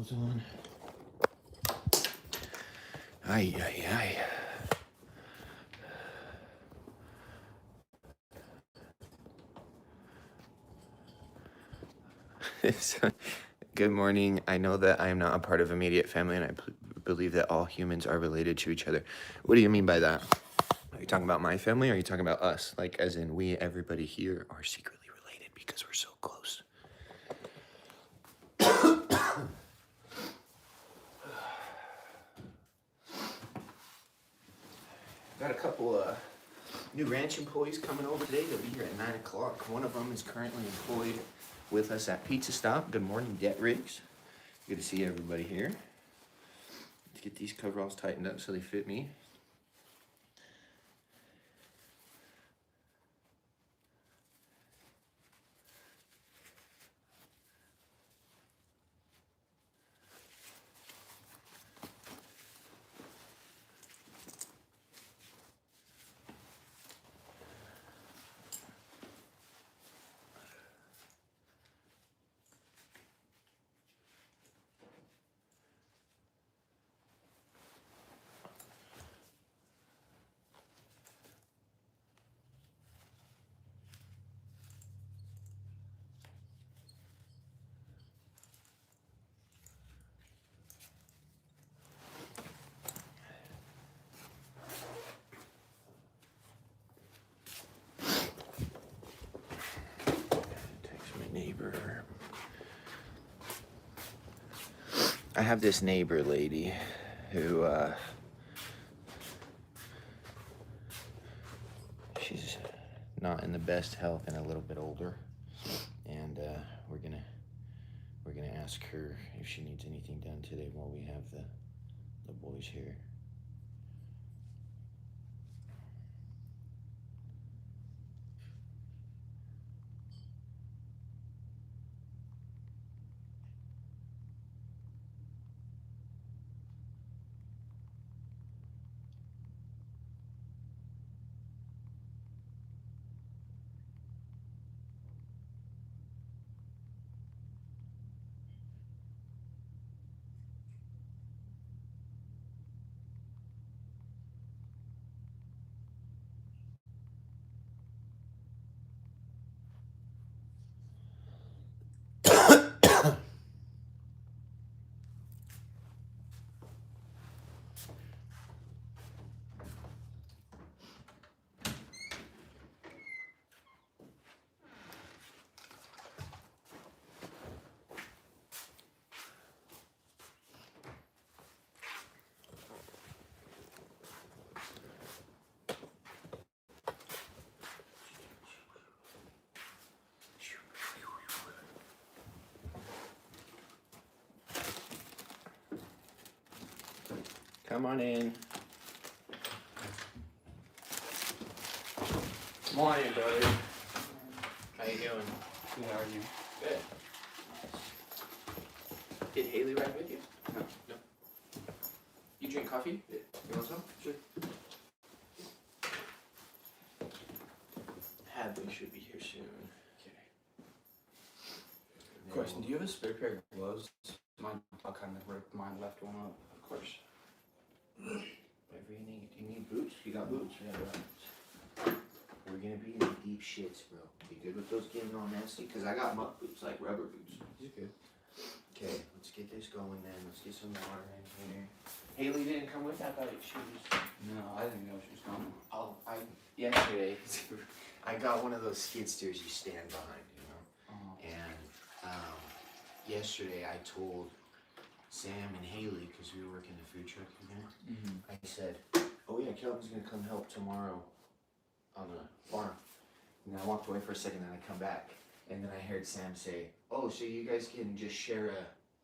headphones on. Ay, ay, ay. So, good morning. I know that I am not a part of immediate family, and I believe that all humans are related to each other. What do you mean by that? Are you talking about my family, or are you talking about us? Like, as in we, everybody here, are secretly related because we're so close. Got a couple new ranch employees coming over today. They'll be here at 9 o'clock. One of them is currently employed with us at Pizza Stop. Good morning, Debt Rigs. Good to see everybody here. Let's get these coveralls tightened up so they fit me. Neighbor. I have this neighbor lady who she's not in the best health and a little bit older, and we're gonna ask her if she needs anything done today while we have the boys here. Come on in. Morning, brother. How you doing? Good, how are you? Good. Did Haley ride with you? No. No. You drink coffee? Yeah. You want some? Sure. Hadley should be here soon. Okay. Question, do you have a spare pair of gloves? Mine, I'll kind of rip mine left one up. Of course. Whatever you need. Do you need boots? You got boots? Yeah, I got boots. We're gonna be in the deep shits, bro. You good with those getting all nasty? Because I got muck boots, like rubber boots. You're good. Okay, let's get this going then. Let's get some water in here. Haley didn't come with. I thought she was. No, I didn't know she was coming. Oh, yesterday I got one of those skid steers you stand behind, you know. Oh. And yesterday I told Sam and Haley, because we were working the food truck again. Mm-hmm. I said, "Oh yeah, Kelvin's gonna come help tomorrow on the farm." And I walked away for a second, and I come back, and then I heard Sam say, "Oh, so you guys can just share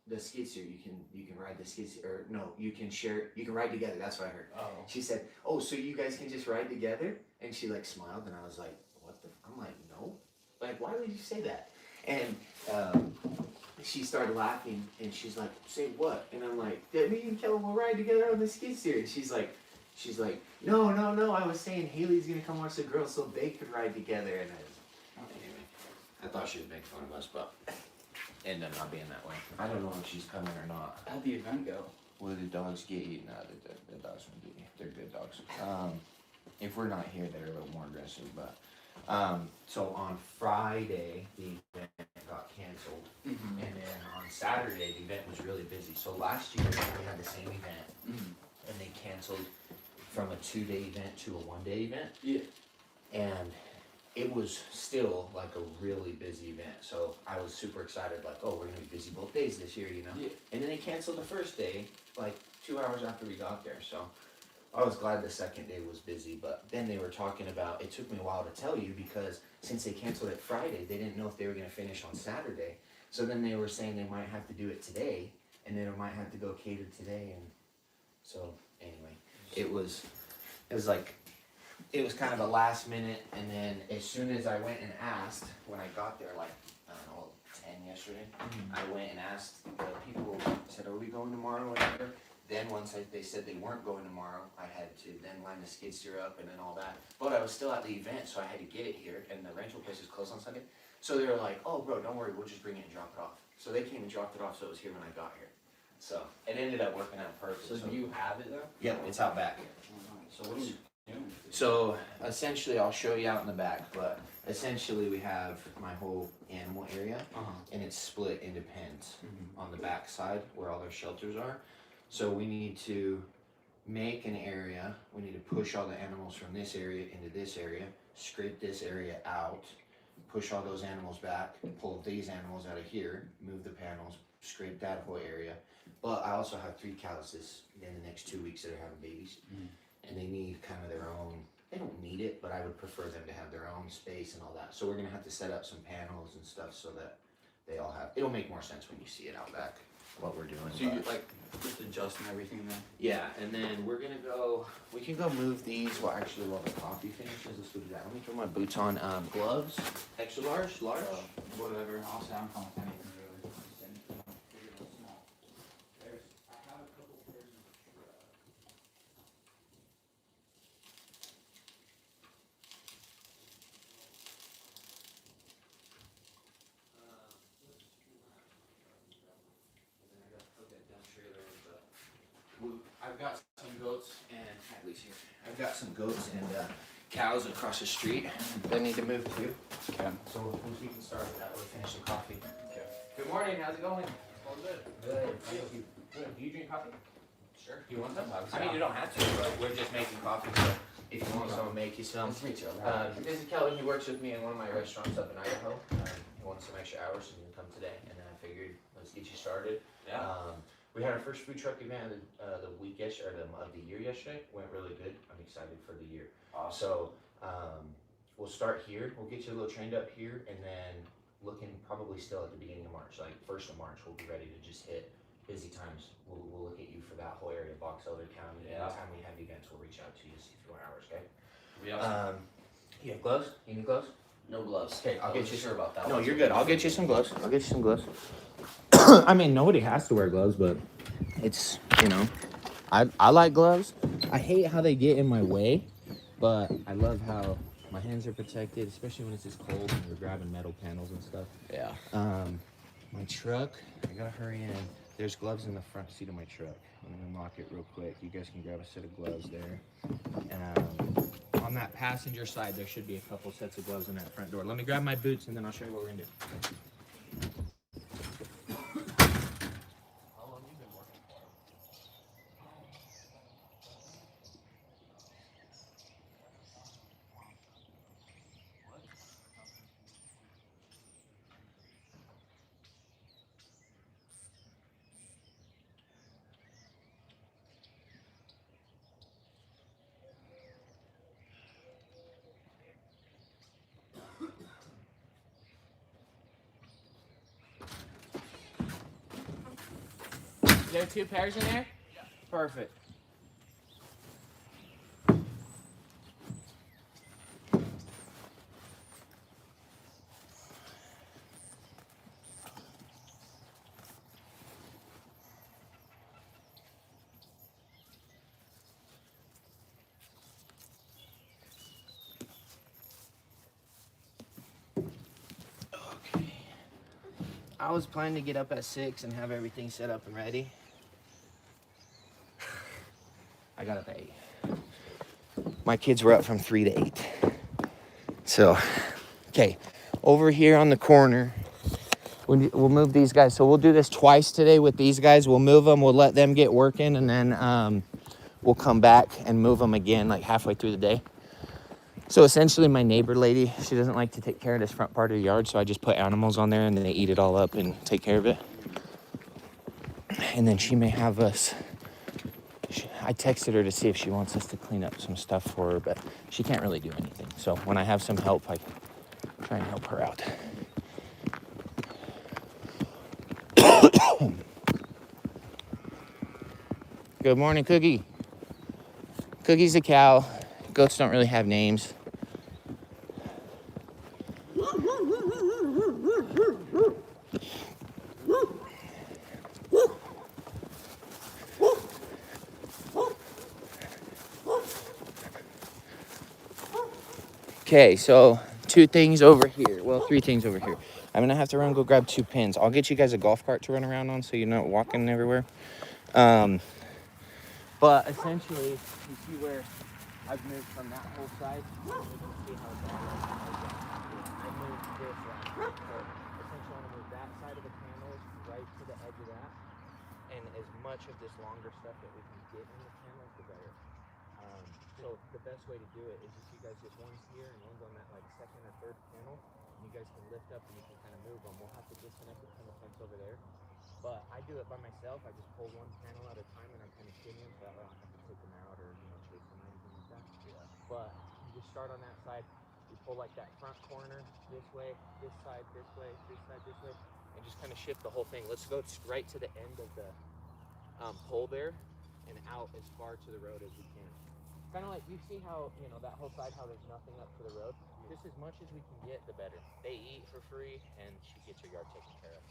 the skid steer? You can ride the skid steer, or no, you can ride together." That's what I heard. Oh. She said, "Oh, so you guys can just ride together?" And she like smiled, and I was like, "What the?" I'm like, "No, like why would you say that?" And she started laughing, and she's like, "Say what?" And I'm like, "That me and Kelvin will ride together on the skid steer." And she's like, "No, I was saying Haley's gonna come watch the girls so they could ride together." And anyway, I thought she was making fun of us, but end up not being that way. I don't know if she's coming or not. How'd the event go? Will the dogs get eaten? No, the dogs won't get eaten. They're good dogs. If we're not here, they're a little more aggressive. But so on Friday, the event got canceled, and then on Saturday, the event was really busy. So last year we had the same event, and they canceled from a 2-day event to a 1-day event. Yeah. And it was still like a really busy event. So I was super excited, like, oh, we're gonna be busy both days this year, you know? Yeah. And then they canceled the first day, like 2 hours after we got there. So I was glad the second day was busy, but then they were talking about, it took me a while to tell you because since they canceled it Friday, they didn't know if they were gonna finish on Saturday. So then they were saying they might have to do it today, and then it might have to go cater today, and so anyway, it was kind of a last minute, and then as soon as I went and asked, when I got there, like, I don't know, 10 yesterday, I went and asked the people, said, are we going tomorrow, whatever. Then once they said they weren't going tomorrow, I had to then line the skid steer up and then all that. But I was still at the event, so I had to get it here, and the rental place is closed on Sunday. So they were like, oh bro, don't worry, we'll just bring it and drop it off. So they came and dropped it off, so it was here when I got here. So it ended up working out perfect. So do you have it though? Yep, it's out back. So what are you doing? So essentially, I'll show you out in the back, but essentially we have my whole animal area, and it's split into pens on the back side where all their shelters are. So we need to make an area, we need to push all the animals from this area into this area, scrape this area out, push all those animals back, pull these animals out of here, move the panels, scrape that whole area. But I also have 3 cows in the next 2 weeks that are having babies. And they need kind of their own, they don't need it, but I would prefer them to have their own space and all that. So we're gonna have to set up some panels and stuff so that they all have, it'll make more sense when you see it out back, what we're doing. So you like just adjusting everything then? Yeah, and then we're gonna go, we can go move these, well actually while the coffee finishes, let's do that. Let me throw my boots on, gloves, extra large, large. Whatever, I'll say I'm fine with anything really. Just anything, big or small. I have a couple pairs of I've got some goats and at least here. I've got some goats and cows across the street. They need to move too. Okay. So we can start with that. We'll finish the coffee. Okay. Good morning. How's it going? All good. Good. Good. Do you drink coffee? Sure. Do you want some? I mean, you don't have to, but we're just making coffee. So if you want some, make you some. Nice to meet you. This is Kelly. He works with me in one of my restaurants up in Idaho. He wants some extra hours, so he can come today. And then I figured let's get you started. Yeah. We had our first food truck event the week yesterday, or of the year yesterday. Went really good. I'm excited for the year. Awesome. So we'll start here. We'll get you a little trained up here, and then looking probably still at the beginning of March, like 1st of March, we'll be ready to just hit busy times. We'll look at you for that whole area, Box Elder County. Yeah. Anytime we have events, we'll reach out to you, see if you want hours, okay? We have You have gloves? You need gloves? no gloves. Okay, I'll get you sure about that. No, you're good. I'll get you some gloves. I'll get you some gloves. I mean, nobody has to wear gloves, but it's, you know, I like gloves. I hate how they get in my way, but I love how my hands are protected, especially when it's this cold and we're grabbing metal panels and stuff. Yeah. My truck, I gotta hurry in. There's gloves in the front seat of my truck. I'm gonna unlock it real quick. You guys can grab a set of gloves there. On that passenger side, there should be a couple sets of gloves in that front door. Let me grab my boots and then I'll show you what we're gonna do. How long have you been working for? Is there 2 pairs in there? Yeah. Perfect. I was planning to get up at 6 and have everything set up and ready. I got up at 8. My kids were up from 3 to 8. So, okay, over here on the corner, we'll move these guys. So we'll do this twice today with these guys. We'll move them, we'll let them get working, and then we'll come back and move them again like halfway through the day. So essentially my neighbor lady, she doesn't like to take care of this front part of the yard, so I just put animals on there and then they eat it all up and take care of it. And then she may have us, I texted her to see if she wants us to clean up some stuff for her, but she can't really do anything. So when I have some help, I try and help her out. Good morning, Cookie. Cookie's a cow. Goats don't really have names. Okay, so 2 things over here. Well, 3 things over here. I'm gonna have to run go grab 2 pins. I'll get you guys a golf cart to run around on so you're not walking everywhere. But essentially, you see where I've moved from that whole side. You can see how that I moved this last week. So essentially, I want to move that side of the panels right to the edge of that. And as much of this longer stuff that we can get in the panels, the better. So the best way to do it is if you guys just one's here and one's on that like 2nd or 3rd panel, and you guys can lift up and you can kind of move them. We'll have to disconnect the panel fence over there. But I do it by myself. I just pull one panel at a time and I kind of shimmy them so that way I don't have to take them out or chase them or anything like that. Yeah. But you just start on that side. You pull like that front corner this way, this side this way, this side this way, and just kind of shift the whole thing. Let's go right to the end of the pole there and out as far to the road as we can. Kind of like, you see how, that whole side, how there's nothing up to the road? Yeah. Just as much as we can get, the better. They eat for free, and she gets your yard taken care of.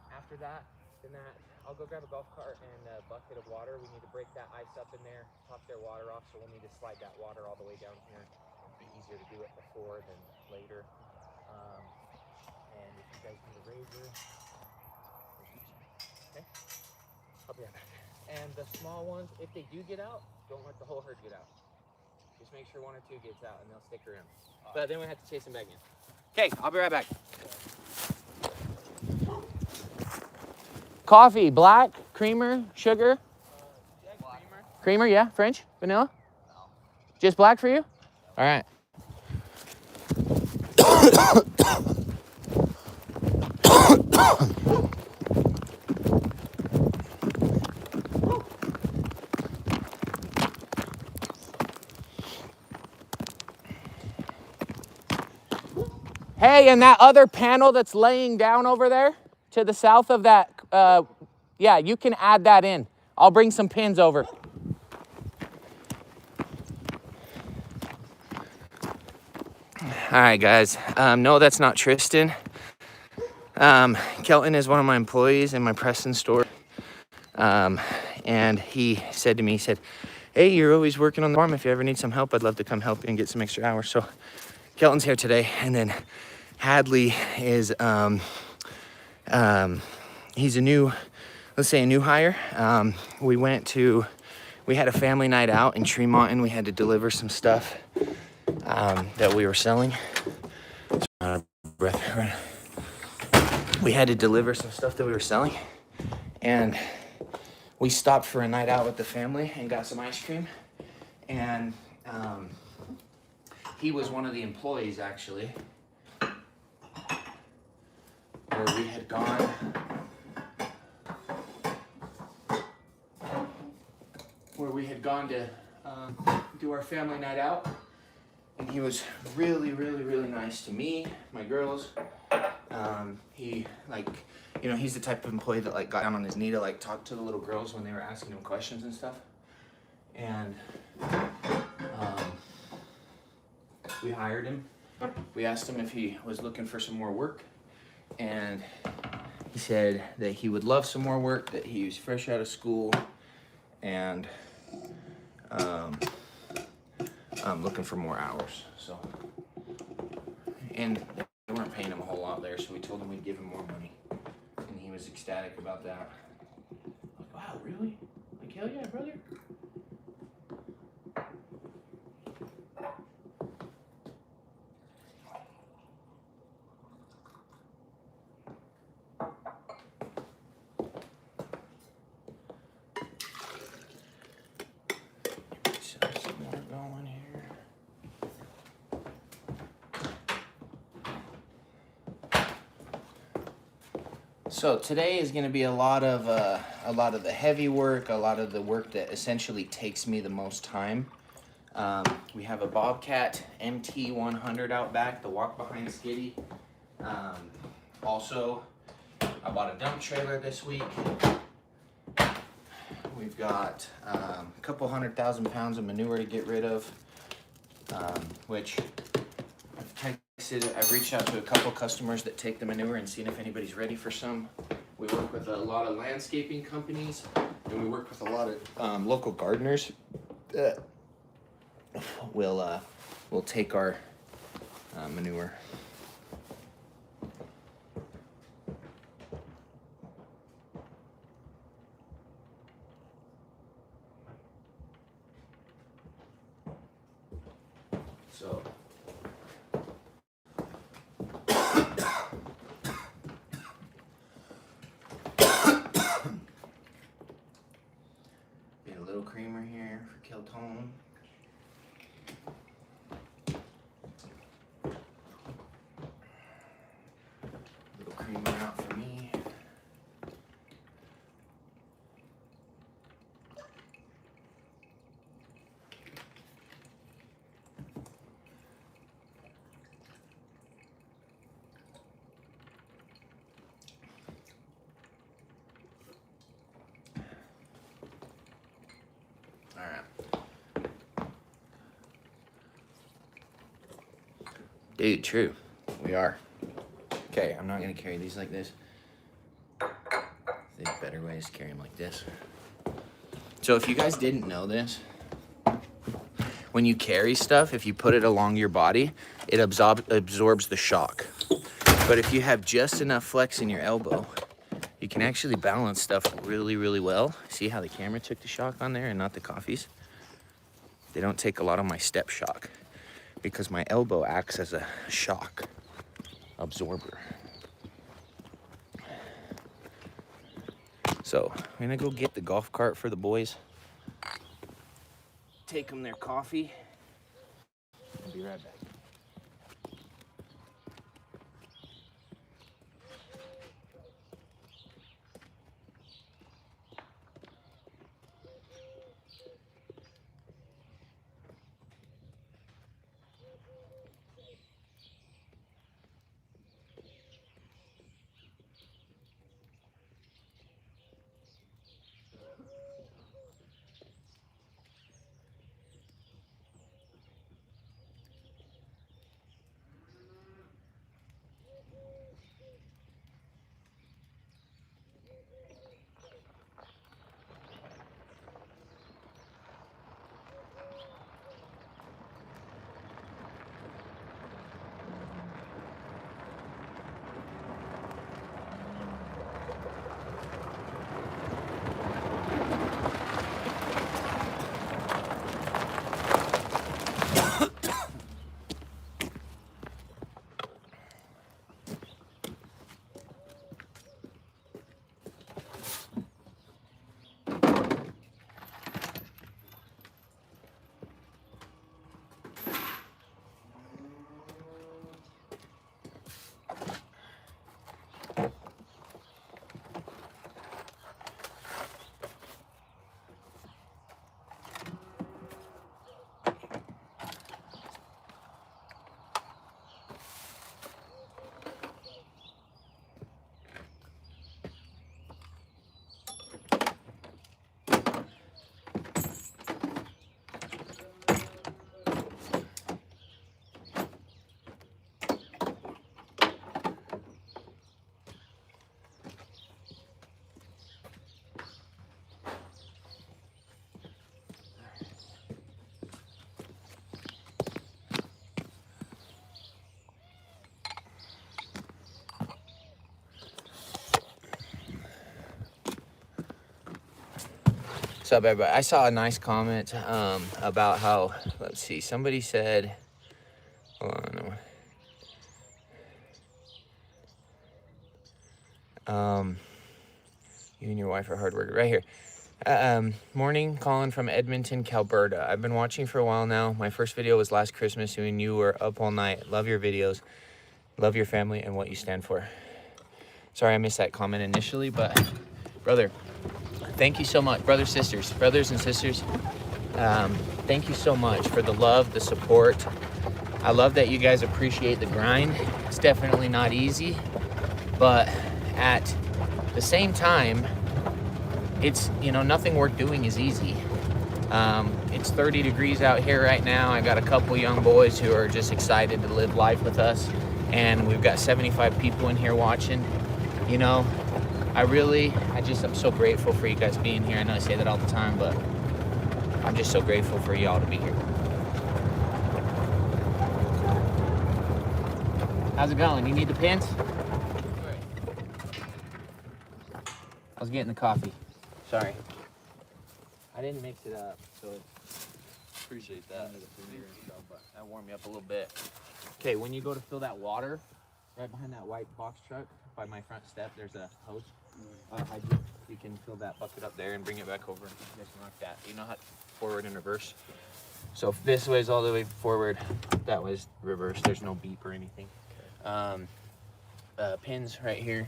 After that, I'll go grab a golf cart and a bucket of water. We need to break that ice up in there, top their water off, so we'll need to slide that water all the way down here. It'll be easier to do it before than later. And if you guys need a razor, okay? I'll be right back. And the small ones, if they do get out, don't let the whole herd get out. Just make sure 1 or 2 gets out and they'll stick around. But then we have to chase them back in. Okay, I'll be right back. Coffee, black, creamer, sugar? Creamer, yeah. French? Vanilla? No. Just black for you? All right. Hey, and that other panel that's laying down over there to the south of that, yeah, you can add that in. I'll bring some pins over. All right, guys. No, that's not Tristan. Kelton is one of my employees in my Preston store. And he said to me, he said, hey, you're always working on the farm. If you ever need some help, I'd love to come help you and get some extra hours. So Kelton's here today. And then Hadley is, he's a new hire. We had a family night out in Tremont and we had to deliver some stuff that we were selling. We had to deliver some stuff that we were selling, and we stopped for a night out with the family and got some ice cream. And he was one of the employees, actually, where we had gone to do our family night out. And he was really, really, really nice to me, my girls. He, he's the type of employee that, got down on his knee to, talk to the little girls when they were asking him questions and stuff. And we hired him. We asked him if he was looking for some more work. And he said that he would love some more work, that he was fresh out of school. And I'm looking for more hours, so. And they weren't paying him a whole lot there, so we told him we'd give him more money. was ecstatic about that. Like, wow, really? Like, hell yeah, brother. Some more going here. So today is going to be a lot of the heavy work, a lot of the work that essentially takes me the most time. We have a Bobcat MT100 out back, the walk behind skiddy. Also, I bought a dump trailer this week. We've got a couple 100,000 pounds of manure to get rid of, which I've reached out to a couple customers that take the manure and seen if anybody's ready for some. We work with a lot of landscaping companies, and we work with a lot of local gardeners that will take our manure. So. Get a little creamer here for Keltone. Little creamer out for me. Dude, true. We are. Okay, I'm not gonna carry these like this. There's better ways to carry them like this. So if you guys didn't know this, when you carry stuff, if you put it along your body, it absorbs the shock. But if you have just enough flex in your elbow, you can actually balance stuff really, really well. See how the camera took the shock on there and not the coffees? They don't take a lot of my step shock, because my elbow acts as a shock absorber. So I'm gonna go get the golf cart for the boys, take them their coffee, and be right back. What's up, everybody? I saw a nice comment about how, let's see, somebody said, hold on. You and your wife are hard workers. Right here. Morning, calling from Edmonton, Alberta. I've been watching for a while now. My first video was last Christmas when you were up all night. Love your videos. Love your family and what you stand for. Sorry I missed that comment initially, but brother, thank you so much. Brothers and sisters, thank you so much for the love, the support. I love that you guys appreciate the grind. It's definitely not easy, but at the same time, it's, you know, nothing worth doing is easy. It's 30 degrees out here right now. I got a couple young boys who are just excited to live life with us, and we've got 75 people in here watching. You know, I'm so grateful for you guys being here. I know I say that all the time, but I'm just so grateful for y'all to be here. How's it going? You need the pins? I was getting the coffee. Sorry. I didn't mix it up, so appreciate that. That'll warm me up a little bit. Okay, when you go to fill that water, right behind that white box truck, by my front step, there's a hose. You can fill that bucket up there and bring it back over. You guys can rock that. You know how forward and reverse. So if this way is all the way forward, that was reverse. There's no beep or anything. Pins right here.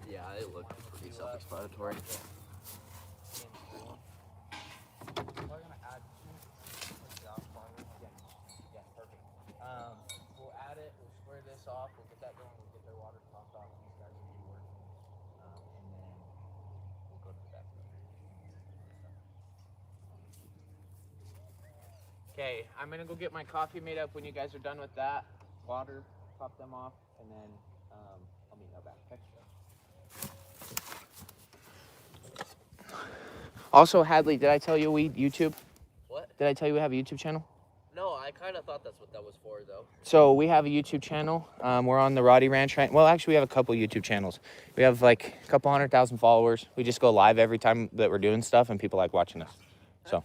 Yeah, it looked pretty self-explanatory. We'll add it, we'll square this off, we'll get that going, we'll get their water topped off, and these guys will do work. And then we'll go to the back. Okay, I'm gonna go get my coffee made up when you guys are done with that. Water, top them off, and then I'll meet you back. Okay. Also, Hadley, did I tell you we YouTube? What? Did I tell you we have a YouTube channel? No, I kind of thought that's what that was for, though. So we have a YouTube channel. We're on the Rotty Ranch right. Well, actually, we have a couple YouTube channels. We have like a couple 100,000 followers. We just go live every time that we're doing stuff, and people like watching us. So,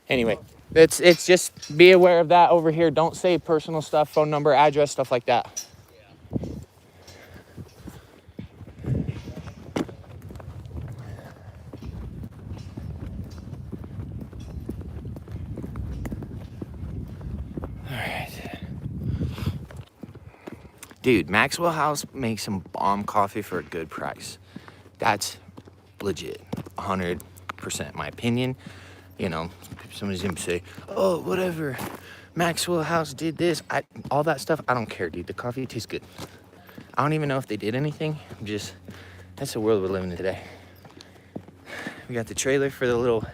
anyway, it's just be aware of that over here. Don't say personal stuff, phone number, address, stuff like that. Dude, Maxwell House makes some bomb coffee for a good price. That's legit, 100%. My opinion, you know, somebody's gonna say, oh, whatever, Maxwell House did this. All that stuff, I don't care, dude. The coffee tastes good. I don't even know if they did anything. That's the world we're living in today. We got the trailer for the little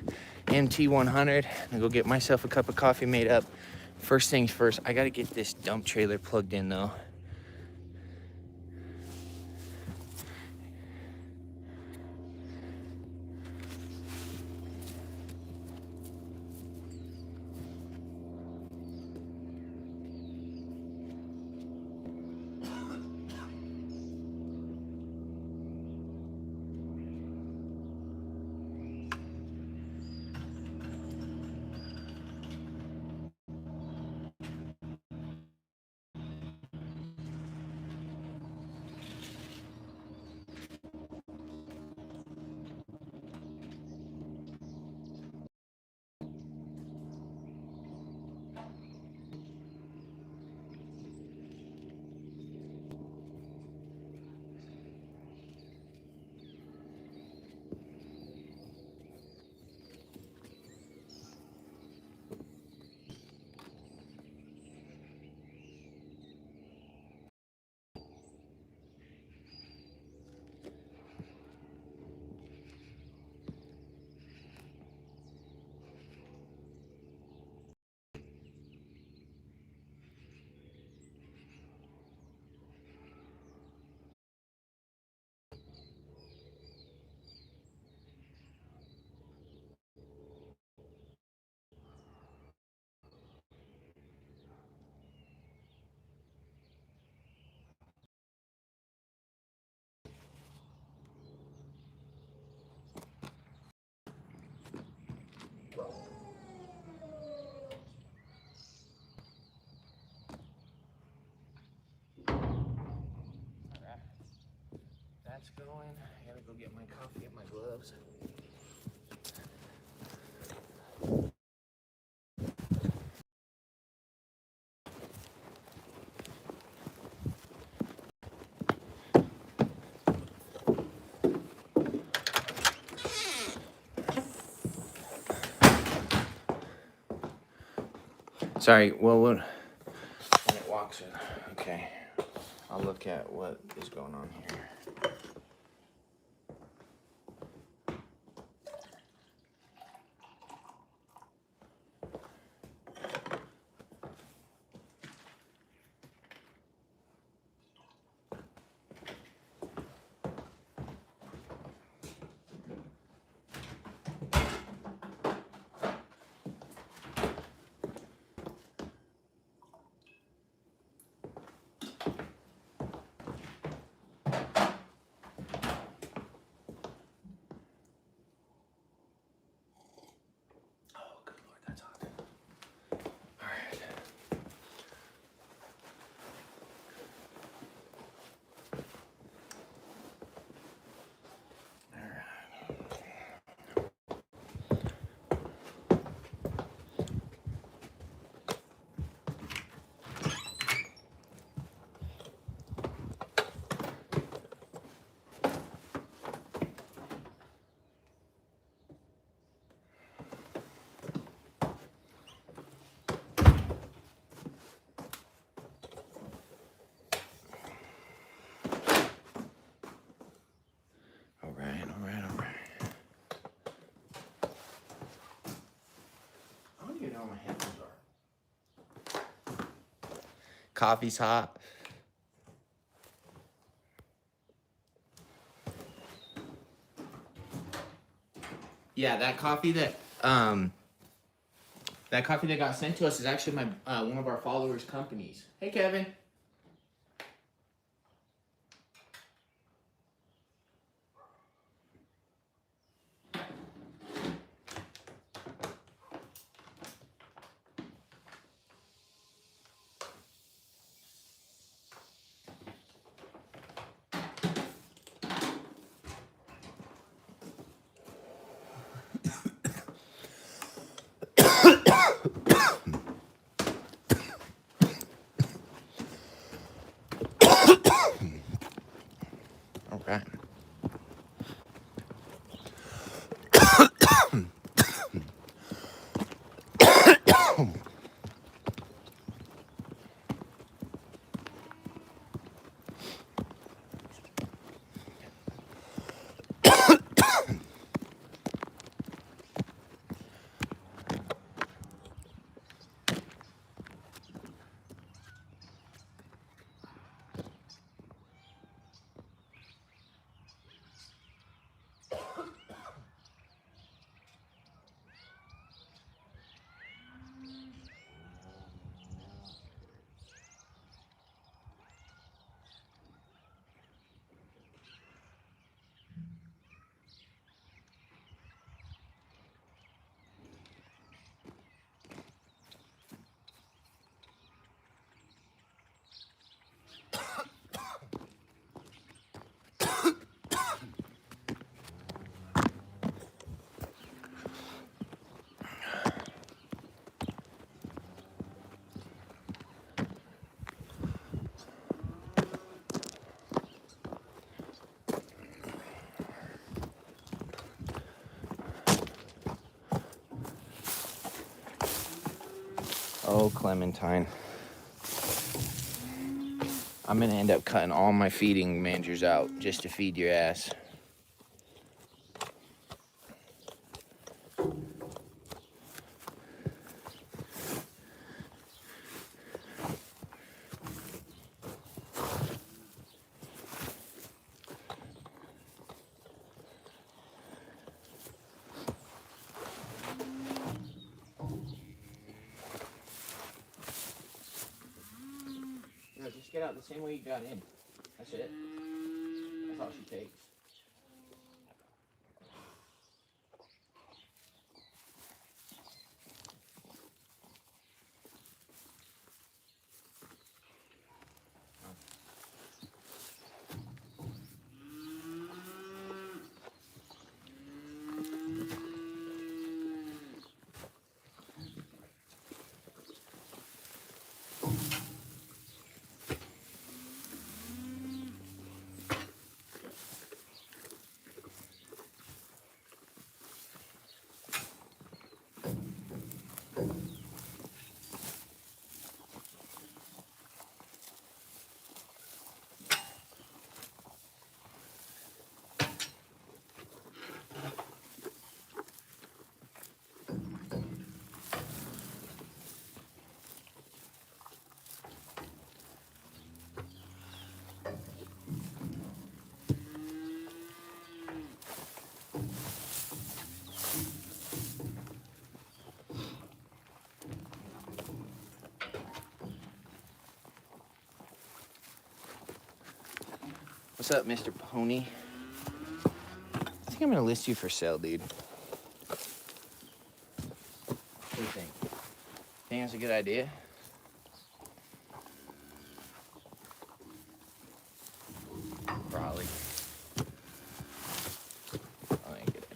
MT100. I'll go get myself a cup of coffee made up. First things first, I gotta get this dump trailer plugged in though. that's going. I gotta go get my coffee and my gloves. Sorry, well, when it walks in, okay, I'll look at what is going on here. Oh, good Lord, that's hot. All right. All right. I don't even know where my headphones are. Coffee's hot. Yeah, that coffee that got sent to us is actually my one of our followers' companies. Hey, Kevin. All right. Oh, Clementine. I'm gonna end up cutting all my feeding mangers out just to feed your ass. No, just get out the same way you got in. That's it. That's all she takes. What's up, Mr. Pony? I think I'm gonna list you for sale, dude. What do you think? Think that's a good idea? Probably. Probably a good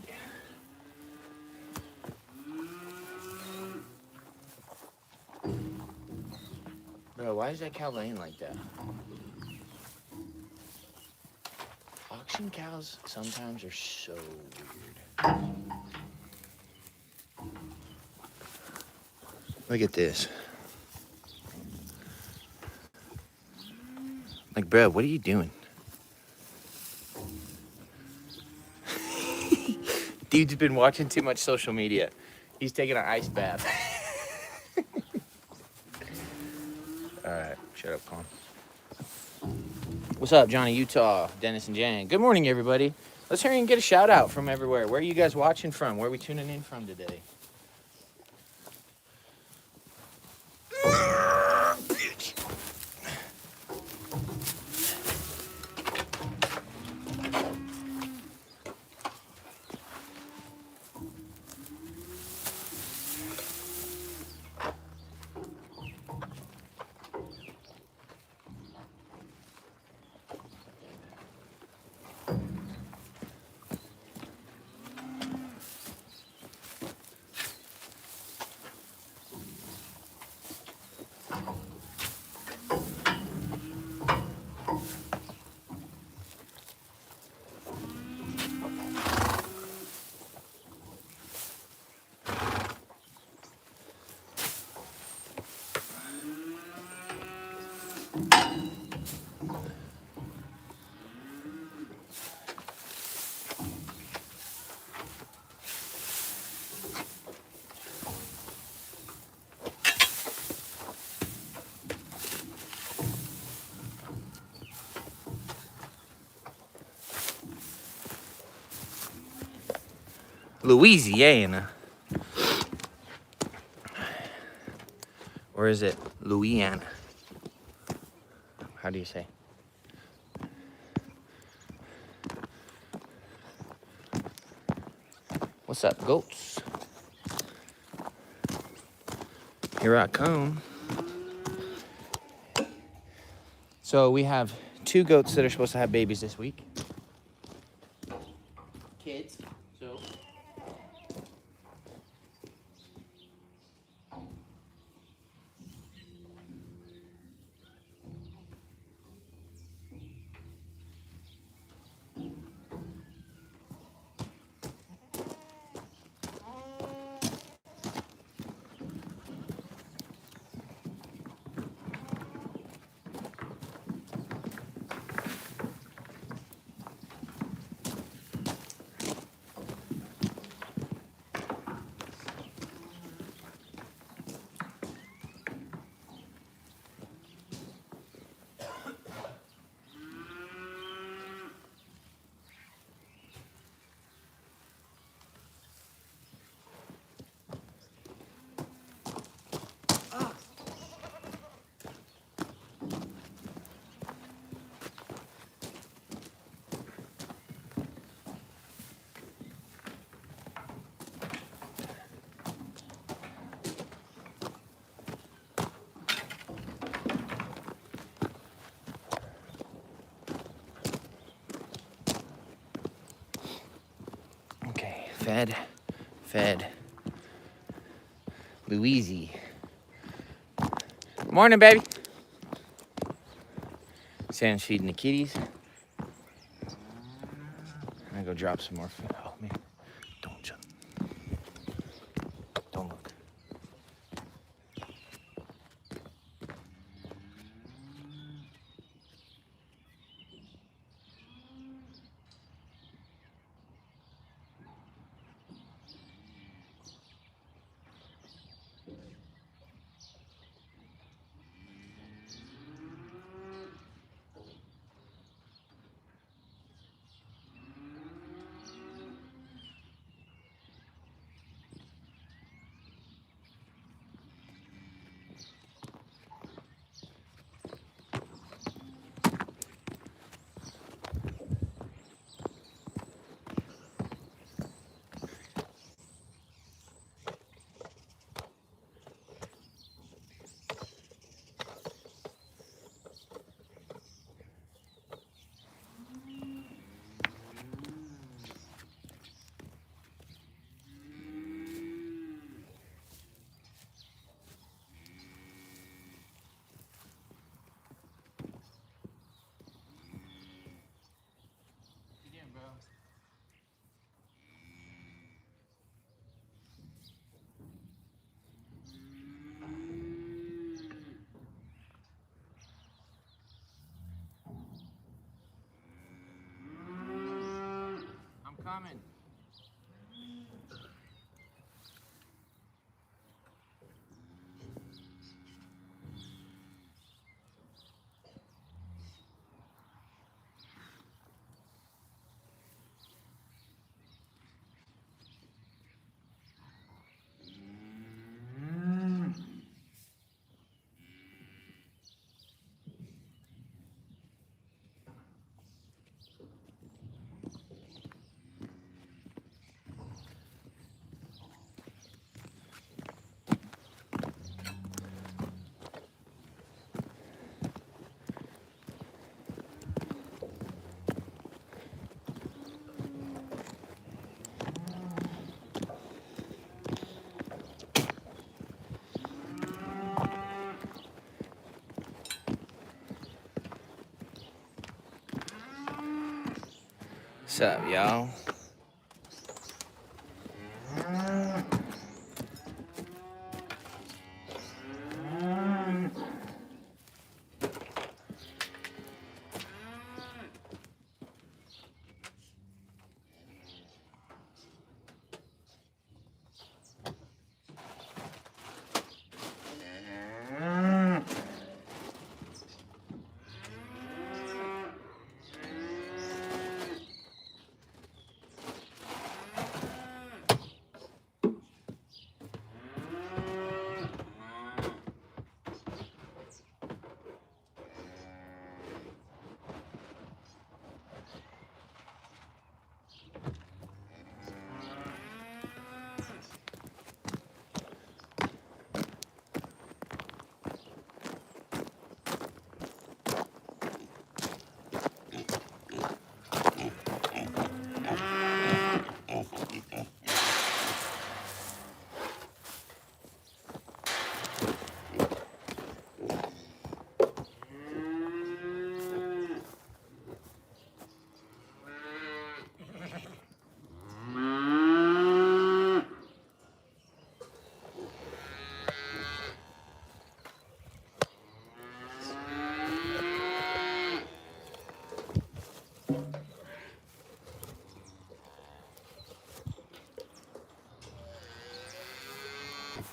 idea. Bro, why is that cow laying like that? Auction cows sometimes are so weird. Look at this. Like, bro, what are you doing? Dude's been watching too much social media. He's taking an ice bath. All right, shut up, Con. What's up, Johnny, Utah, Dennis, and Jan? Good morning, everybody. Let's hurry and get a shout out from everywhere. Where are you guys watching from? Where are we tuning in from today? Louisiana. Or is it Louisiana? How do you say? What's up, goats? Here I come. So we have 2 goats that are supposed to have babies this week. Kids, so. Okay, fed. Louise. Morning, baby. Sam's feeding the kitties. I'm gonna go drop some more food. Oh, man. Don't jump. Don't look. coming. What's up, y'all?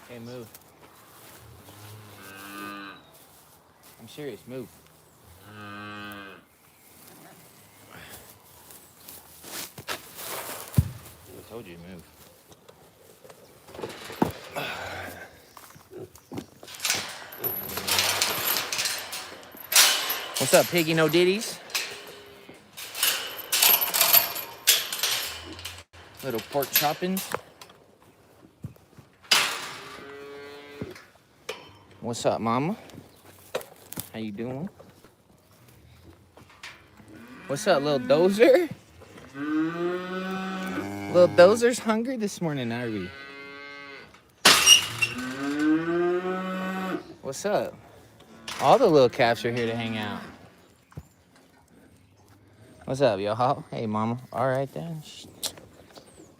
Hey, move. I'm serious, move. I told you to move. What's up, piggy? No ditties? Little pork choppings. What's up, mama? How you doing? What's up, little dozer? Little dozer's hungry this morning, are we? What's up? All the little calves are here to hang out. What's up, y'all? Hey, mama. All right, then.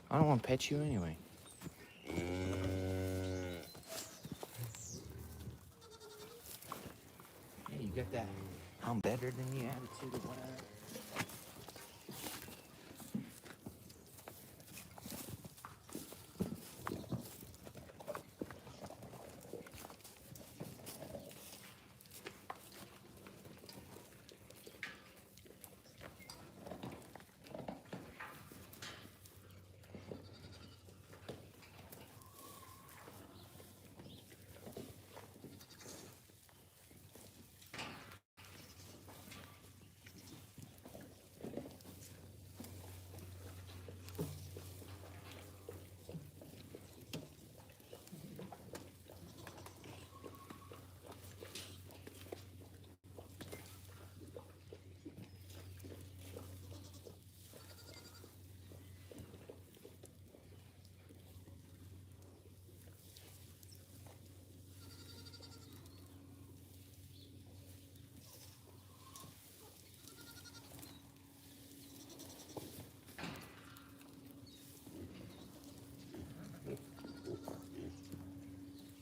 I don't want to pet you anyway. Hey, you got that I'm better than you attitude or whatever.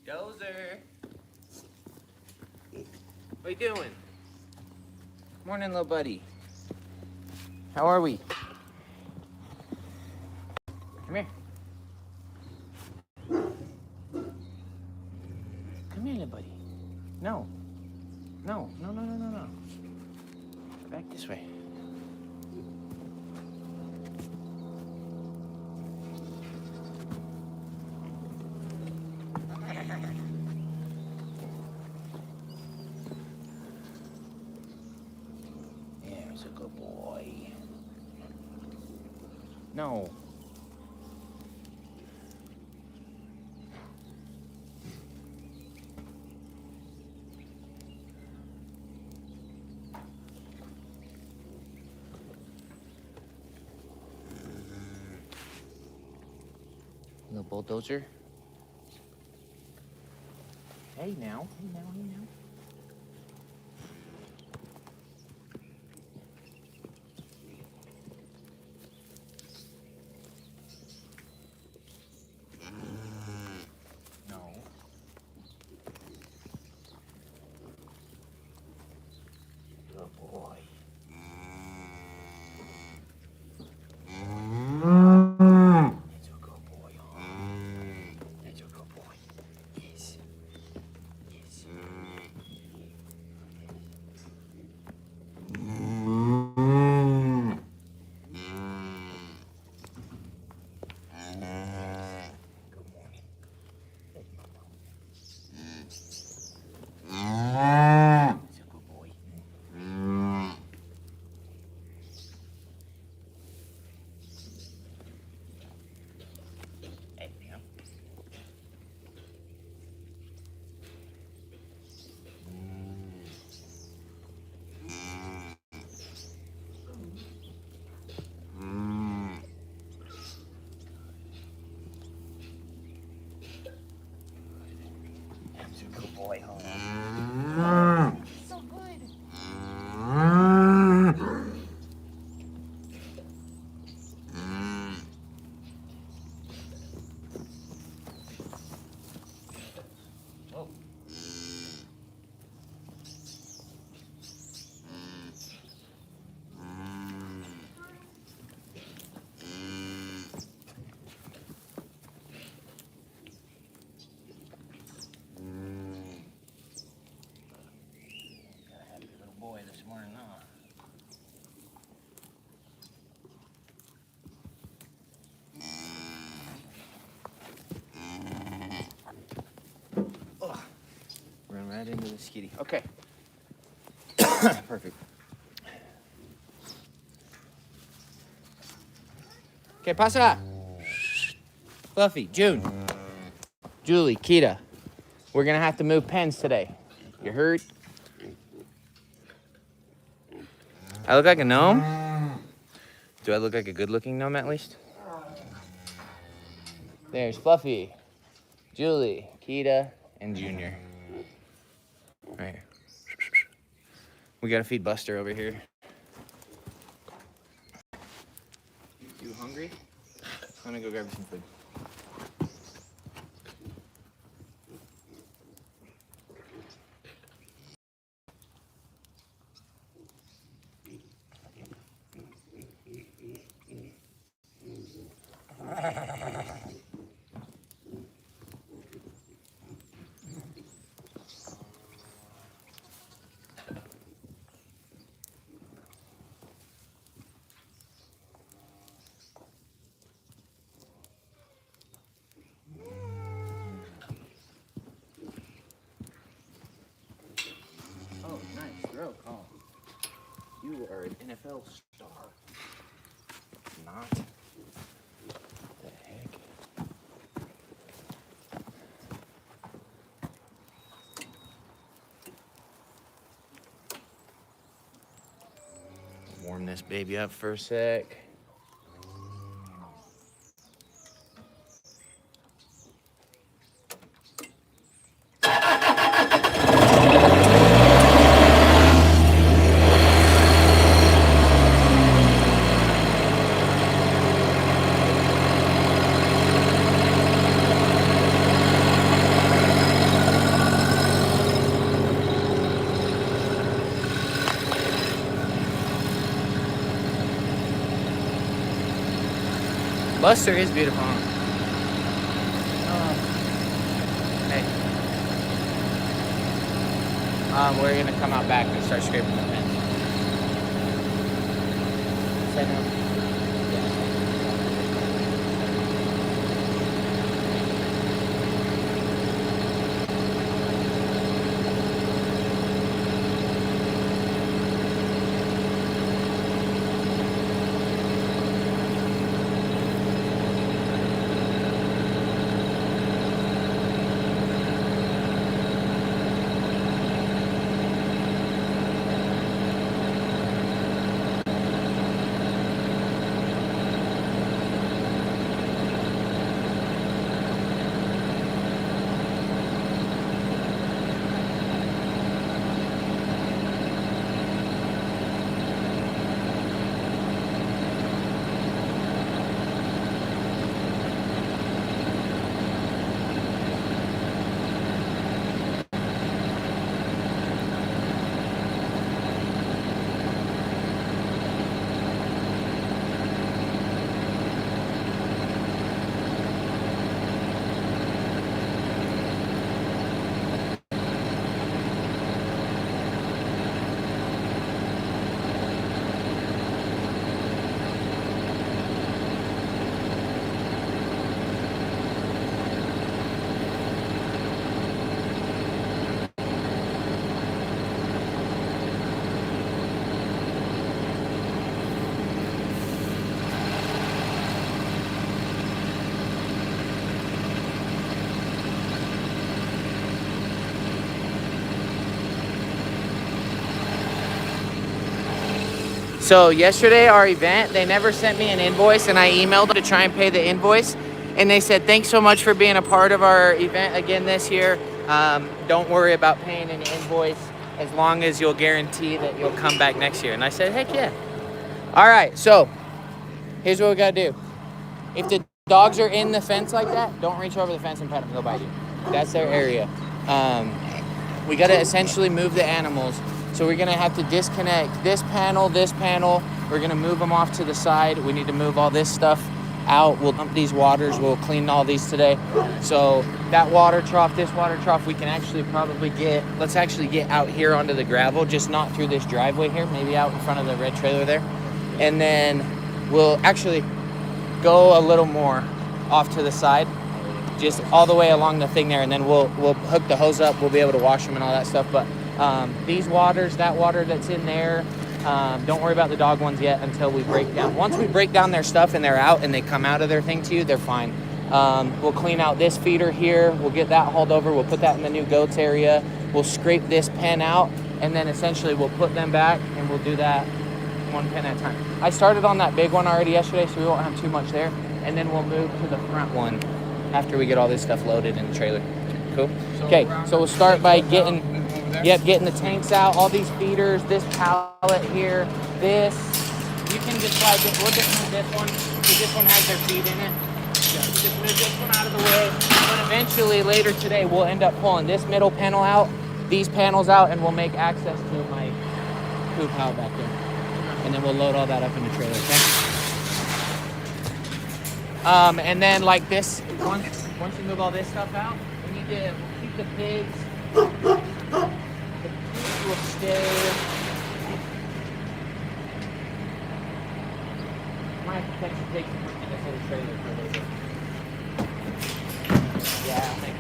Dozer. What you doing? Morning, little buddy. How are we? Come here. Come here, little buddy. No. No. Back this way. There's a good boy. No. Little bulldozer. Hey now. No. Good boy. That's a good boy, huh? That's a good boy. Yes. Good morning. That's a good boy. Hey, now. That's a good boy, huh? So good. Whoa. Got a happy little boy this morning, huh? Ugh. Run right into the skitty. Okay. Perfect. Okay, pasa. Fluffy, June, Julie, Kita. We're gonna have to move pens today. You heard? I look like a gnome? Do I look like a good-looking gnome at least? There's Fluffy, Julie, Kita, and Junior. Right here. We gotta feed Buster over here. You hungry? Let me go grab you some food. Oh, nice throw, Colin. You are an NFL star. Not. What the heck? Warm this baby up for a sec. Buster is beautiful. Huh? Hey. We're gonna come out back and start scraping the fence. Say no. So yesterday, our event, they never sent me an invoice, and I emailed them to try and pay the invoice. And they said, thanks so much for being a part of our event again this year. Don't worry about paying an invoice as long as you'll guarantee that you'll come back next year. And I said, heck yeah. All right, so here's what we gotta do. If the dogs are in the fence like that, don't reach over the fence and pet them, they'll bite you. That's their area. We gotta essentially move the animals. So we're gonna have to disconnect this panel. We're gonna move them off to the side. We need to move all this stuff out. We'll dump these waters. We'll clean all these today. So that water trough, this water trough, we can actually probably let's actually get out here onto the gravel, just not through this driveway here, maybe out in front of the red trailer there. And then we'll actually go a little more off to the side, just all the way along the thing there, and then we'll hook the hose up. We'll be able to wash them and all that stuff. But these waters, that water that's in there, don't worry about the dog ones yet until we break down. Once we break down their stuff and they're out and they come out of their thing to you, they're fine. We'll clean out this feeder here. We'll get that hauled over. We'll put that in the new goats area. We'll scrape this pen out, and then essentially we'll put them back, and we'll do that one pen at a time. I started on that big one already yesterday, so we won't have too much there. And then we'll move to the front one after we get all this stuff loaded in the trailer. Cool? Okay, so we'll start by getting the tanks out, all these feeders, this pallet here, this. You can just slide this. We'll just move this one, because this one has their feet in it. Just move this one out of the way. But eventually, later today, we'll end up pulling this middle panel out, these panels out, and we'll make access to my poop out back there. And then we'll load all that up in the trailer, okay? And then like this, once you move all this stuff out, we need to keep the pigs. The pigs will stay. Might have to catch the pigs and put in this little trailer for a little bit. Yeah, I'll make it.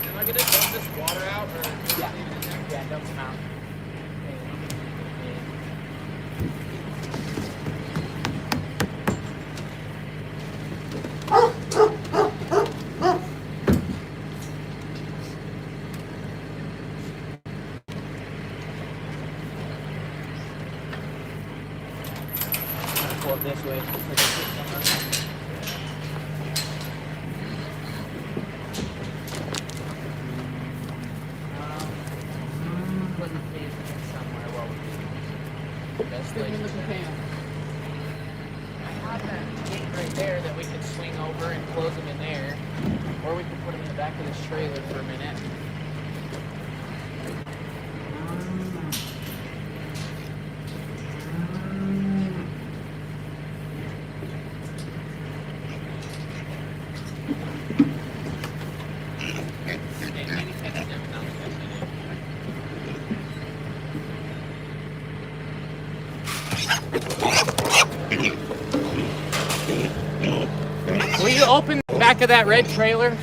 Am I gonna dump this water out, or yeah, leave it in there? Yeah, dump them out. This way. Put the cage somewhere while we do it. Best way to do it. I have that gate right there that we can swing over and close them in there, or we can put them in the back of this trailer for a minute. Will you open the back of that red trailer?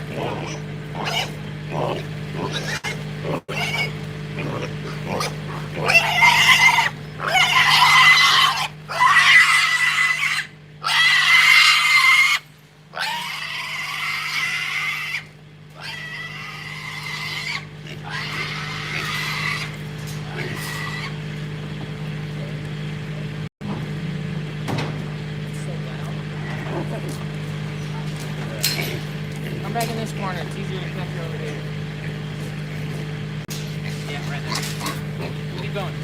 Come back in this corner. It's easier to catch you over here. Yeah, right there. Keep going.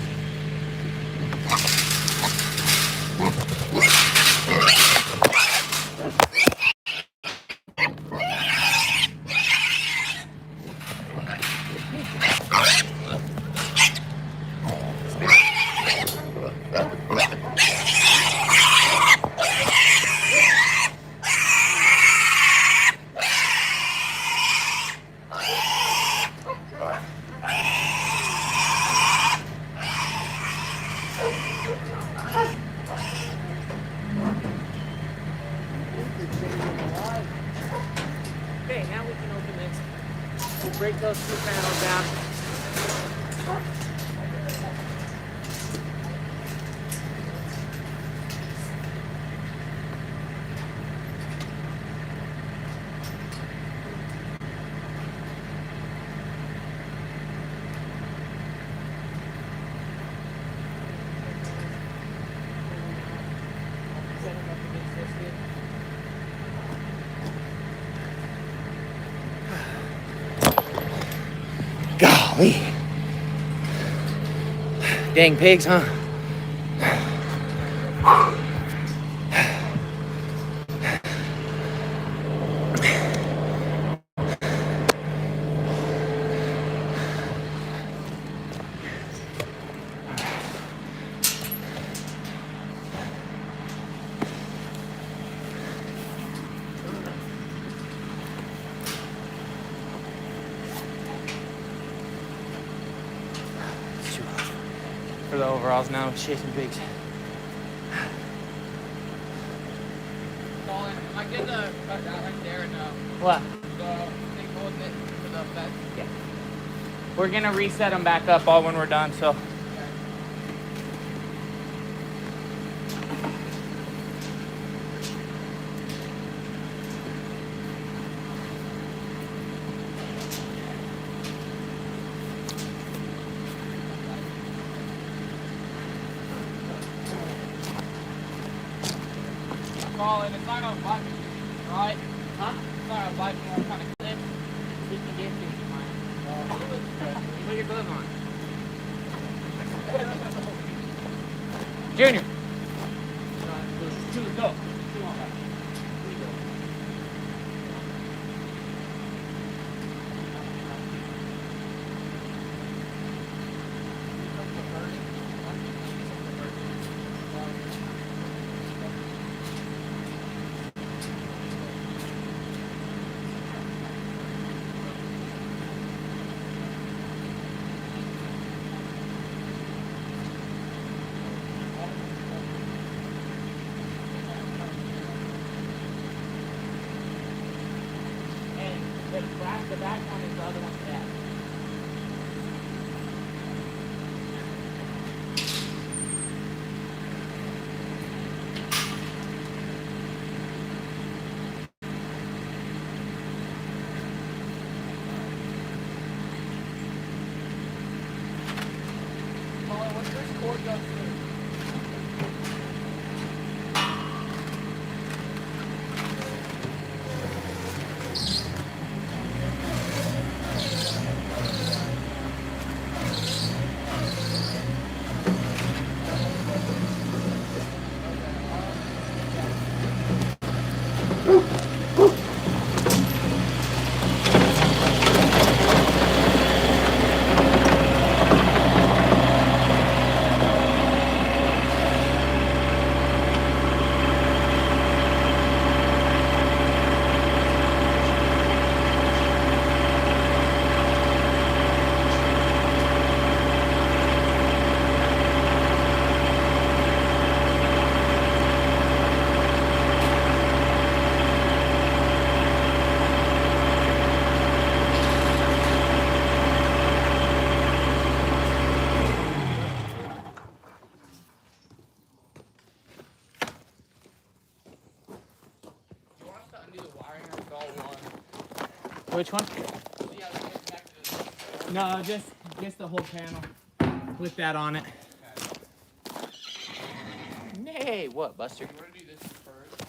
Okay, now we can open this. We'll break those two panels down. Set them up against this here. Golly. Dang pigs, huh? For the overalls now, chasing pigs. Colin, am I getting the cut that right there and What? the thing holding it for the fence? Yeah. We're gonna reset them back up all when we're done, so. Colin, it's not gonna bite me, right? Huh? It's not gonna bite me, I'm kind of clip. We can get to you, mine. You put your glove on. Junior. Two, go. Two on back. Three, go. The back one is the other one's back. Colin, what's this cord go through? all one. Which one? See how they get connected? No, just the whole panel with that on it. Okay. Nay, what, Buster? You want to do this first?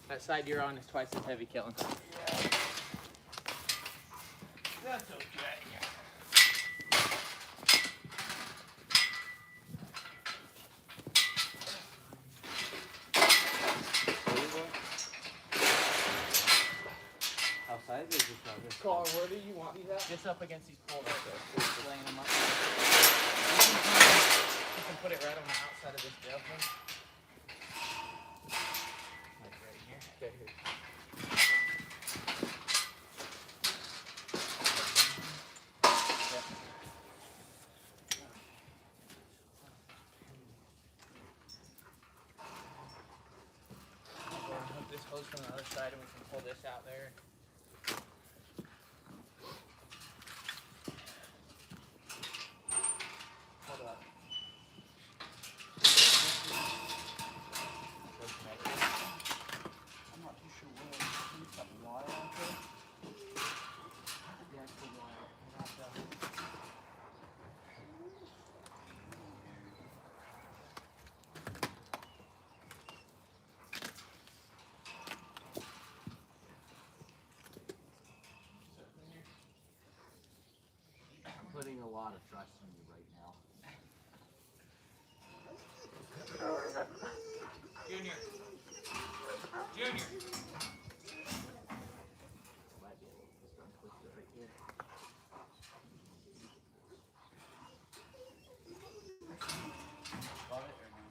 That side you're on is twice as heavy, Kellen. That's okay. Outside or just out there? Colin, where do you want these at? Just up against these poles right there. Just laying them up. You can put it right on the outside of this bale thing. Like right here. Okay, here. We'll hook this hose from the other side and we can pull this out there. Hold up. I'm not too sure where you got the wire out there. The actual wire, not the- I'm putting a lot of trust in you right now. Junior. Junior. Might be able to just untwist it right here. Got it or no?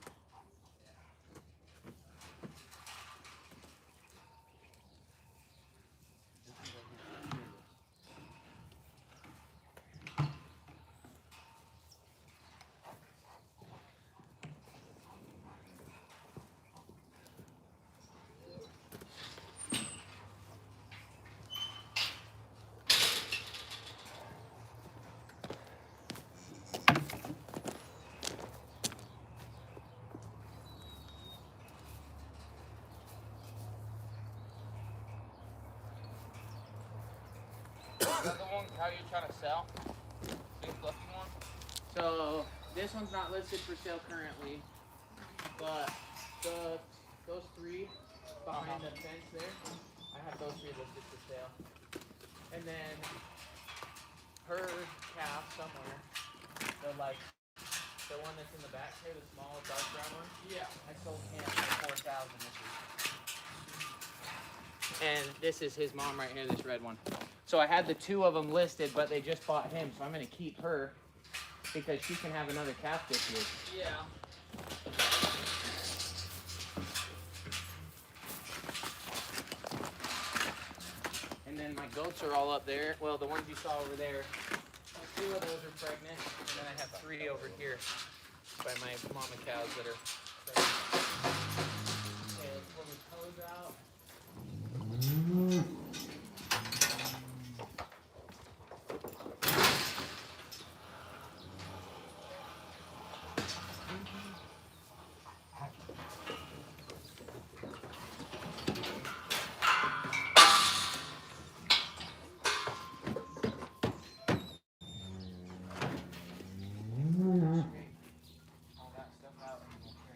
Is that the one how you're trying to sell? Big fluffy one? So this one's not listed for sale currently, but those three behind the fence there, I have those three listed for sale. And then her calf somewhere, the one that's in the back here, the small dark brown one. Yeah. I sold him for 4,000 this week. And this is his mom right here, this red one. So I had the two of them listed, but they just bought him, so I'm gonna keep her because she can have another calf this year. Yeah. And then my goats are all up there. Well, the ones you saw over there, two of those are pregnant, and then I have three over here by my mama cows that are pregnant. Okay, let's pull the hose out. All that stuff out and we'll carry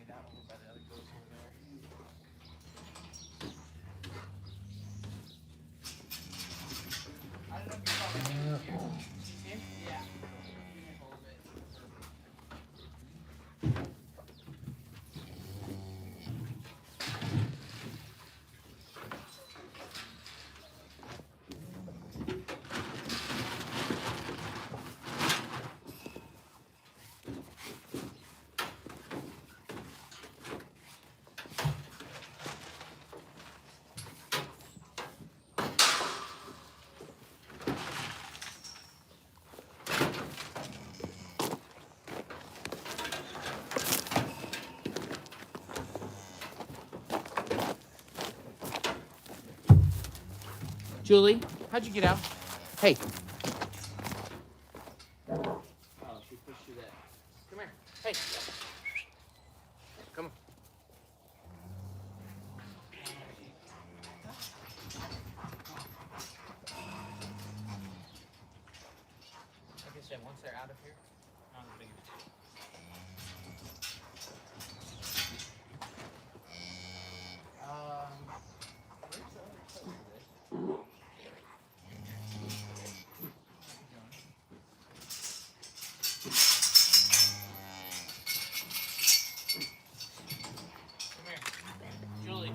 Julie, how'd you get out? Hey. Oh, she pushed you there. Come here. Hey. Come on. Like I said, once they're out of here, not as big of a deal. Where's the other place for this? Come here. Julie.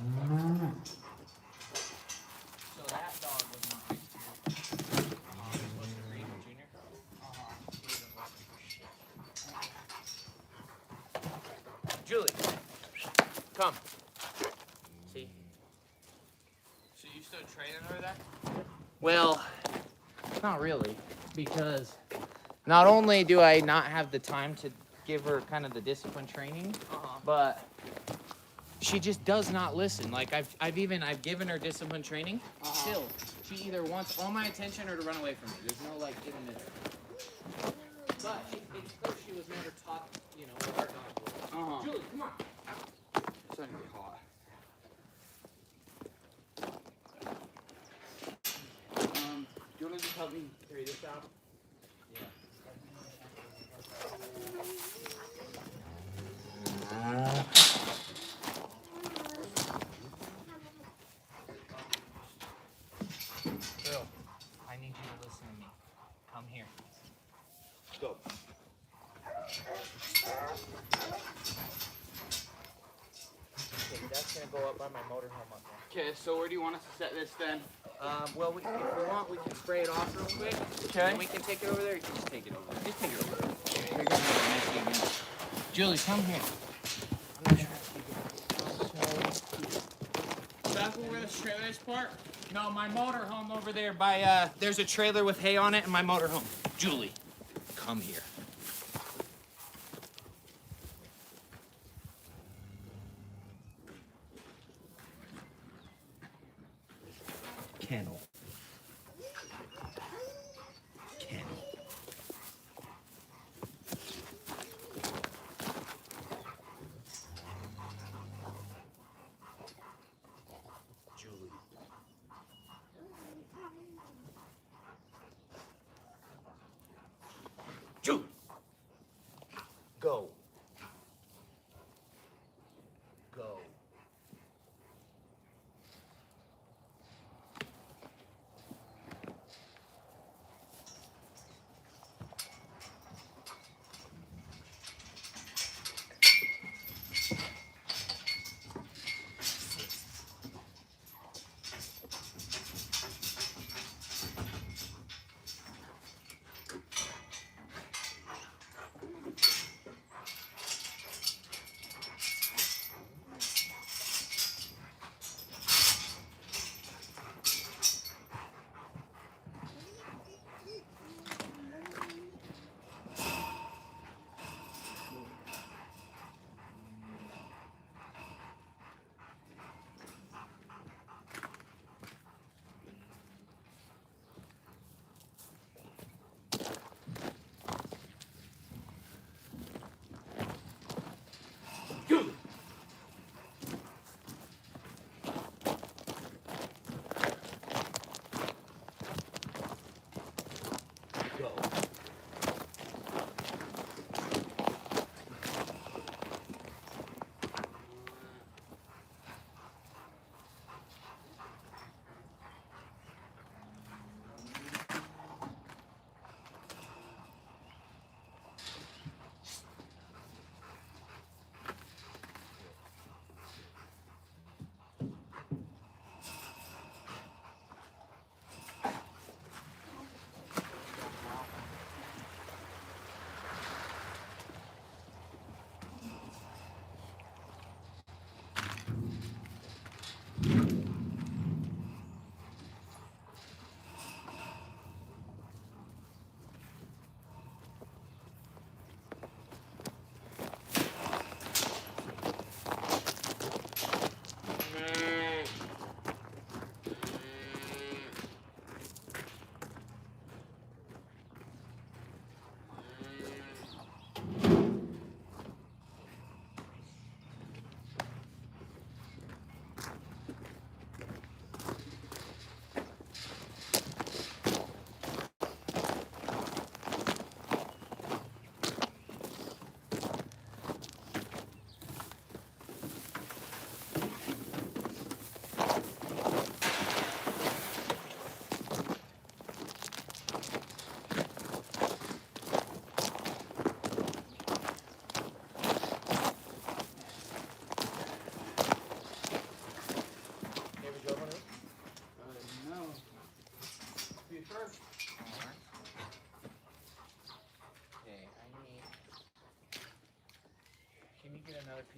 So that dog was not right here. This was the Reaver Junior. He wasn't looking for shit. Julie, come. See? So you still training over there? Well, not really, because not only do I not have the time to give her kind of the discipline training, but she just does not listen. Like I've given her discipline training. Still, she either wants all my attention or to run away from me. There's no like in the middle. But it's because she was never taught, you know, what our dog was. Julie, come on. It's not gonna be hot. Do you want to just help me carry this out? Girl, I need you to listen to me. Come here. Go. Okay, that's gonna go up by my motorhome up there. Okay, so where do you want us to set this then? Well, if we want, we can spray it off real quick. Okay. And we can take it over there. You can just take it over there. Just take it over there. You're gonna be messy again. Julie, come here. I'm not sure. That's where we're gonna trailer this part? No, my motorhome over there by, there's a trailer with hay on it and my motorhome. Julie, come here. Kennel. Kennel. Julie. Julie. Go. Go.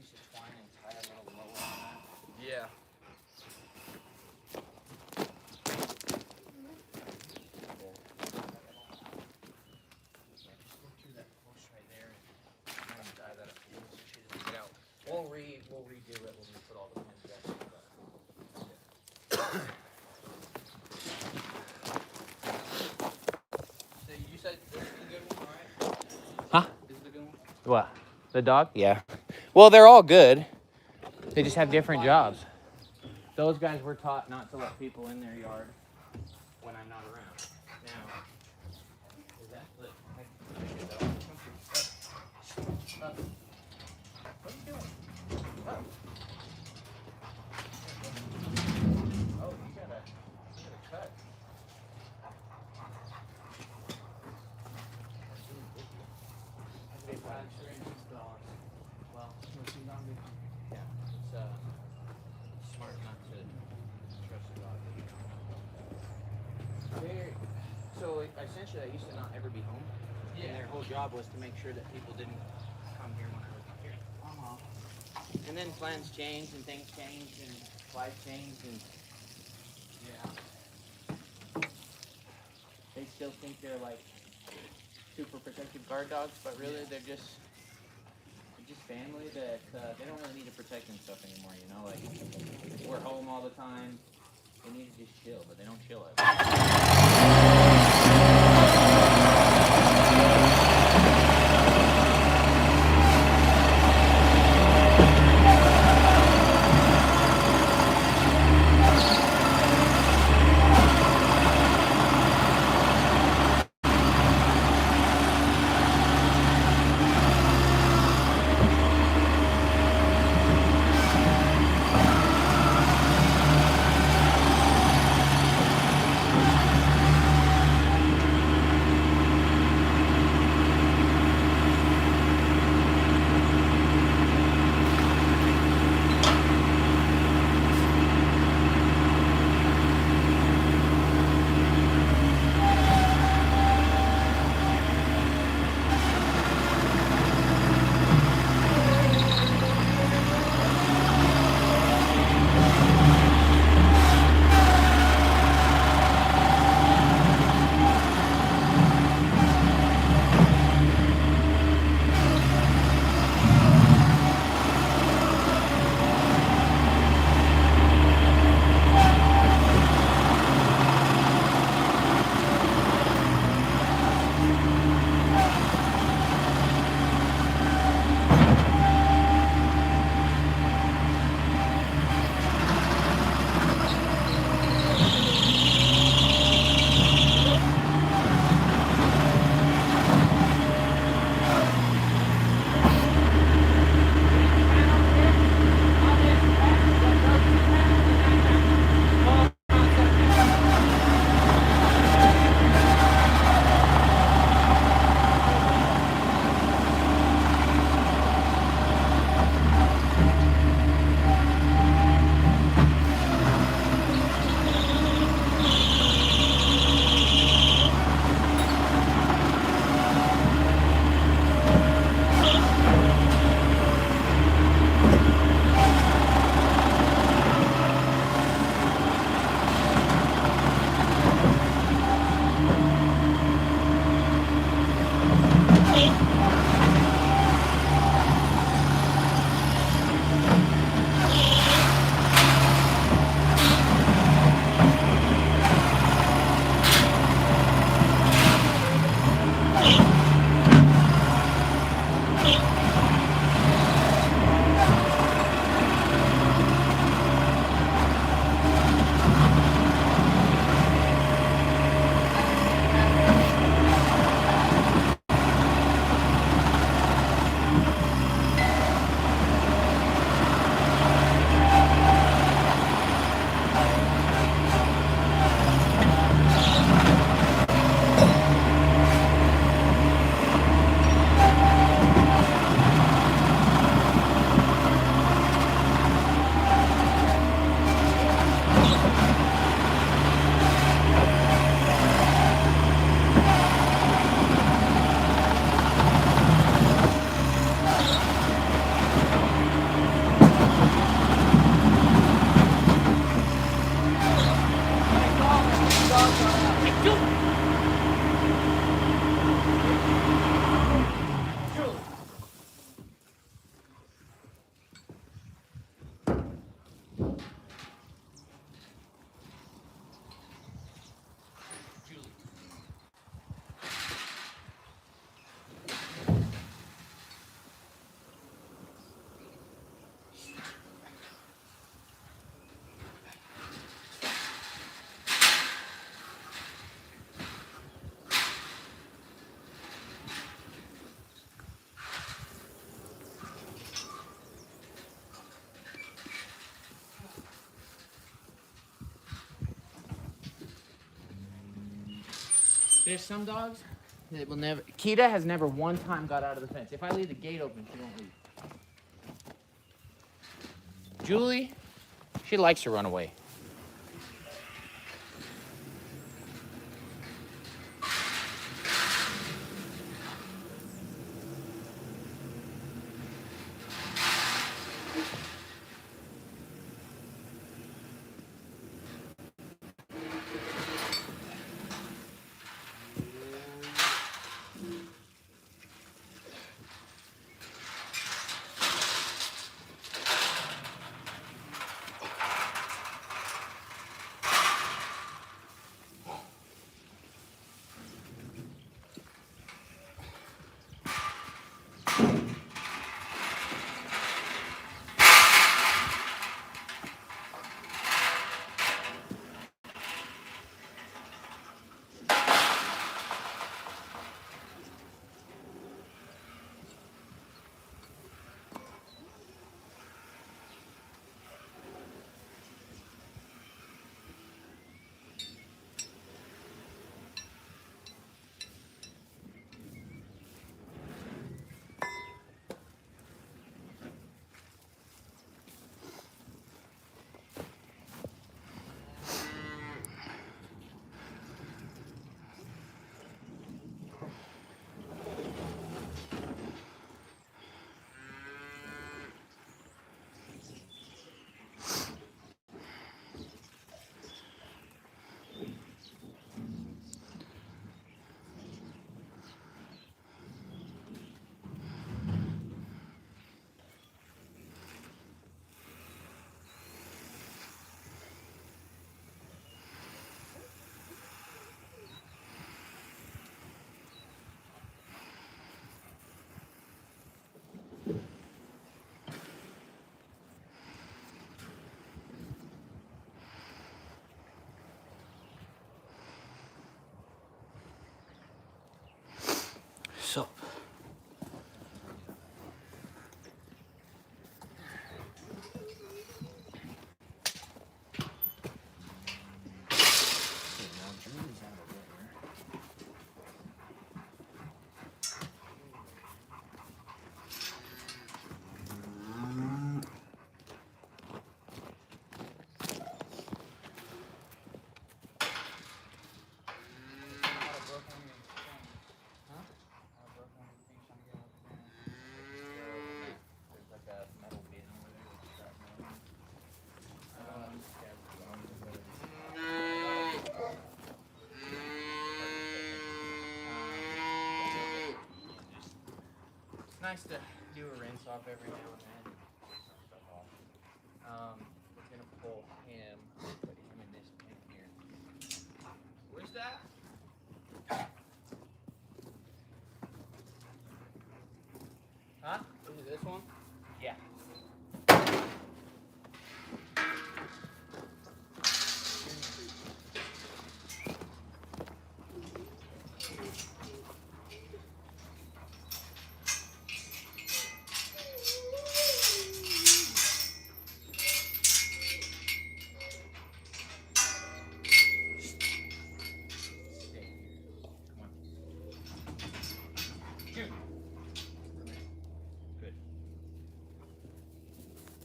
piece of twine and tie a little lower on that? Yeah. We'll redo it when we put all the pins back. So you said this is a good one, right? Huh? This is a good one? What? The dog? Yeah. Well, they're all good. They just have different jobs. Those guys were taught not to let people in their yard when I'm not around. Now, is that look? What are you doing? Up. Oh, you got a cut. Well, yeah, it's smart not to trust a dog. So essentially, I used to not ever be home. Yeah. And their whole job was to make sure that people didn't come here when I was not here. And then plans changed and things changed and life changed and Yeah. they still think they're like super protective guard dogs, but really they're just family that they don't really need to protect themselves anymore, you know, like we're home all the time. They need to just chill, but they don't chill every There's some dogs that will never. Kita has never one time got out of the fence. If I leave the gate open, she won't leave. Julie, she likes to run away. So. Nice to do a rinse off every now and then. Stuff off. We're gonna pull him, put him in this bin here. Where's that? Huh? Is it this one? Yeah.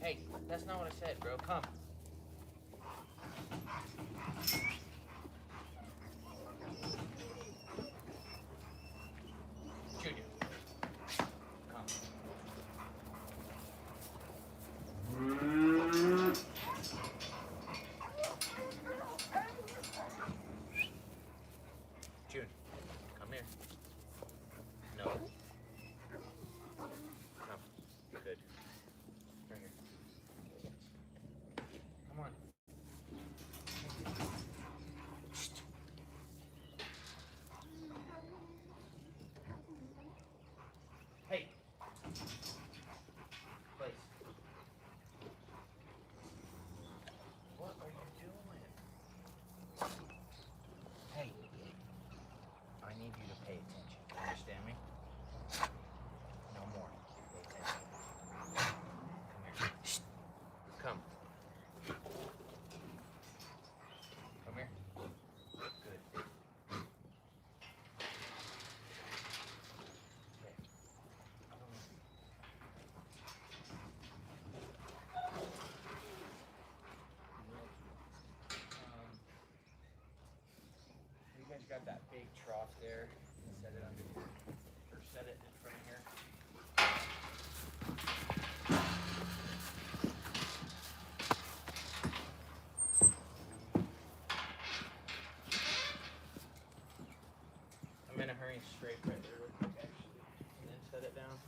Hey, that's not what I said, bro. Come. Junior. Come. June, come here. No. Come. Good. Right here. Come on. big trough there. Set it under here. Or set it in front of here. I'm gonna hurry and scrape right there real quick actually. And then set it down.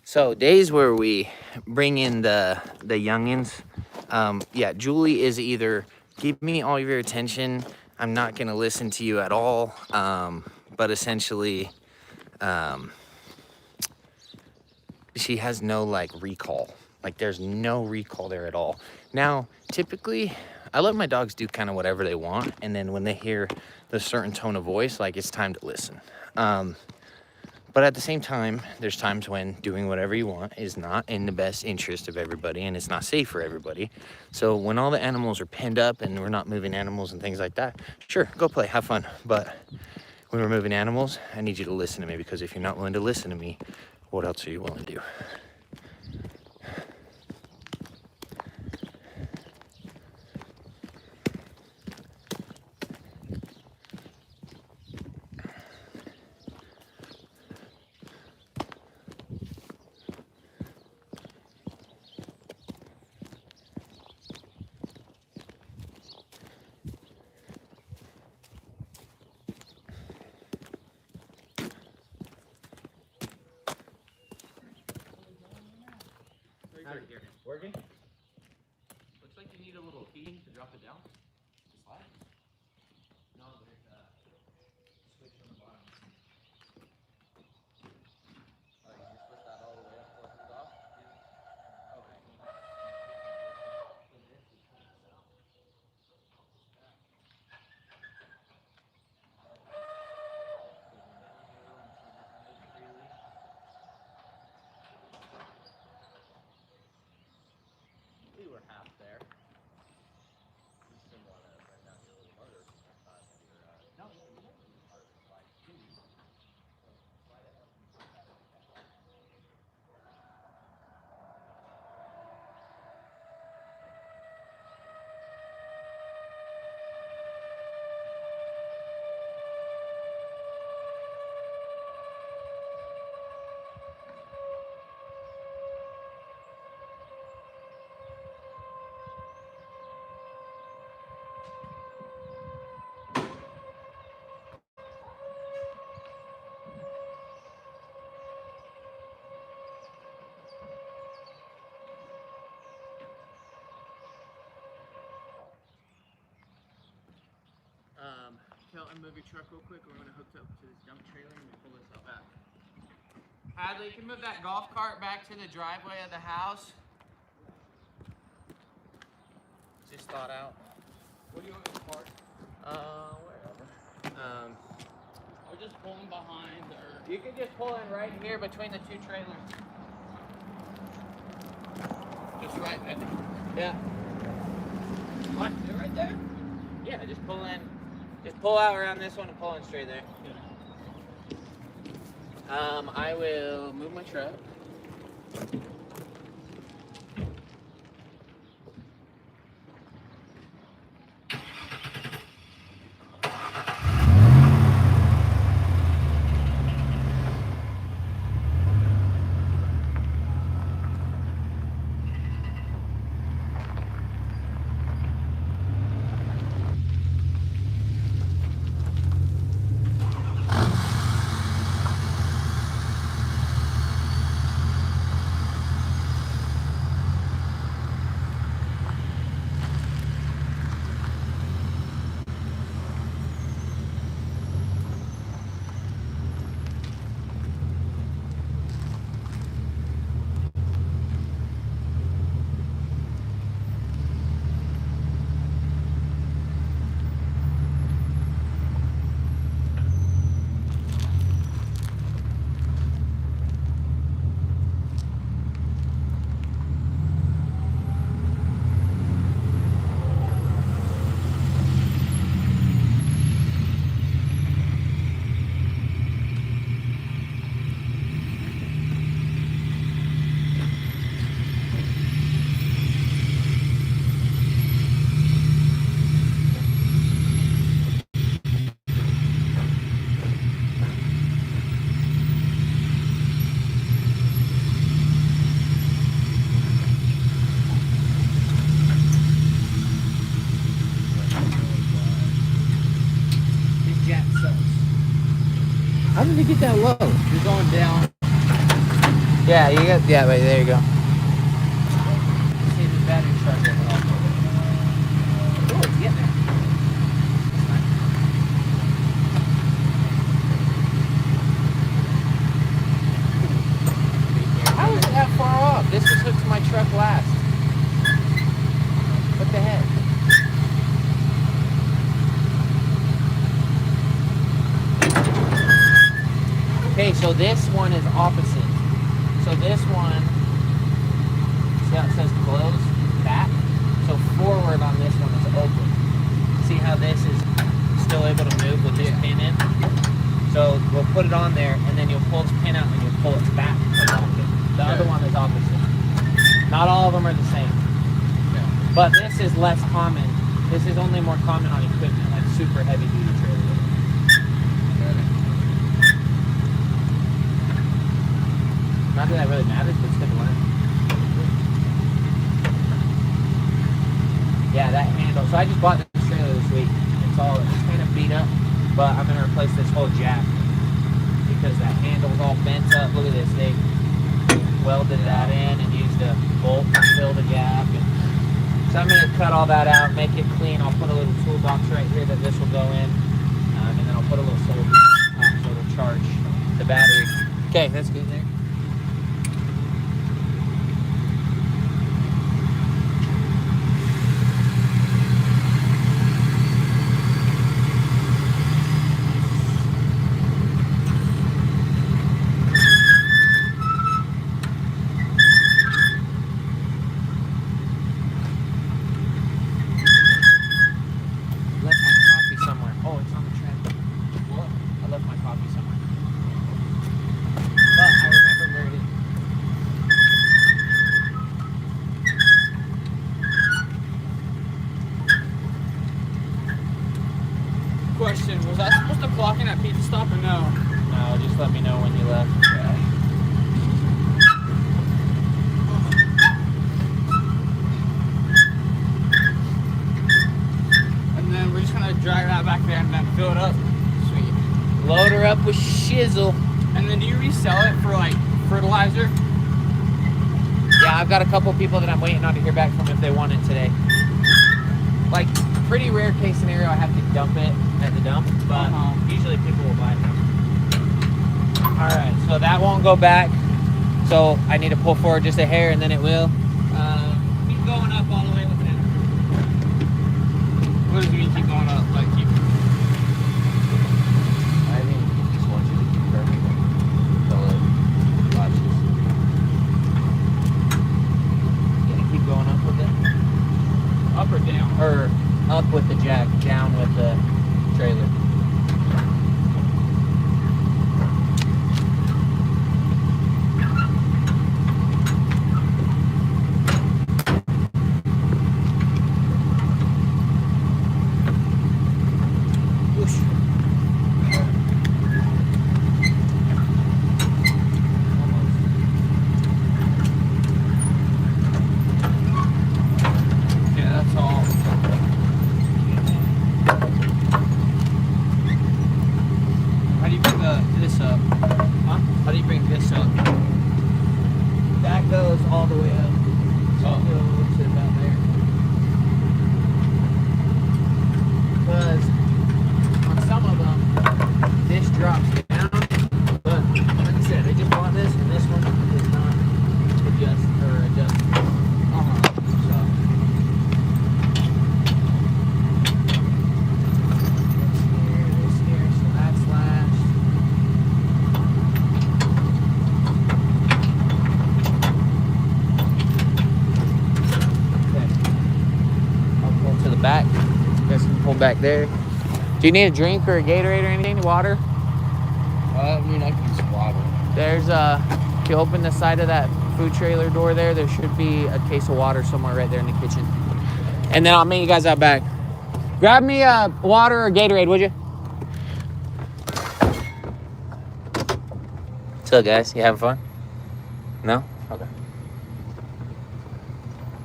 So days where we bring in the youngins, yeah, Julie is either give me all of your attention, I'm not gonna listen to you at all, but essentially, she has no like recall. Like there's no recall there at all. Now, typically, I let my dogs do kind of whatever they want, and then when they hear the certain tone of voice, like it's time to listen. But at the same time, there's times when doing whatever you want is not in the best interest of everybody and it's not safe for everybody. So when all the animals are penned up and we're not moving animals and things like that, sure, go play, have fun. But when we're moving animals, I need you to listen to me, because if you're not willing to listen to me, what else are you willing to do? Working? Looks like you need a little heating to drop it down. The slide? No, there's a switch on the bottom. Oh, you just push that all the way up till it comes off? Yeah. Okay. We were half there. You still want to bring down your little motor. No, you can do that. Kelton, move your truck real quick. We're going to hook up to this dump trailer and we pull this out back. Hadley, you can move that golf cart back to the driveway of the house. Just thought out. What do you want me to park? Wherever. Or just pulling behind, or You can just pull in right here between the two trailers. just right there. Yeah. What? They're right there? Yeah, just pull in. Just pull out around this one and pull in straight there. I will move my truck. How did it get that low? You're going down. Yeah, you got, yeah, wait, there you go. See the battery charge of it all. Oh, it's getting there. How is it that far off? This was hooked to my truck last. What the heck? Okay, so this one is opposite. So this one, see how it says close, back? So forward on this one is open. See how this is still able to move with this pin in? So we'll put it on there, and then you'll pull this pin out and you'll pull it back to lock it. The other one is opposite. Not all of them are the same. But this is less common. This is only more common on equipment, like super heavy duty trailers. Not that that really matters, but it's good to learn. Yeah, that handle. So I just bought this trailer this week. It's kind of beat up, but I'm gonna replace this whole jack because that handle's all bent up. Look at this. They welded that in and used a bolt to fill the gap. And so I'm gonna cut all that out, make it clean. I'll put a little toolbox right here that this will go in, and then I'll put a little solar so it'll charge the battery. Okay, that's good there. Question, was I supposed to clock in at pizza stop or no? No, just let me know when you left. And then we're just gonna drag that back there and then fill it up. Sweet. Load her up with shizzle. And then do you resell it for like fertilizer? Yeah, I've got a couple people that I'm waiting on to hear back from if they want it today. Like, pretty rare case scenario, I have to dump it at the dump, but usually people will buy it. Alright, so that won't go back. So I need to pull forward just a hair and then it will. Keep going up all the way with it. What does it mean keep going up? Like keep... I mean, just want you to keep perfect until it watches. Yeah, keep going up with it. Up or down? Or up with the jack, down with the trailer. Goes all the way up. So it goes about there. Because on some of them, this drops down. But like I said, I just bought this, and this one is not adjustable. So. This here, so that's last. Back. You guys can pull back there. Do you need a drink or a Gatorade or anything? Water? I mean, I can use water. There's if you open the side of that food trailer door there should be a case of water somewhere right there in the kitchen. And then I'll meet you guys out back. Grab me a water or Gatorade, would you? What's up, guys? You having fun? No? Okay.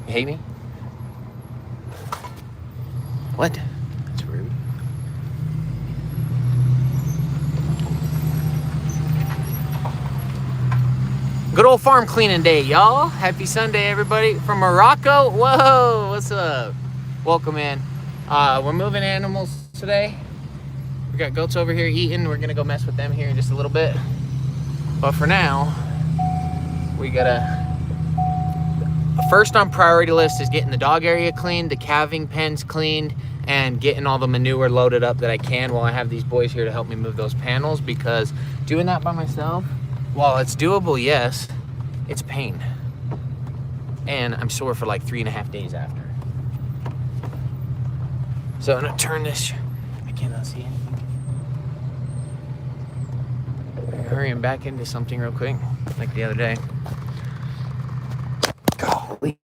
You hate me? What? That's rude. Good old farm cleaning day, y'all. Happy Sunday, everybody. From Morocco. Whoa, what's up? Welcome in. We're moving animals today. We got goats over here eating. We're gonna go mess with them here in just a little bit. But for now, we gotta... First on priority list is getting the dog area cleaned, the calving pens cleaned, and getting all the manure loaded up that I can while I have these boys here to help me move those panels, because doing that by myself, while it's doable, yes, it's pain. And I'm sore for like 3.5 days after. So I'm gonna turn this, I cannot see anything. Hurrying back into something real quick, like the other day. Golly.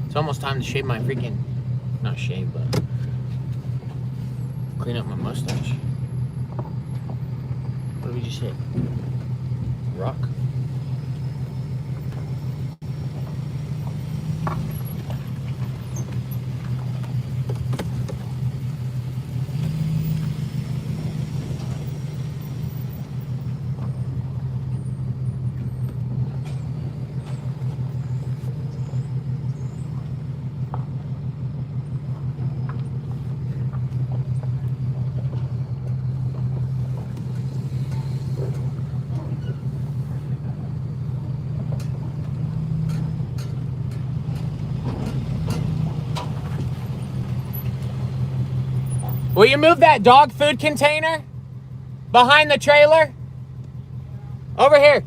It's almost time to shave my freaking, not shave, but clean up my mustache. What did we just hit? Rock? Will you move that dog food container behind the trailer? Over here.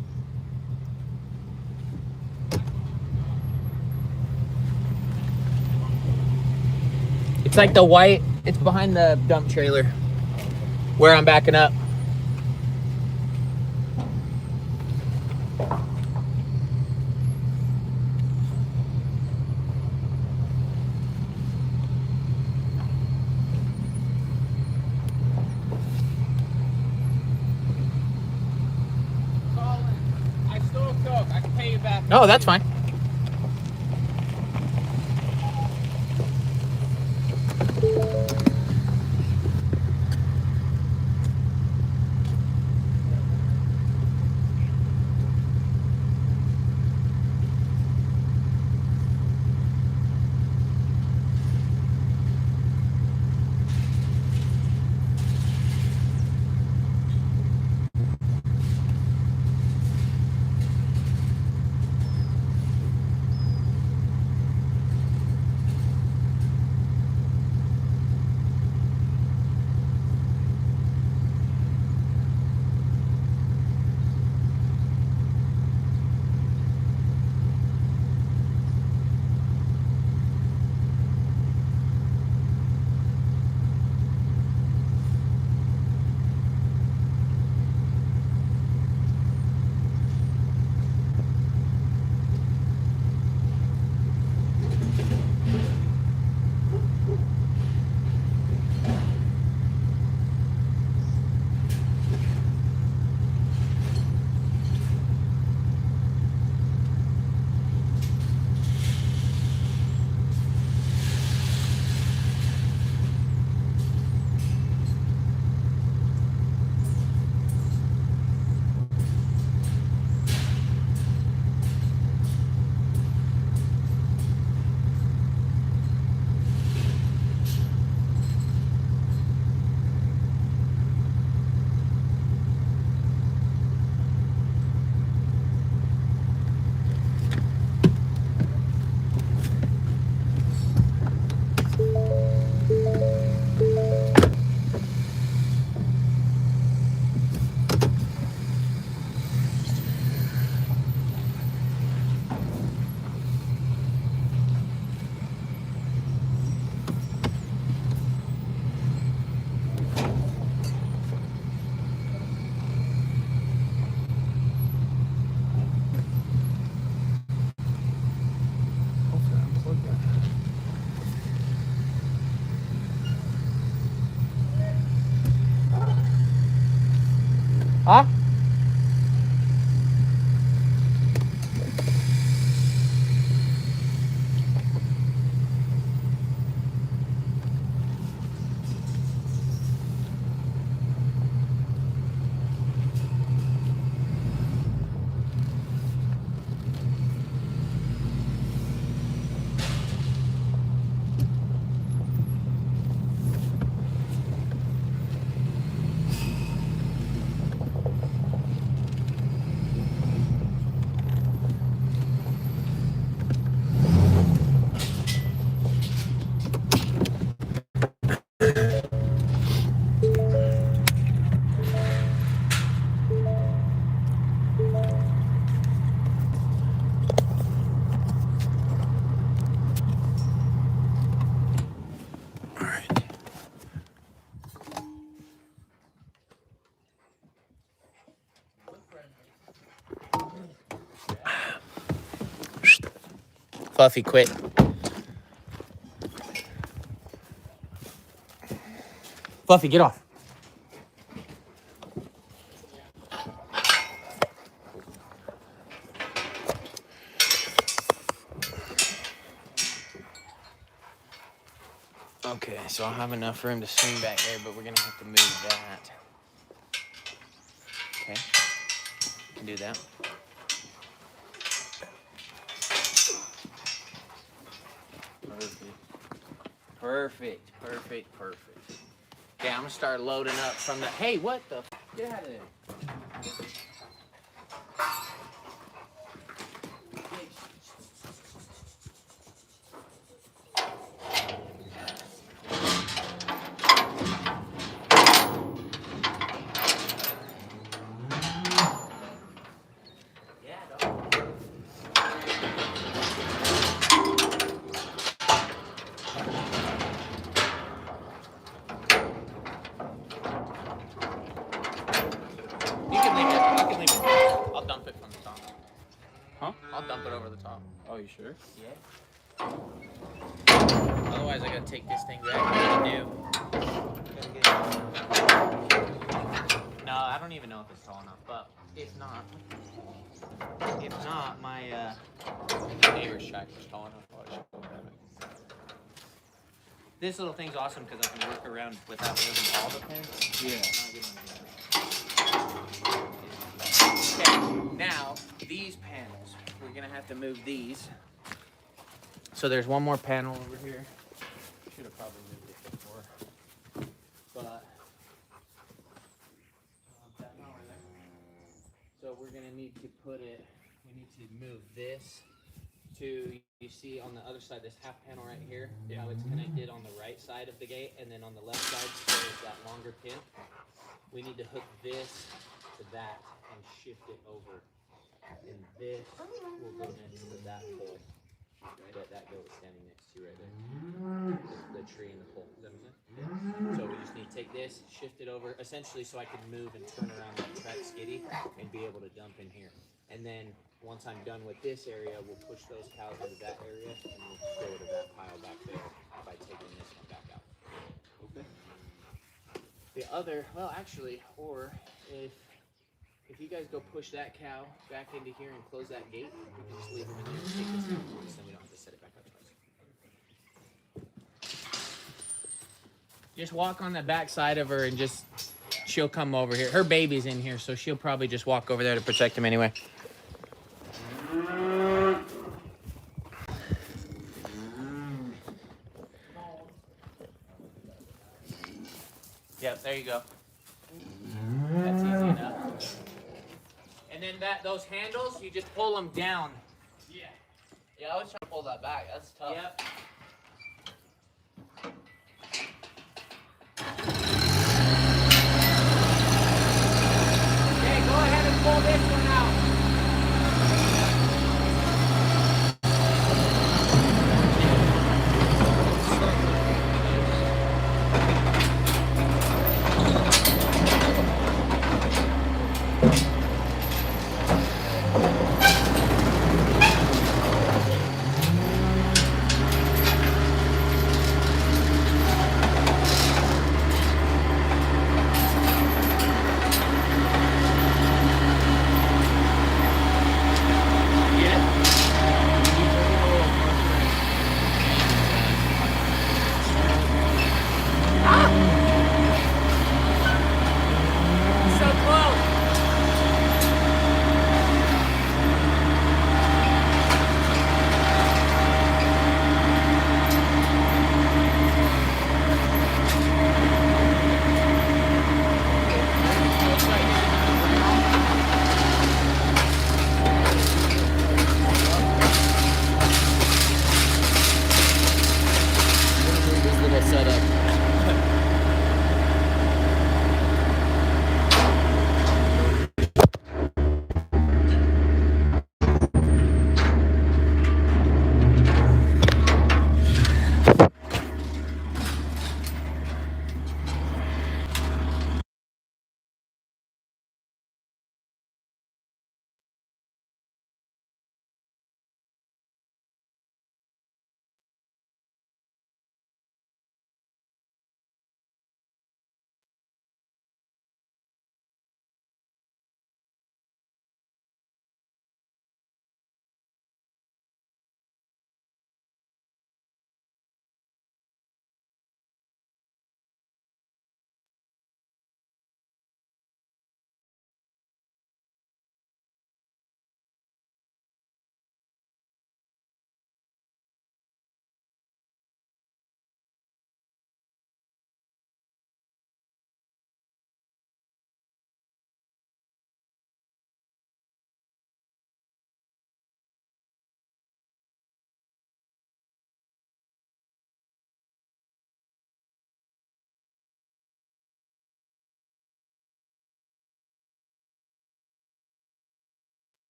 It's like the white, it's behind the dump trailer where I'm backing up. Oh, that's fine. Huh? Fluffy, quit. Fluffy, get off. Okay, so I'll have enough room to swing back there, but we're gonna have to move that. Okay, can do that. Perfect. Okay, I'm gonna start loading up from the. Hey, what the? Get out of there. I'll dump it from the top. Huh? I'll dump it over the top. Oh, you sure? Yeah. Otherwise, I gotta take this thing back and get new. No, I don't even know if it's tall enough, but if not, my neighbor's tractor's tall enough. I should go grab it. This little thing's awesome because I can work around without moving all the pins. Yeah. Okay, now these panels, we're gonna have to move these. So there's one more panel over here. Should have probably moved it before, but that's not over there. So we're gonna need to put it. We need to move this to. You see on the other side, this half panel right here. How it's connected on the right side of the gate, and then on the left side there's that longer pin. We need to hook this to that and shift it over, and this will go next to that pole that goat is standing next to right there. The tree and the pole. Does that make sense? Yeah. So we just need to take this, shift it over, essentially so I can move and turn around that track skiddy and be able to dump in here. And then once I'm done with this area, we'll push those cows into that area and we'll go to that pile back there by taking this one back out. Okay. The other, well, actually, or if you guys go push that cow back into here and close that gate, we can just leave them in there and take this out for us, then we don't have to set it back up twice. Just walk on the back side of her and just, she'll come over here. Her baby's in here, so she'll probably just walk over there to protect him anyway. Yep, there you go. That's easy enough. And then those handles, you just pull them down. Yeah. Yeah, I was trying to pull that back. That's tough. Yep. Okay, go ahead and pull this one out. setup.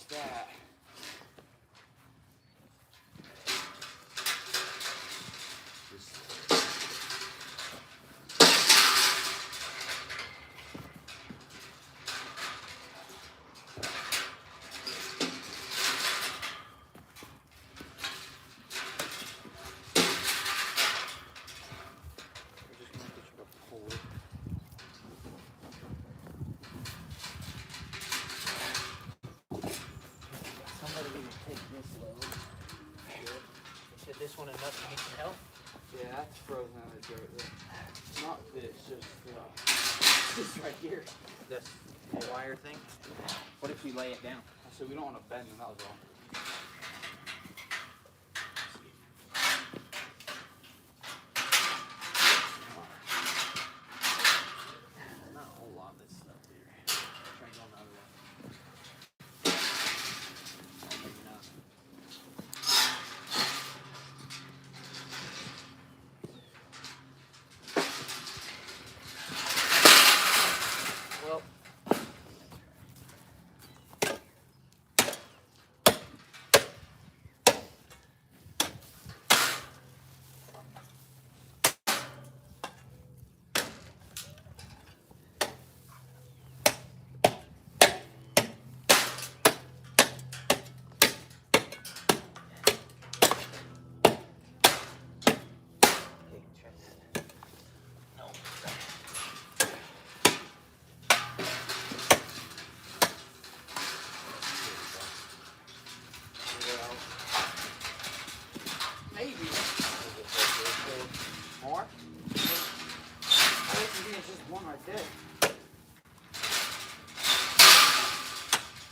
that. Somebody need to take this load. Is this one enough to need some help? Yeah, that's frozen out of the dirt there. Not this, just This right here. This wire thing. What if we lay it down? so we don't want to bend them, that was all. Not a whole lot of this stuff here. Try going the other way. Oh, maybe not. Well, hey, try that. No. Maybe. More? I think it's just one right there.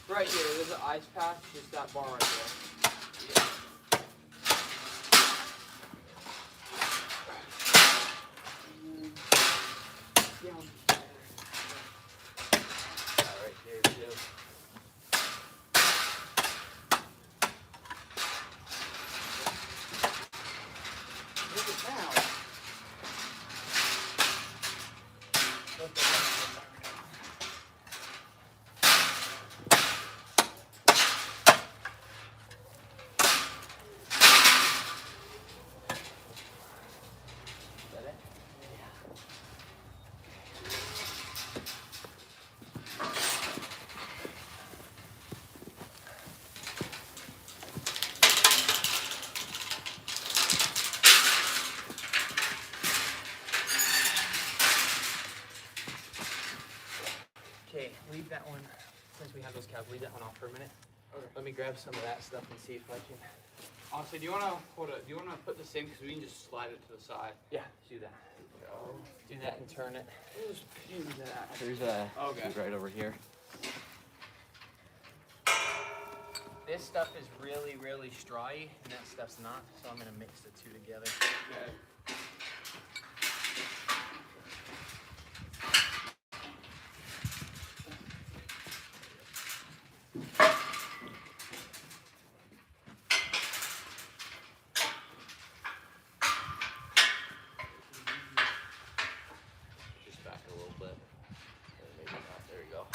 Right here, there's an ice patch, just that bar right there. Yeah. Down. Alright, there we go. Look at that. Is that it? Okay, leave that one, since we have those cows, leave that one off for a minute. Okay. Let me grab some of that stuff and see if I can. Honestly, do you wanna put this in, because we can just slide it to the side. Yeah, do that. Do that and turn it. Just pin that. There's a Okay. right over here. This stuff is really, really strawy, and that stuff's not, so I'm gonna mix the two together. Okay. Just back a little bit. Maybe not. There you go.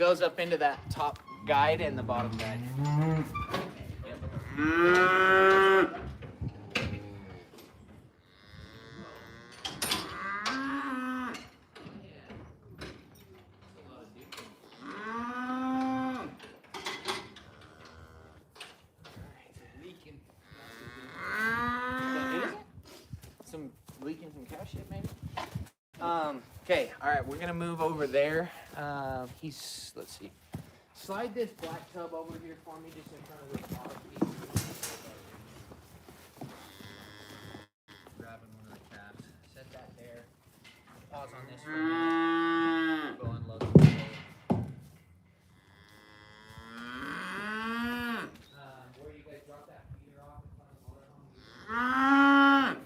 goes up into that top guide and the bottom guide. Some leaking from cow shit, maybe. Okay, all right, we're gonna move over there. Let's see. Slide this black tub over here for me, just in front of this bottom piece. Grabbing one of the caps. Set that there. Pause on this for a minute. Go unload the boat. Where you guys drop that feeder off in front of the motorhome?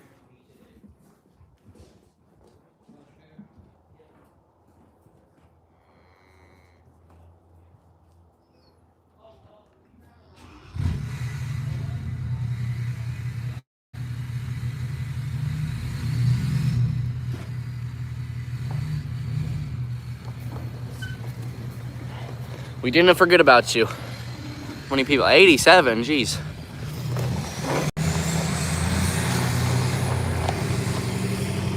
We didn't forget about you. How many people? 87, jeez.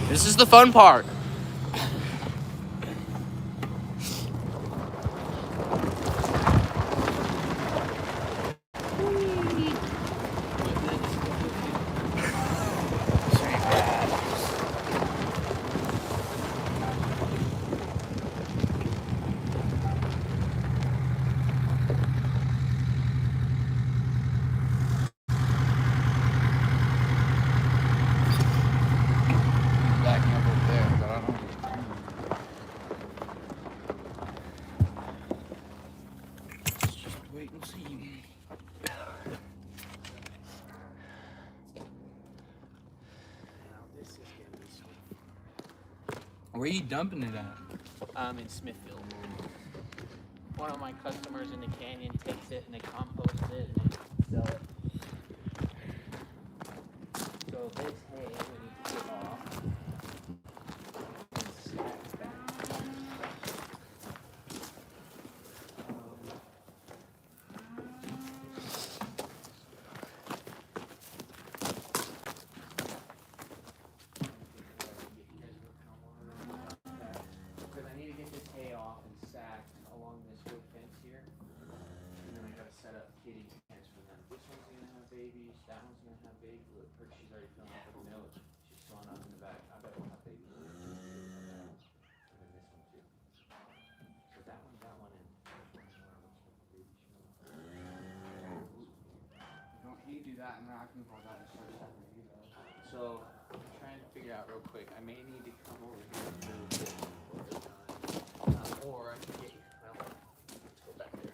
This is the fun part. Where are you dumping it at? In Smithfield. One of my customers in the canyon takes it and they compost it and they sell it. So this hay we need to get off and stack back. Because I need to get this hay off and stacked along this wood fence here. And then I gotta set up kitty pens for them. This one's gonna have babies, that one's gonna have babies. Look, she's already filling up with milk. She's sewing up in the back. I bet we'll have babies. And then this one too. So that one, and Don't you do that and then I can hold that and start stepping you though. so I'm trying to figure out real quick. I may need to come over here and move this before they're done. Or I can get, well, let's go back there.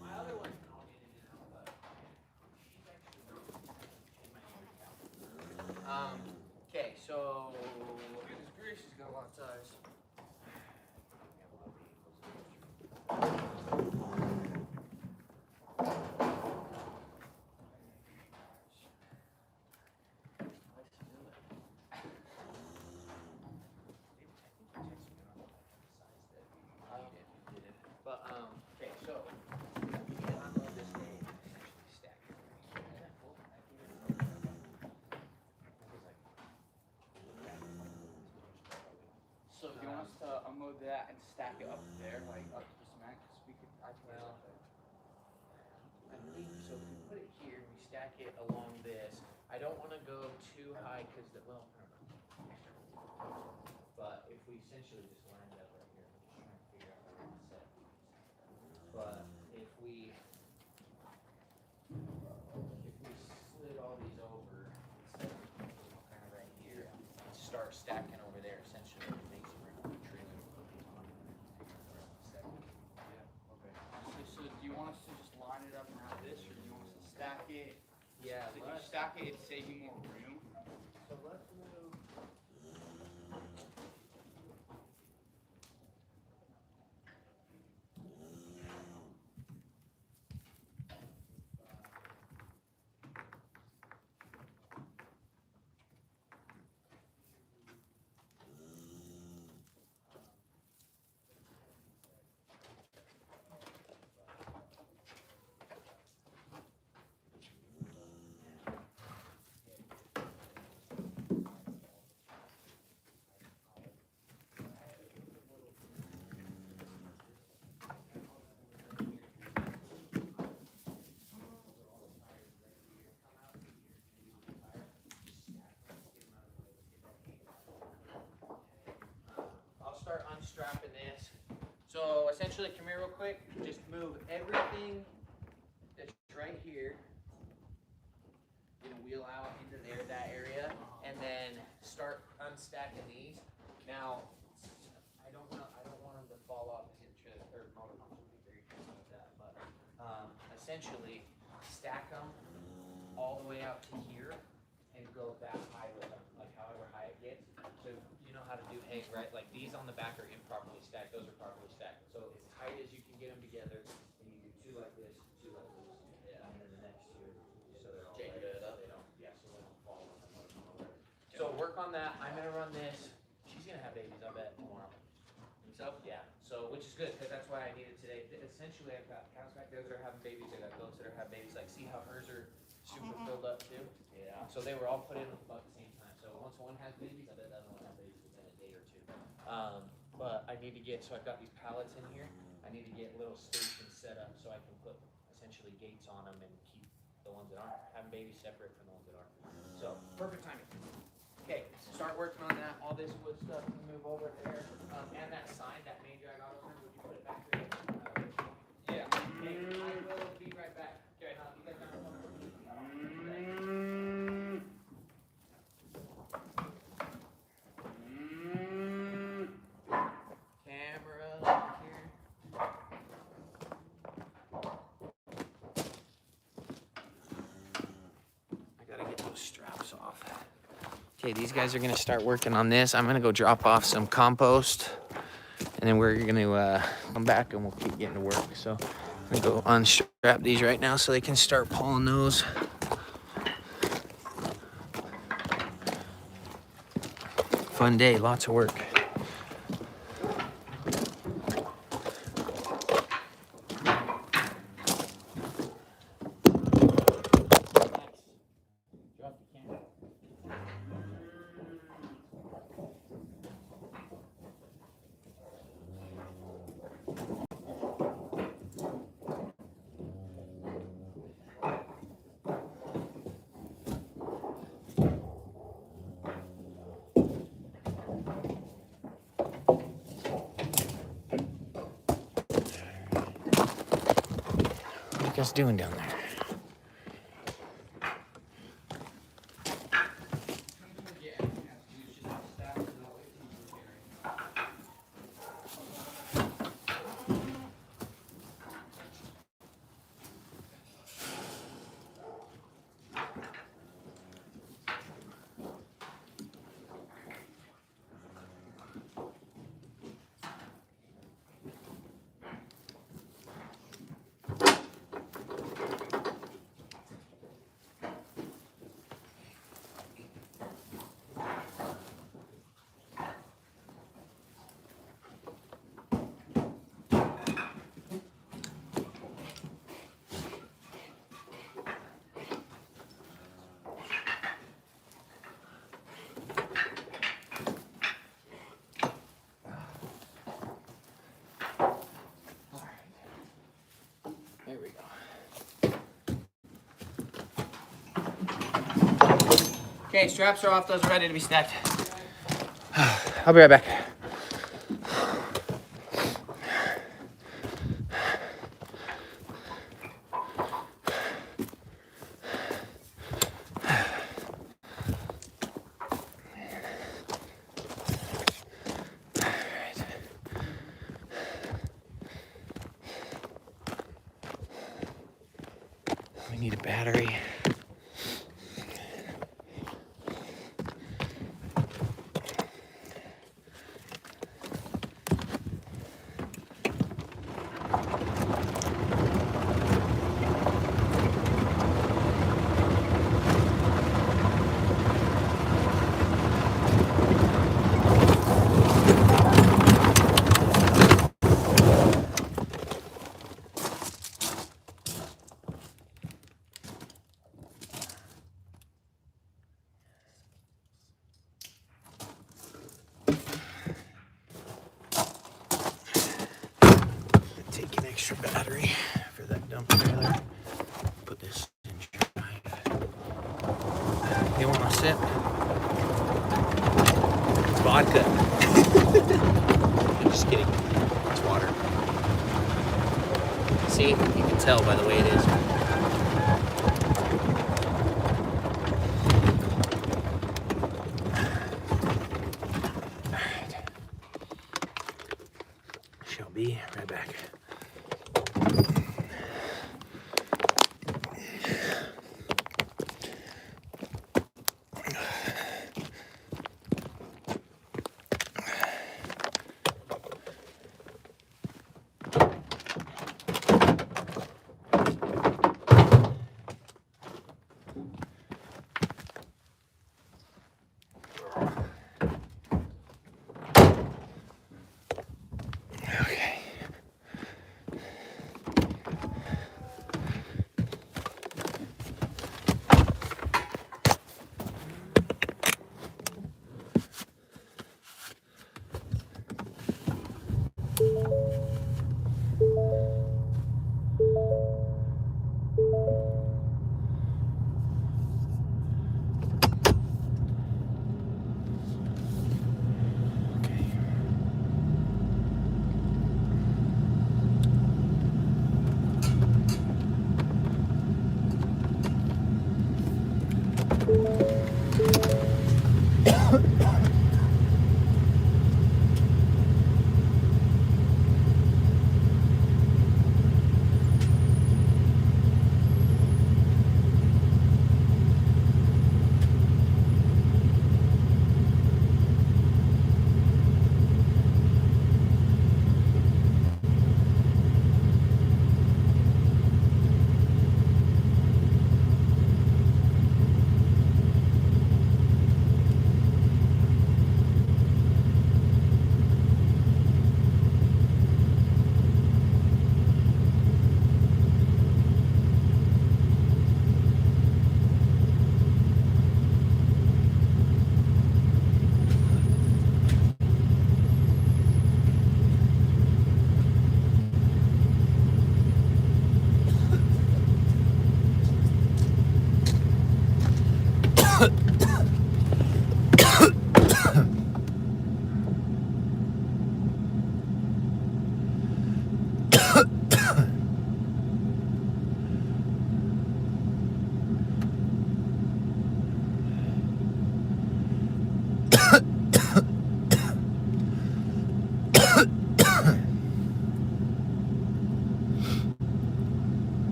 My other one's not in it now, but she's actually okay, so This grease has got a lot of size. But okay, so we need to unload this hay and essentially stack it. Is that full? So do you want us to unload that and stack it up there, like up to the cement? Cause we could, I can Well, I think so. If we put it here, we stack it along this. I don't want to go too high because I don't know. But if we essentially just lined it up right here, I'm just trying to figure out where to set. But if we slid all these over instead of kind of right here, and start stacking over there, essentially it makes room for the trailer. Yeah, So if you stack it, it'd save you more room. so let's move. I'll start unstrapping this. So essentially, come here real quick. Just move everything that's right here. Gonna wheel out into there, that area, and then start unstacking these. Now, I don't want them to fall off because or motor pumps would be very careful with that. But essentially, stack them all the way out to here and go that high with them, like however high it gets. So you know how to do hay, right? Like these on the back are improperly stacked; those are properly stacked. So as tight as you can get them together, and you do two like this, and then the next two, so they're all Chain right. it up. They don't, yeah, so they don't fall on the motor. So work on that. I'm gonna run this. She's gonna have babies, I bet, tomorrow. So Yeah. So which is good because that's why I need it today. Essentially, I've got cows back there that are having babies. I got goats that are having babies. Like, see how hers are super filled up too? yeah. So they were all put in about the same time. So once one has babies, I bet the other one has babies within a day or two. But I need to get, so I've got these pallets in here. I need to get little stations set up so I can put essentially gates on them and keep the ones that aren't having babies separate from the ones that are. So perfect timing. Okay, start working on that. All this wood stuff can move over there. And that sign, that main drag auto sign, would you put it back there? Yeah. Okay, I will be right back. Okay, you guys got one? Camera here. I gotta get those straps off. Okay, these guys are gonna start working on this. I'm gonna go drop off some compost, and then we're gonna come back and we'll keep getting to work. So I'm gonna go unstrap these right now so they can start pulling those. Fun day, lots of work. Drop the camera. What are you guys doing down there? There we go. Okay, straps are off. Those are ready to be stacked. I'll be right back. We need a battery. sip? It's vodka. I'm just kidding. It's water. See, you can tell by the way it is. Alright. Shall be right back.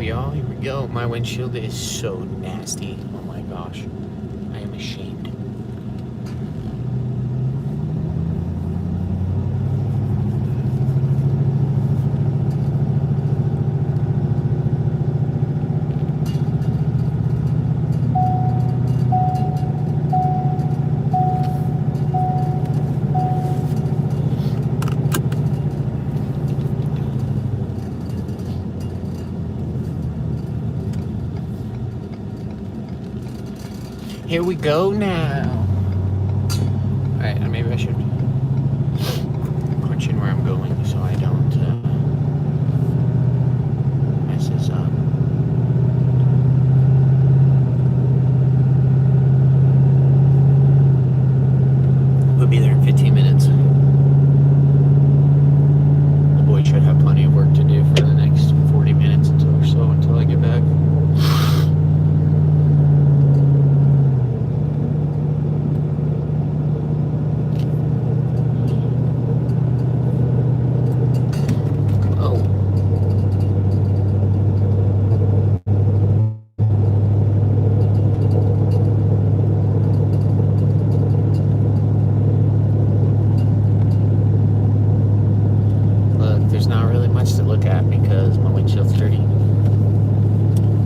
Y'all, here we go. My windshield is so nasty. Oh my gosh. I am ashamed. Here we go now. Alright, maybe I should punch in where I'm going so I don't mess this up. We'll be there in 15 minutes. The boy should have plenty of work to do for the next 40 minutes or so until I get back.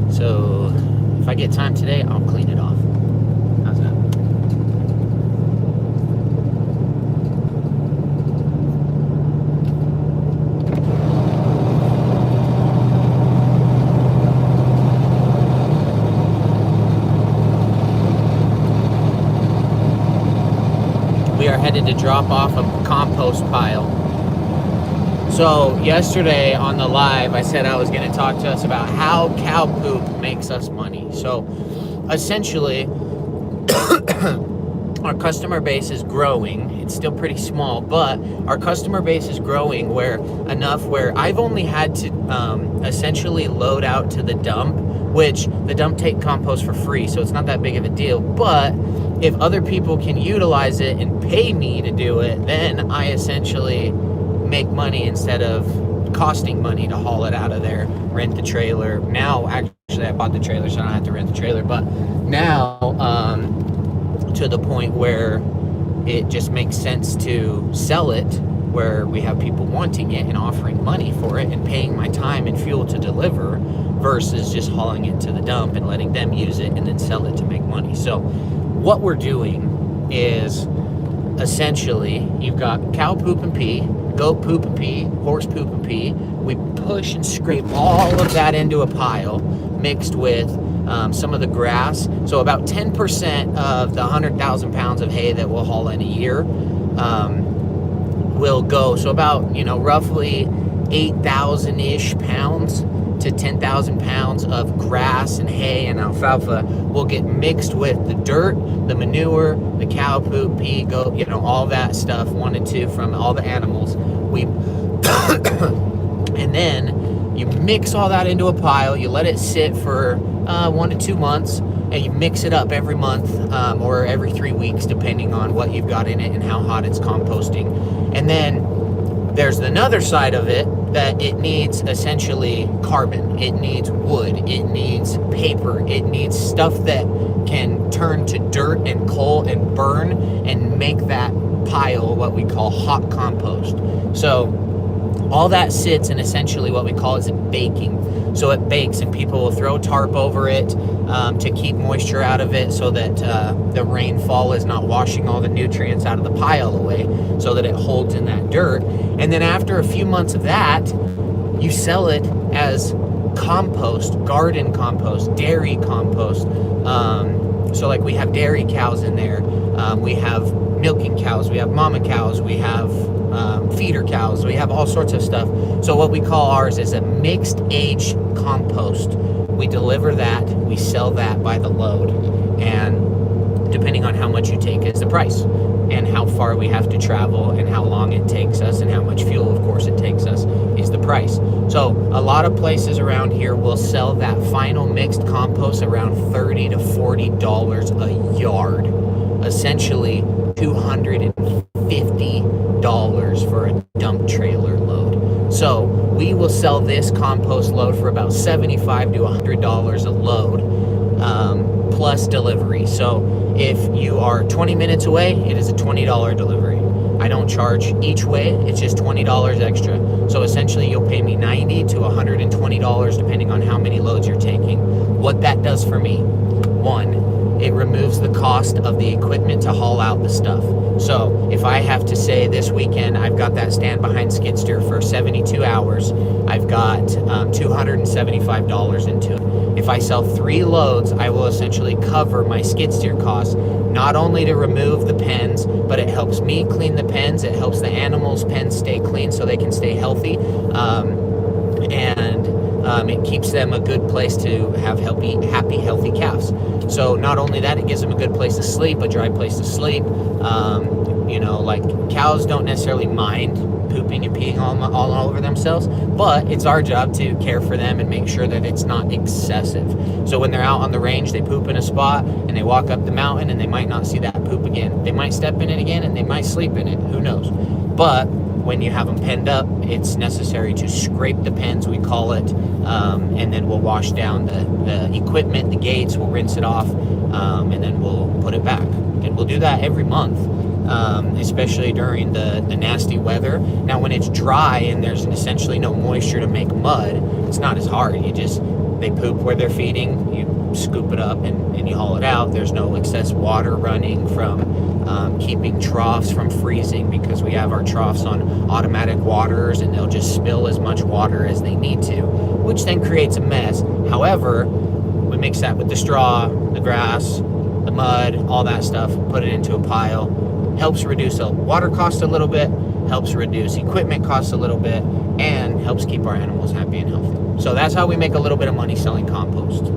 So if I get time today, I'll clean it off. How's that? decided to drop off a compost pile. So yesterday on the live, I said I was going to talk to us about how cow poop makes us money. So essentially, our customer base is growing. It's still pretty small, but our customer base is growing where I've only had to essentially load out to the dump, which the dump take compost for free, so it's not that big of a deal. But if other people can utilize it and pay me to do it, then I essentially make money instead of costing money to haul it out of there, rent the trailer. Now, actually, I bought the trailer, so I don't have to rent the trailer, but now, to the point where it just makes sense to sell it, where we have people wanting it and offering money for it and paying my time and fuel to deliver versus just hauling it to the dump and letting them use it and then sell it to make money. So what we're doing is essentially you've got cow poop and pee, goat poop and pee, horse poop and pee. We push and scrape all of that into a pile mixed with some of the grass. So about 10% of the 100,000 pounds of hay that we'll haul in a year will go. So about, roughly 8,000-ish pounds to 10,000 pounds of grass and hay and alfalfa will get mixed with the dirt, the manure, the cow poop, pee, goat, all that stuff, 1 and 2 from all the animals. And then you mix all that into a pile, you let it sit for 1 to 2 months, and you mix it up every month or every 3 weeks, depending on what you've got in it and how hot it's composting. And then there's another side of it that it needs essentially carbon, it needs wood, it needs paper, it needs stuff that can turn to dirt and coal and burn and make that pile what we call hot compost. So all that sits in essentially what we call is baking. So it bakes, and people will throw tarp over it to keep moisture out of it so that the rainfall is not washing all the nutrients out of the pile away, so that it holds in that dirt. And then after a few months of that, you sell it as compost, garden compost, dairy compost. So like we have dairy cows in there, we have milking cows, we have mama cows, we have feeder cows, we have all sorts of stuff. So what we call ours is a mixed age compost. We deliver that, we sell that by the load, and depending on how much you take is the price, and how far we have to travel and how long it takes us and how much fuel of course it takes us is the price. So a lot of places around here will sell that final mixed compost around $30 to $40 a yard, essentially $250 for a dump trailer load. So we will sell this compost load for about $75 to $100 a load, plus delivery. So if you are 20 minutes away, it is a $20 delivery. I don't charge each way, it's just $20 extra. So essentially you'll pay me $90 to $120 depending on how many loads you're taking. What that does for me: 1, it removes the cost of the equipment to haul out the stuff. So if I have to say this weekend I've got that stand behind skid steer for 72 hours, I've got $275 into it. If I sell 3 loads, I will essentially cover my skid steer costs, not only to remove the pens, but it helps me clean the pens, it helps the animals' pens stay clean so they can stay healthy, and it keeps them a good place to have happy, healthy calves. So not only that, it gives them a good place to sleep, a dry place to sleep. Like cows don't necessarily mind pooping and peeing all over themselves, but it's our job to care for them and make sure that it's not excessive. So when they're out on the range, they poop in a spot and they walk up the mountain and they might not see that poop again. They might step in it again and they might sleep in it, who knows. But when you have them penned up, it's necessary to scrape the pens, we call it, and then we'll wash down the equipment, the gates, we'll rinse it off, and then we'll put it back. And we'll do that every month, especially during the nasty weather. Now when it's dry and there's essentially no moisture to make mud, it's not as hard. They poop where they're feeding, you scoop it up and you haul it out. There's no excess water running from keeping troughs from freezing, because we have our troughs on automatic waters and they'll just spill as much water as they need to, which then creates a mess. However, we mix that with the straw, the grass, the mud, all that stuff, put it into a pile, helps reduce the water cost a little bit, helps reduce equipment costs a little bit, and helps keep our animals happy and healthy. So that's how we make a little bit of money selling compost.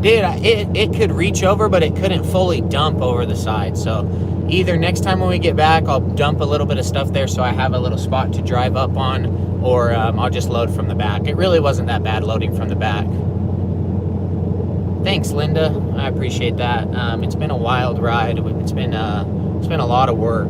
Dude, it could reach over, but it couldn't fully dump over the side. So either next time when we get back, I'll dump a little bit of stuff there so I have a little spot to drive up on, or I'll just load from the back. It really wasn't that bad loading from the back. Thanks, Linda. I appreciate that. It's been a wild ride. It's been a lot of work.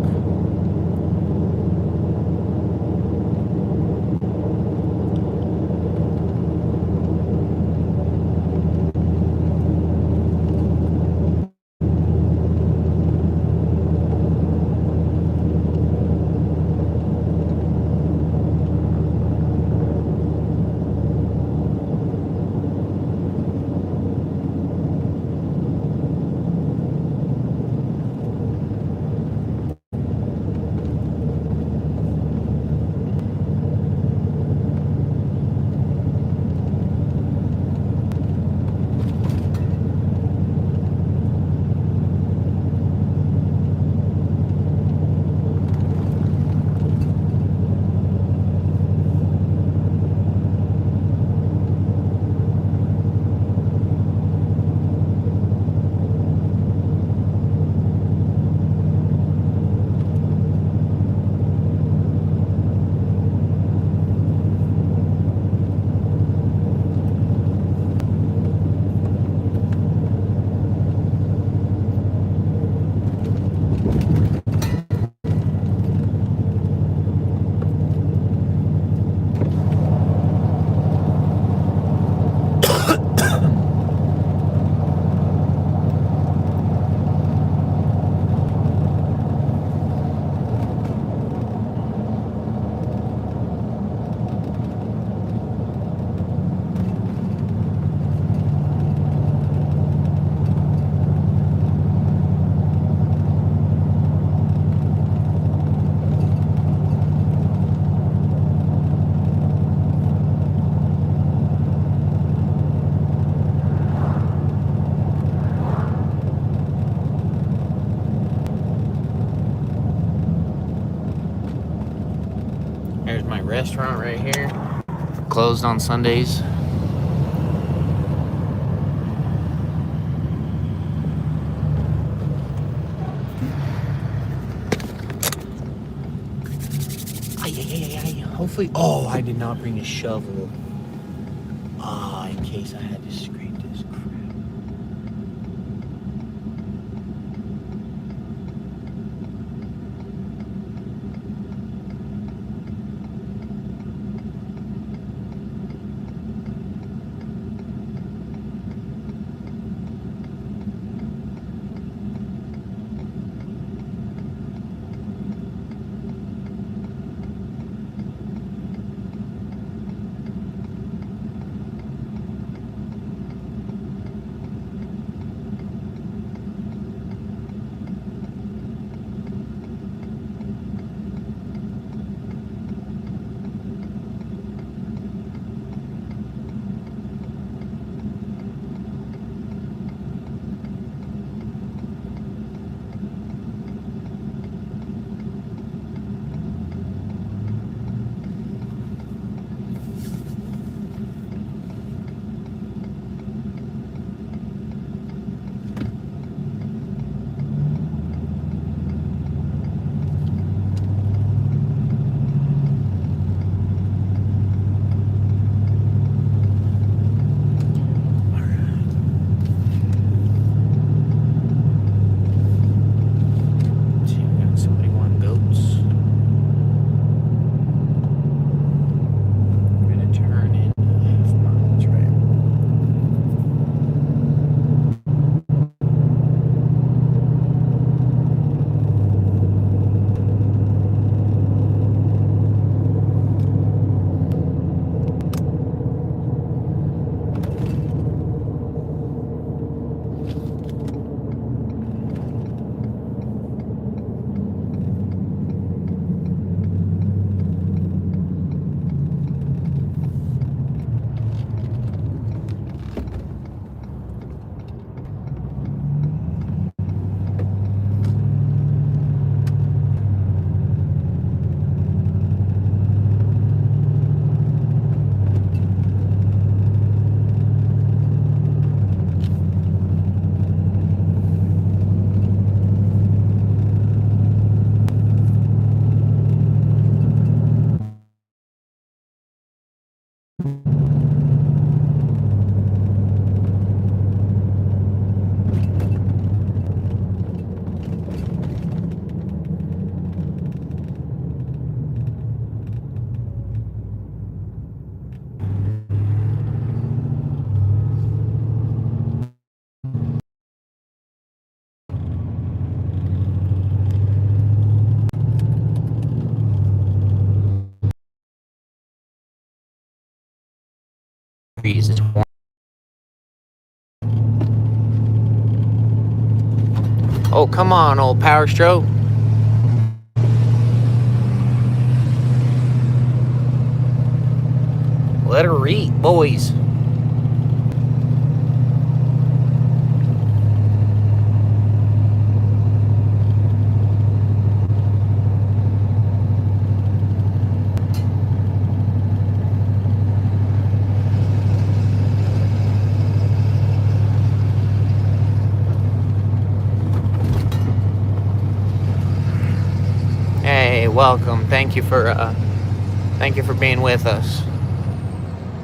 There's my restaurant right here. Closed on Sundays. Hopefully, oh, I did not bring a shovel. In case I had to scrape this crap. Jeez, it's warm. Oh, come on, old Power Stroke. Let her eat, boys. Hey, welcome. Thank you for being with us.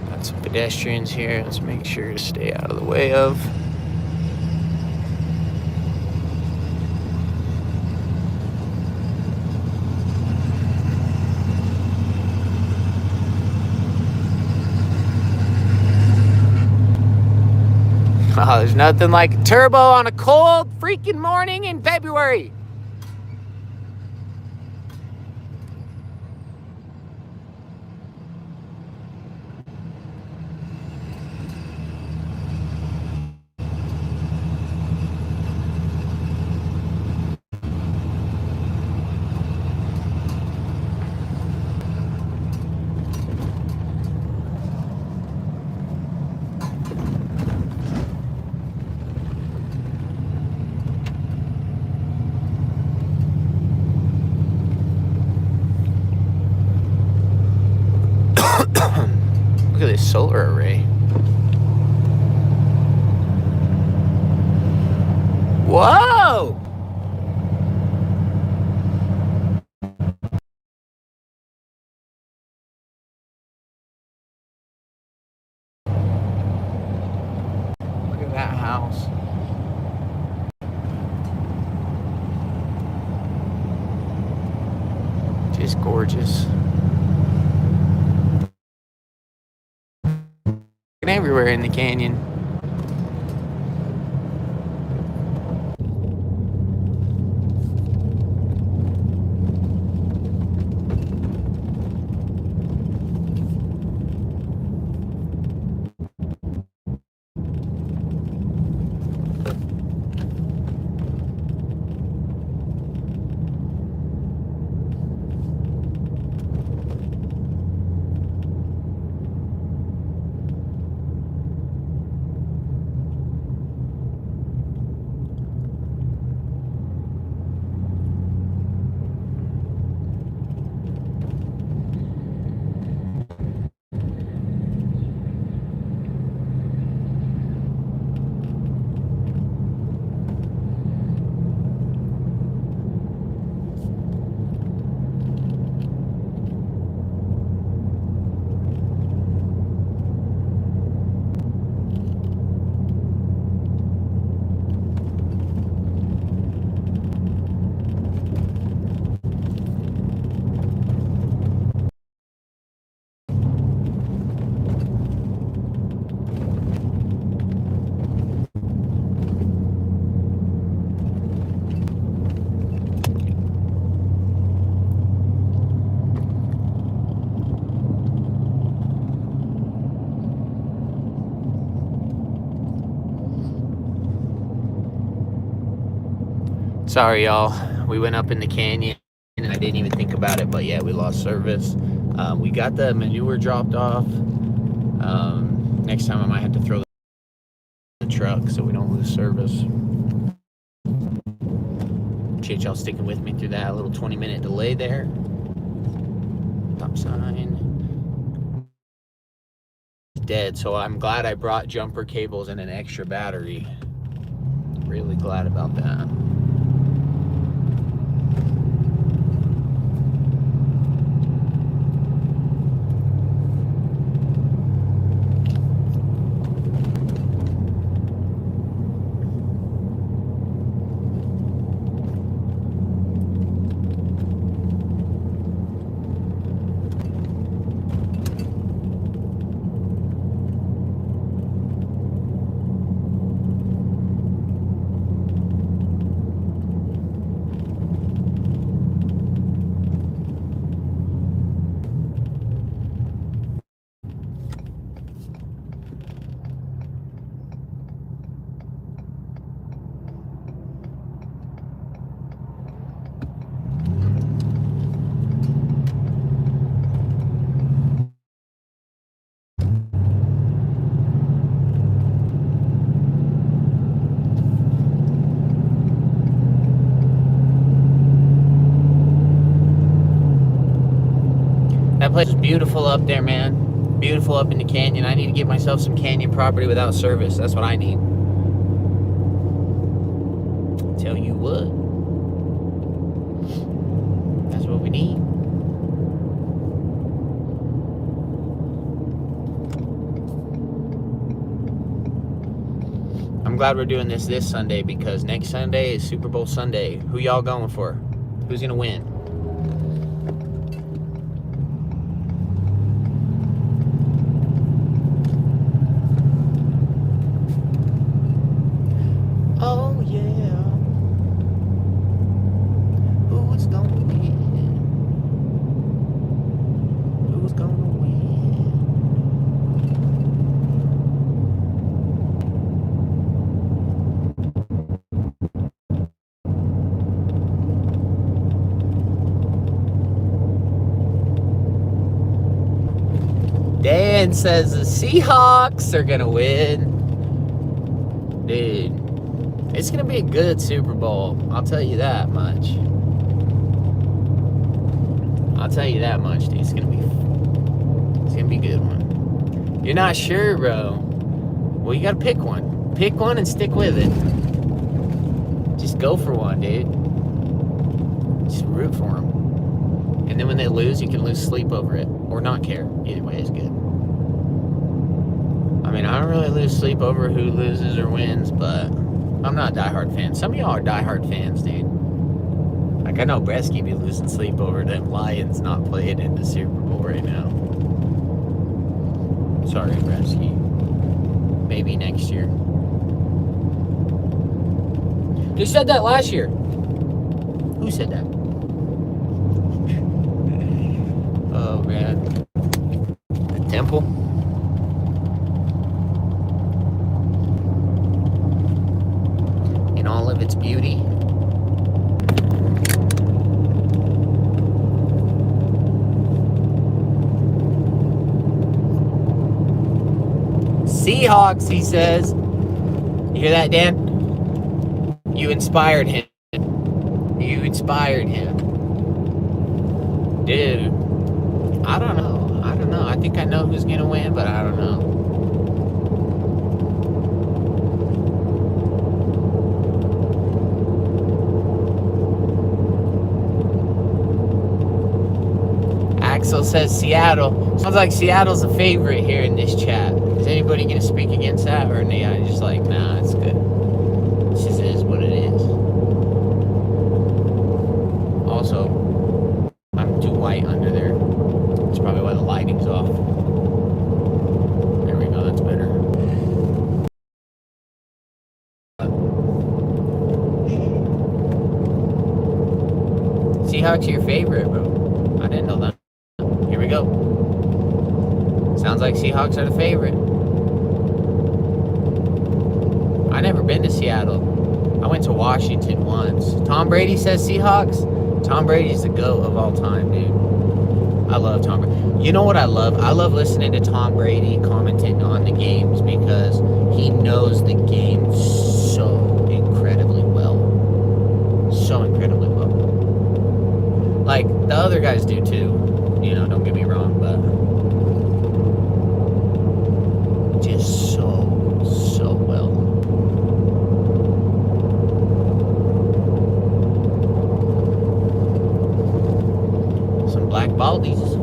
Got some pedestrians here. Let's make sure to stay out of the way of. Oh, there's nothing like a turbo on a cold freaking morning in February. Look at this solar array. Whoa! Look at that house. Just gorgeous. Everywhere in the canyon. Sorry, y'all. We went up in the canyon and I didn't even think about it, but yeah, we lost service. We got the manure dropped off. Next time I might have to throw the truck so we don't lose service. Appreciate y'all sticking with me through that little 20-minute delay there. Stop sign. Dead, so I'm glad I brought jumper cables and an extra battery. Really glad about that. place is beautiful up there, man. Beautiful up in the canyon. I need to get myself some canyon property without service. That's what I need. Tell you what. That's what we need. I'm glad we're doing this Sunday because next Sunday is Super Bowl Sunday. Who y'all going for? Who's gonna win? Oh yeah. Who's gonna win? Who's gonna win? Dan says the Seahawks are gonna win. Dude, it's gonna be a good Super Bowl. I'll tell you that much. I'll tell you that much, dude. It's gonna be a good one. You're not sure, bro? Well, you gotta pick one. Pick one and stick with it. Just go for one, dude. Just root for them. And then when they lose, you can lose sleep over it. Or not care. Either way is good. I mean, I don't really lose sleep over who loses or wins, but I'm not a diehard fan. Some of y'all are diehard fans, dude. Like, I know Bresky be losing sleep over them Lions not playing in the Super Bowl right now. Sorry, Bresky. Maybe next year. They said that last year. Who said that? Oh, man. The temple. In all of its beauty. Seahawks, he says. You hear that, Dan? You inspired him. You inspired him. Dude. I don't know. I think I know who's going to win, but I don't know. Axel says Seattle. Sounds like Seattle's a favorite here in this chat. Is anybody going to speak against that? Or are just like, nah, it's good. It just is what it is. Also, I'm too white under there. That's probably why the lighting's off. There we go, that's better. Seahawks are your favorite, bro. I didn't know that. Here we go. Sounds like Seahawks are the favorite. I never been to Seattle. I went to Washington once. Tom Brady says Seahawks. Tom Brady's the GOAT of all time, dude. I love Tom Brady. You know what I love? I love listening to Tom Brady commenting on the games because he knows the game so incredibly well. So incredibly well. Like, the other guys do too. You know, don't get me wrong, but just so well. Some black baldies.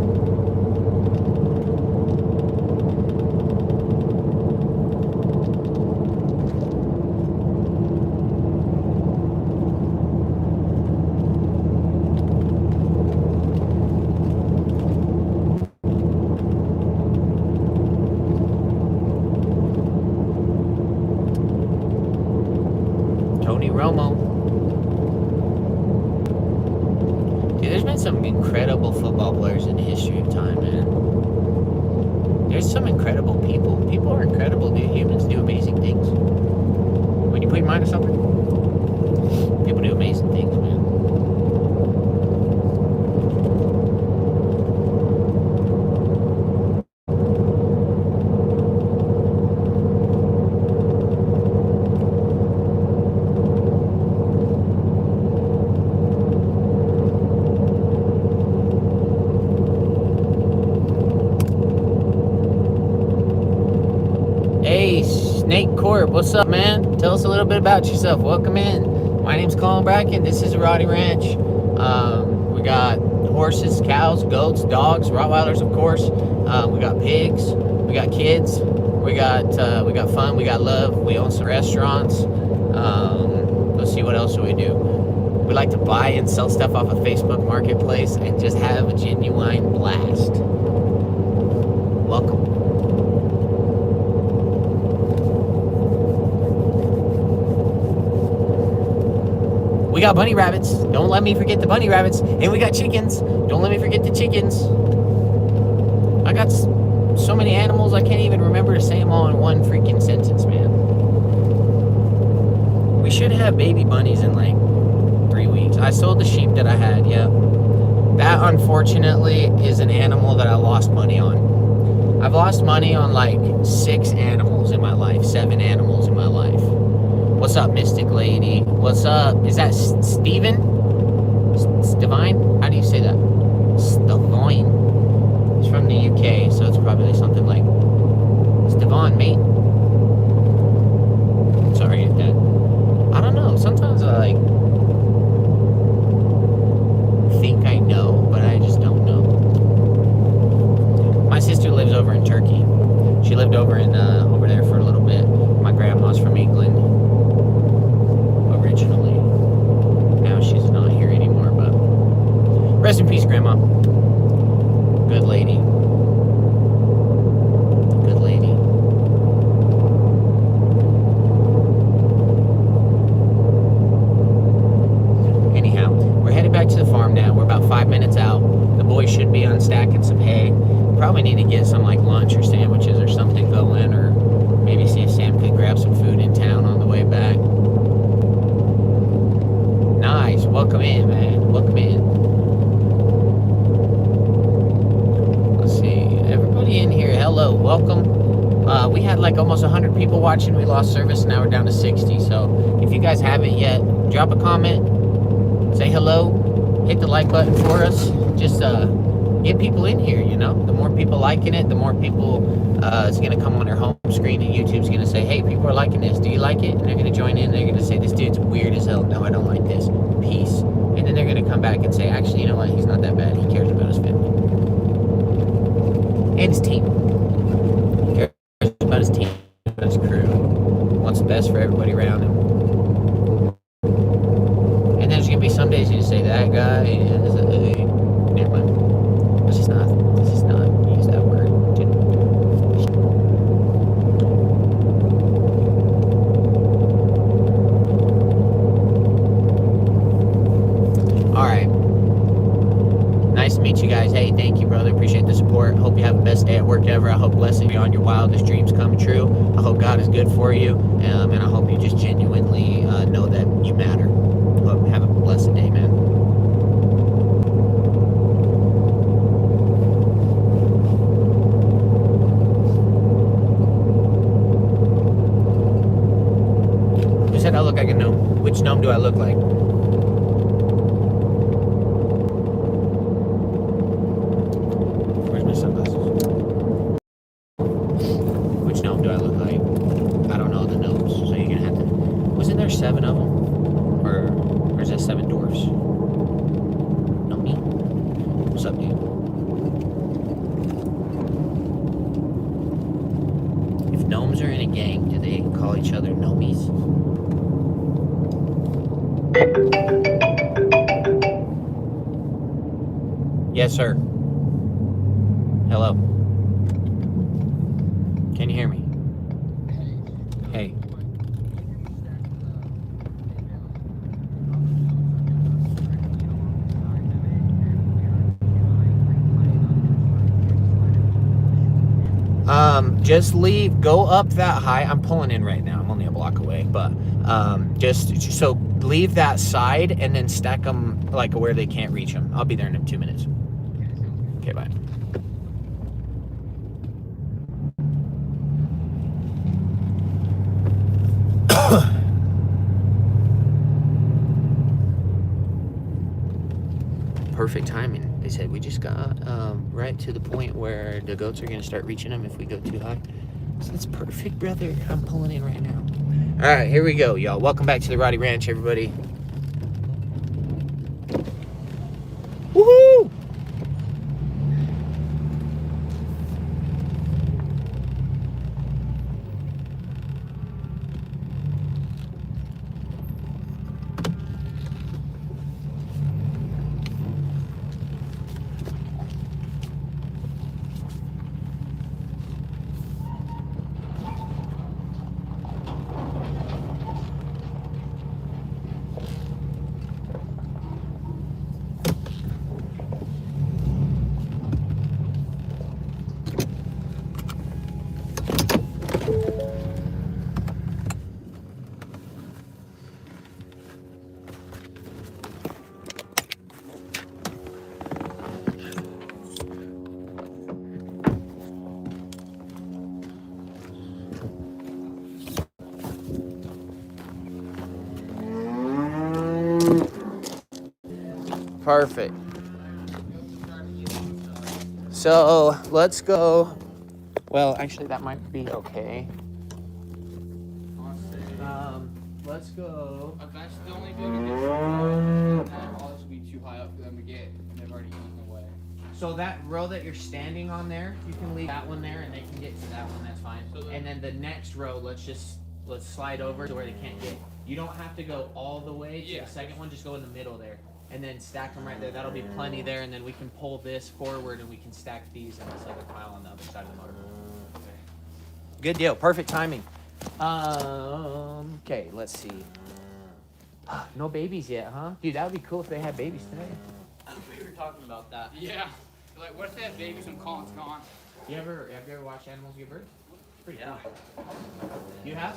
Romo. Dude, there's been some incredible football players in the history of time, man. There's some incredible people. People are incredible, dude. Humans do amazing things. When you put your mind to something, people do amazing things, man. Hey, Snake Corp, what's up, man? Tell us a little bit about yourself. Welcome in. My name's Colin Bracken. This is Rotty Ranch. We got horses, cows, goats, dogs, Rottweilers, of course. We got pigs. We got kids. We got fun. We got love. We own some restaurants. Let's see, what else do we do? We like to buy and sell stuff off of Facebook Marketplace and just have a genuine blast. Welcome. We got bunny rabbits. Don't let me forget the bunny rabbits. And we got chickens. Don't let me forget the chickens. I got so many animals I can't even remember to say them all in one freaking sentence, man. We should have baby bunnies in like 3 weeks. I sold the sheep that I had, yeah. That, unfortunately, is an animal that I lost money on. I've lost money on like 6 animals in my life, 7 animals in my life. What's up, Mystic Lady? What's up? Is that Steven? Stevine? How do you say that? Stevine. He's from the UK, so it's probably something like Stevon, mate. Sorry if that. I don't know. Sometimes I like think I know, but I just don't know. My sister lives over in Turkey. She lived over there for a little bit. My grandma's from England originally. Now she's not here anymore, but rest in peace, Grandma. Good lady. Good lady. Anyhow, we're headed back to the farm now. We're about 5 minutes out. The boys should be unstacking some hay. Probably need to get some like lunch or sandwiches or something going, or maybe see if Sam could grab some food in town on the way back. Nice. Welcome in, man. Welcome in. Let's see. Everybody in here, hello. Welcome. We had like almost 100 people watching. We lost service. Now we're down to 60. So if you guys haven't yet, drop a comment. Say hello. Hit the like button for us. Just get people in here, you know. The more people liking it, the more people it's going to come on their home screen, and YouTube's going to say, hey, people are liking this. Do you like it? And they're going to join in. They're going to say, this dude's weird as hell. No, I don't like this. Peace. And then they're going to come back and say, actually, you know what? He's not that bad. He cares about his family. And his team. He cares about his team, about his crew. Wants the best for everybody around him. And there's going to be some days you just say, that guy is a... Never mind. Let's just not use that word. Alright. Nice to meet you guys. Hey, thank you, brother. Appreciate the support. Hope you have the best day at work ever. I hope blessings beyond your wildest dreams come true. I hope God is good for you. And I hope you just genuinely know that you matter. Hope have a blessed day, man. Who said I look like a gnome? Which gnome do I look like? Where's my sunglasses? Which gnome do I look like? I don't know the gnomes, so you're gonna have to... Wasn't there 7 of them? Or is that 7 dwarfs? No, me. What's up, dude? If gnomes are in a gang, do they call each other gnomies? Yes, sir. Hello. Can you hear me? Hey. Just leave, go up that high. I'm pulling in right now. I'm only a block away, but just so leave that side and then stack them like where they can't reach them. I'll be there in 2 minutes. Okay, bye. Perfect timing. They said we just got right to the point where the goats are going to start reaching them if we go too high. That's perfect, brother. I'm pulling in right now. All right, here we go, y'all. Welcome back to the Rotty Ranch, everybody. Woohoo! Perfect. So let's go. Well, actually, that might be okay. Let's go. Eventually, the only thing to get and all this will be too high up for them to get, and they've already eaten away. So that row that you're standing on there, you can leave that one there, and they can get to that one. That's fine. And then the next row, let's slide over to where they can't get. You don't have to go all the way to the second one. Just go in the middle there, and then stack them right there. That'll be plenty there, and then we can pull this forward, and we can stack these, and it's like a pile on the other side of the motor. Good deal. Perfect timing. Okay, let's see. No babies yet, huh? Dude, that would be cool if they had babies today. We were talking about that. Yeah. Like, what if they have babies when Colin's gone? Have you ever watched animals give birth? Pretty Yeah. cool. You have?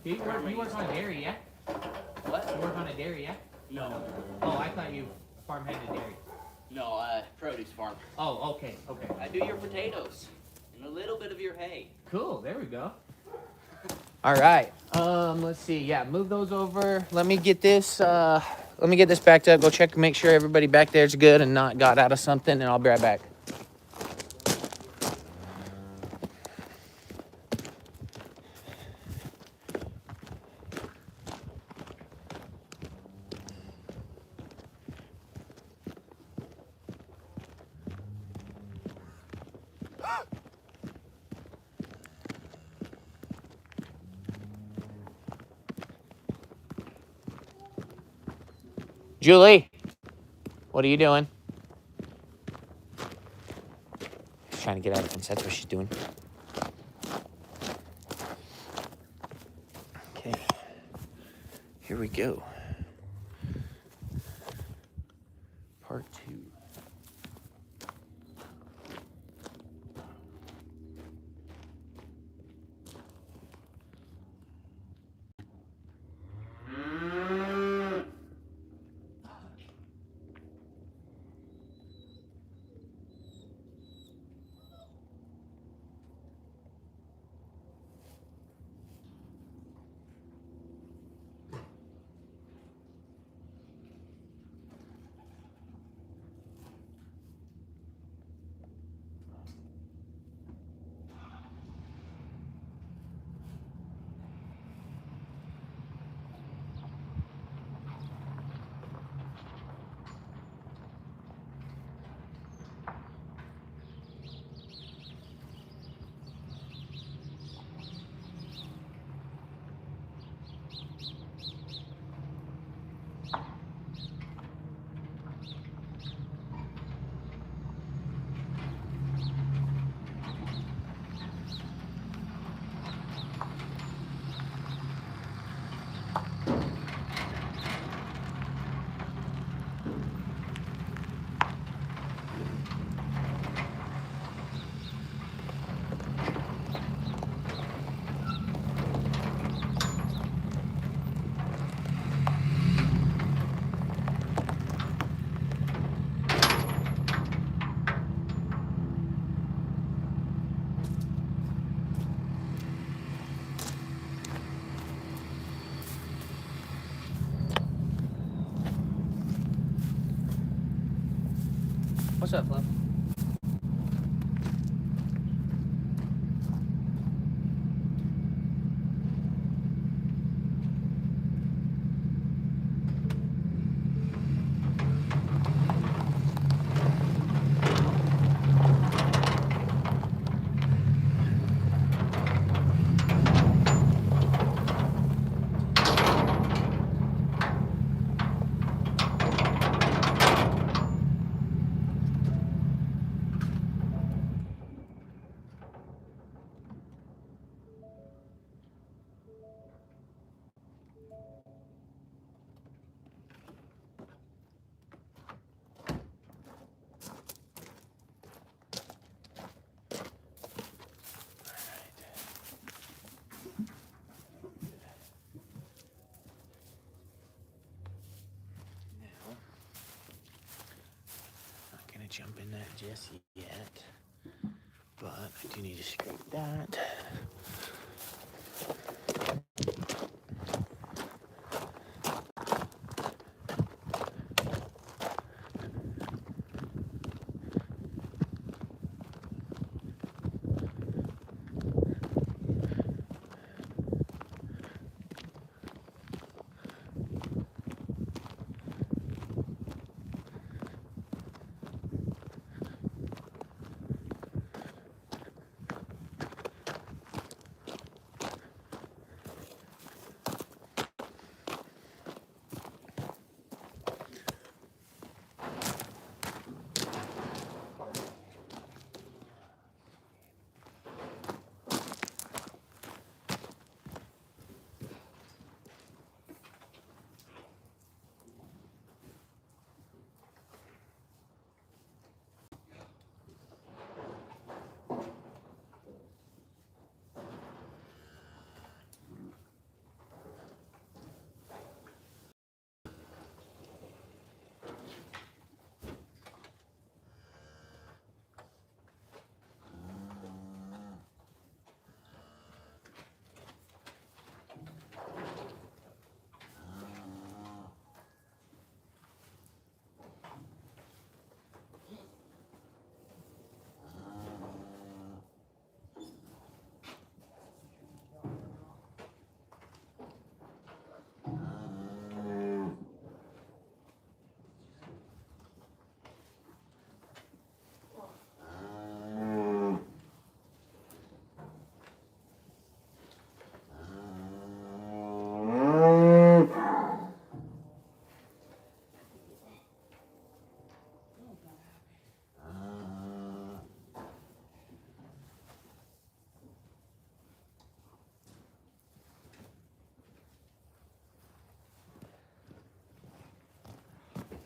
You work on dairy, yeah? What? You work on a dairy, yeah? No. Oh, I thought you farmhanded dairy. No, produce farm. Oh, okay. I do your potatoes and a little bit of your hay. Cool, there we go. All right. Let's see. Yeah, move those over. Let me get this backed up. Go check, make sure everybody back there is good and not got out of something, and I'll be right back. Julie, what are you doing? She's trying to get out of the fence. That's what she's doing. Okay. Here we go. Part 2. What's up, Fluff? jump in that just yet, but I do need to scrape that.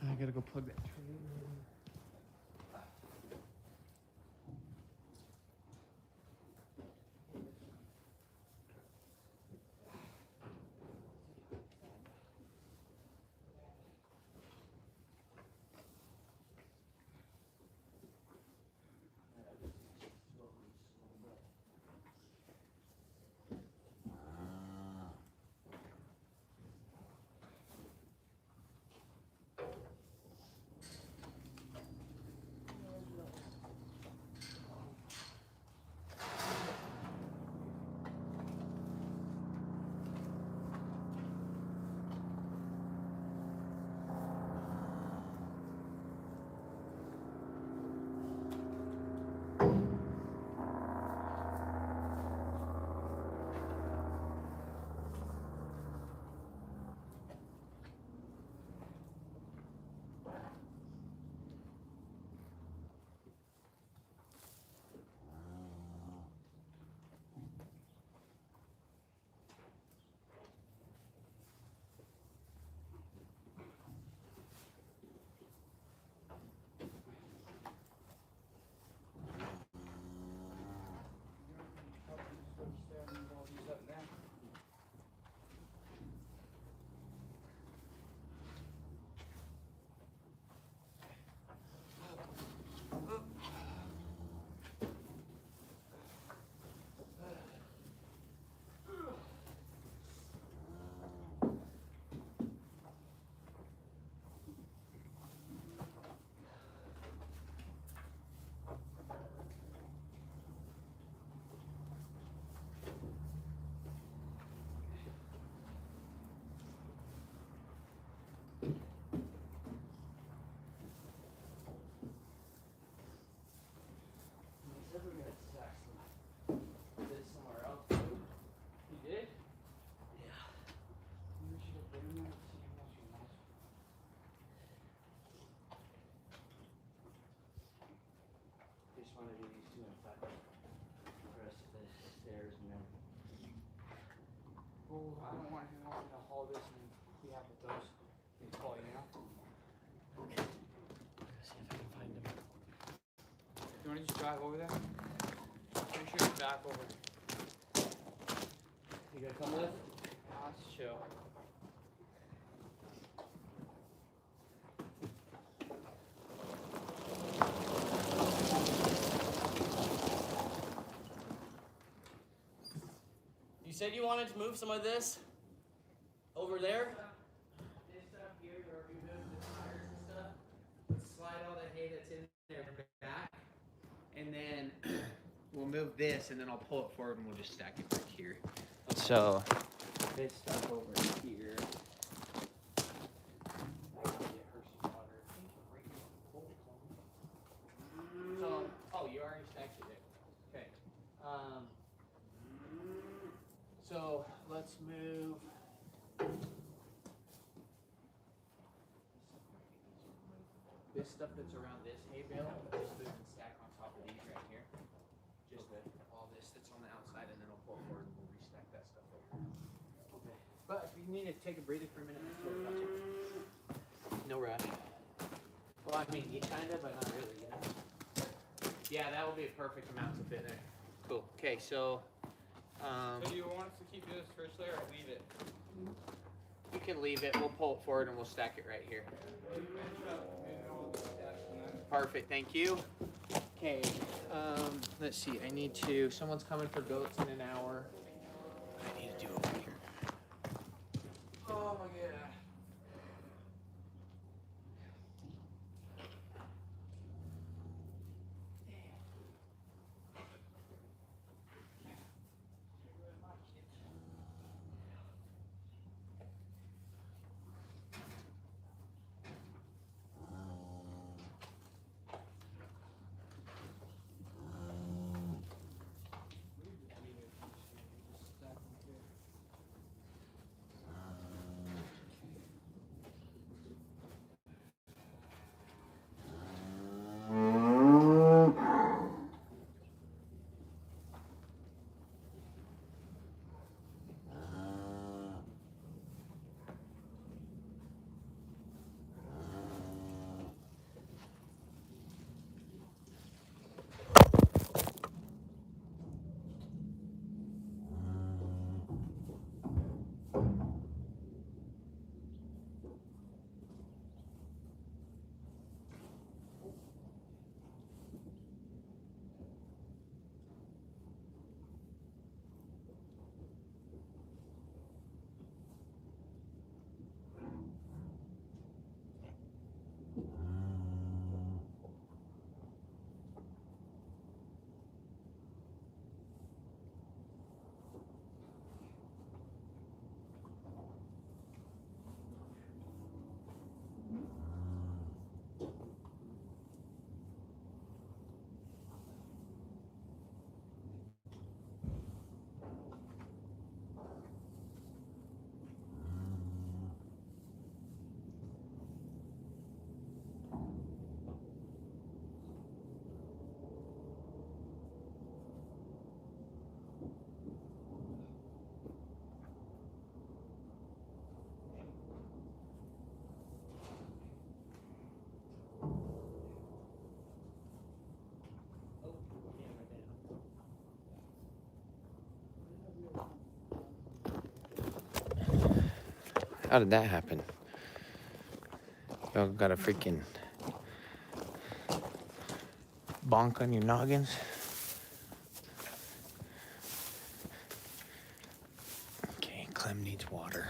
I gotta go plug that tree in. Wanted to do these two in fact. The rest of the stairs and everything. Oh, I don't want him to haul this and we have with those. He's calling you now. Okay. See if I can find them. You want to just drive over there? Make sure you're back over. You gonna come with? Let's chill. You said you wanted to move some of this over there? This up here where we move the tires and stuff, slide all the hay that's in there back, and then we'll move this, and then I'll pull it forward and we'll just stack it back here. Okay. So this stuff over here. I can get her some water. I think right here. So, oh, you already stacked it there. Okay. So let's move. This stuff that's around this hay bale, just move and stack on top of these right here. Just all this that's on the outside, and then I'll pull forward and we'll restack that stuff over. Okay. But if you need to take a breather for a minute, that's what I'll take. No rush. Well, I mean, you kind of, but not really, you know? Yeah, that will be a perfect amount to fit there. Cool. Okay, so. So do you want us to keep this first layer or leave it? You can leave it. We'll pull it forward and we'll stack it right here. Perfect. Thank you. Okay. Let's see. I need to. Someone's coming for goats in an hour. I need to do over here. Oh my god. How did that happen? Y'all got a freaking bonk on your noggins? Okay, Clem needs water.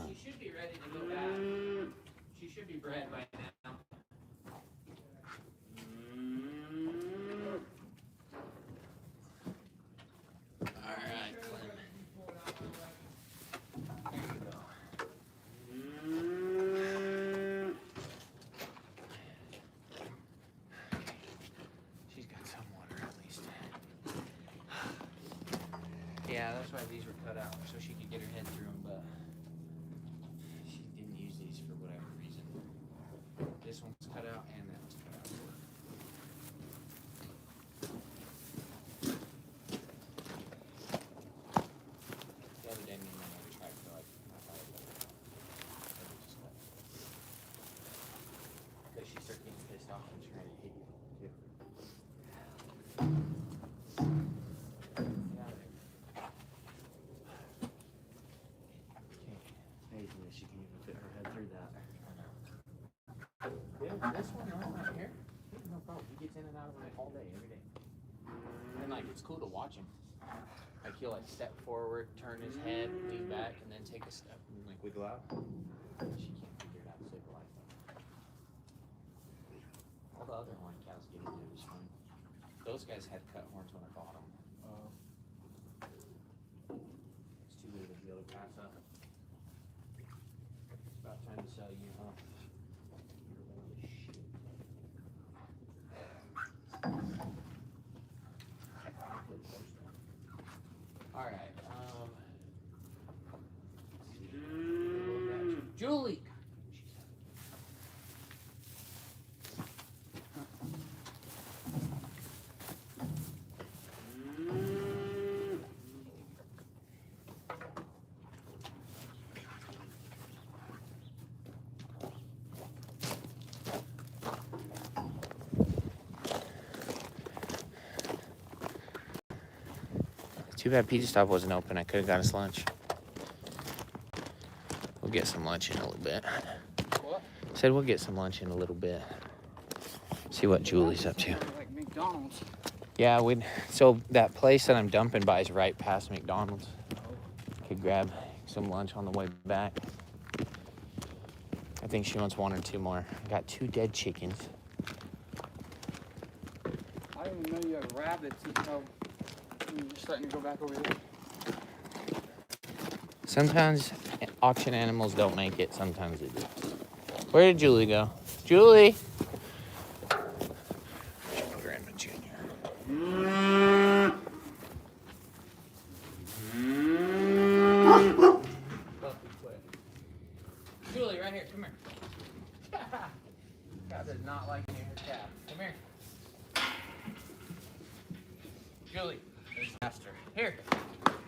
She should be ready to go back. She should be bred by now. Alright, Clem. There you go. why these were cut out, so she could get her head through them, but she didn't use these for whatever reason. This one's cut out and that one's cut out. The other day, me and my mother tried to like, I thought it was just cut. Because she started getting pissed off and trying to hit you too. She can even fit her head through that. Yeah, this one right here, no problem. He gets in and out of it all day, every day. And like, it's cool to watch him. Like he'll like step forward, turn his head, lean back, and then take a step and like wiggle out. She can't figure it out to save her life. All the other horned cows get in there just fine. Those guys had cut horns when I bought them. It's too big to be able to pass up. About time to sell you, huh? All right. Julie. Too bad Pizza Stop wasn't open. I could have got us lunch. We'll get some lunch in a little bit. What? Said we'll get some lunch in a little bit. See what Julie's up to. Like McDonald's. Yeah, so that place that I'm dumping by is right past McDonald's. Could grab some lunch on the way back. I think she wants one or two more. I got 2 dead chickens. I didn't even know you had rabbits until you're starting to go back over there. Sometimes auction animals don't make it. Sometimes they do. Where did Julie go? Julie! Grandma Junior. Julie, right here. Come here. God does not like any of her cat. Come here. Julie. Master. Here.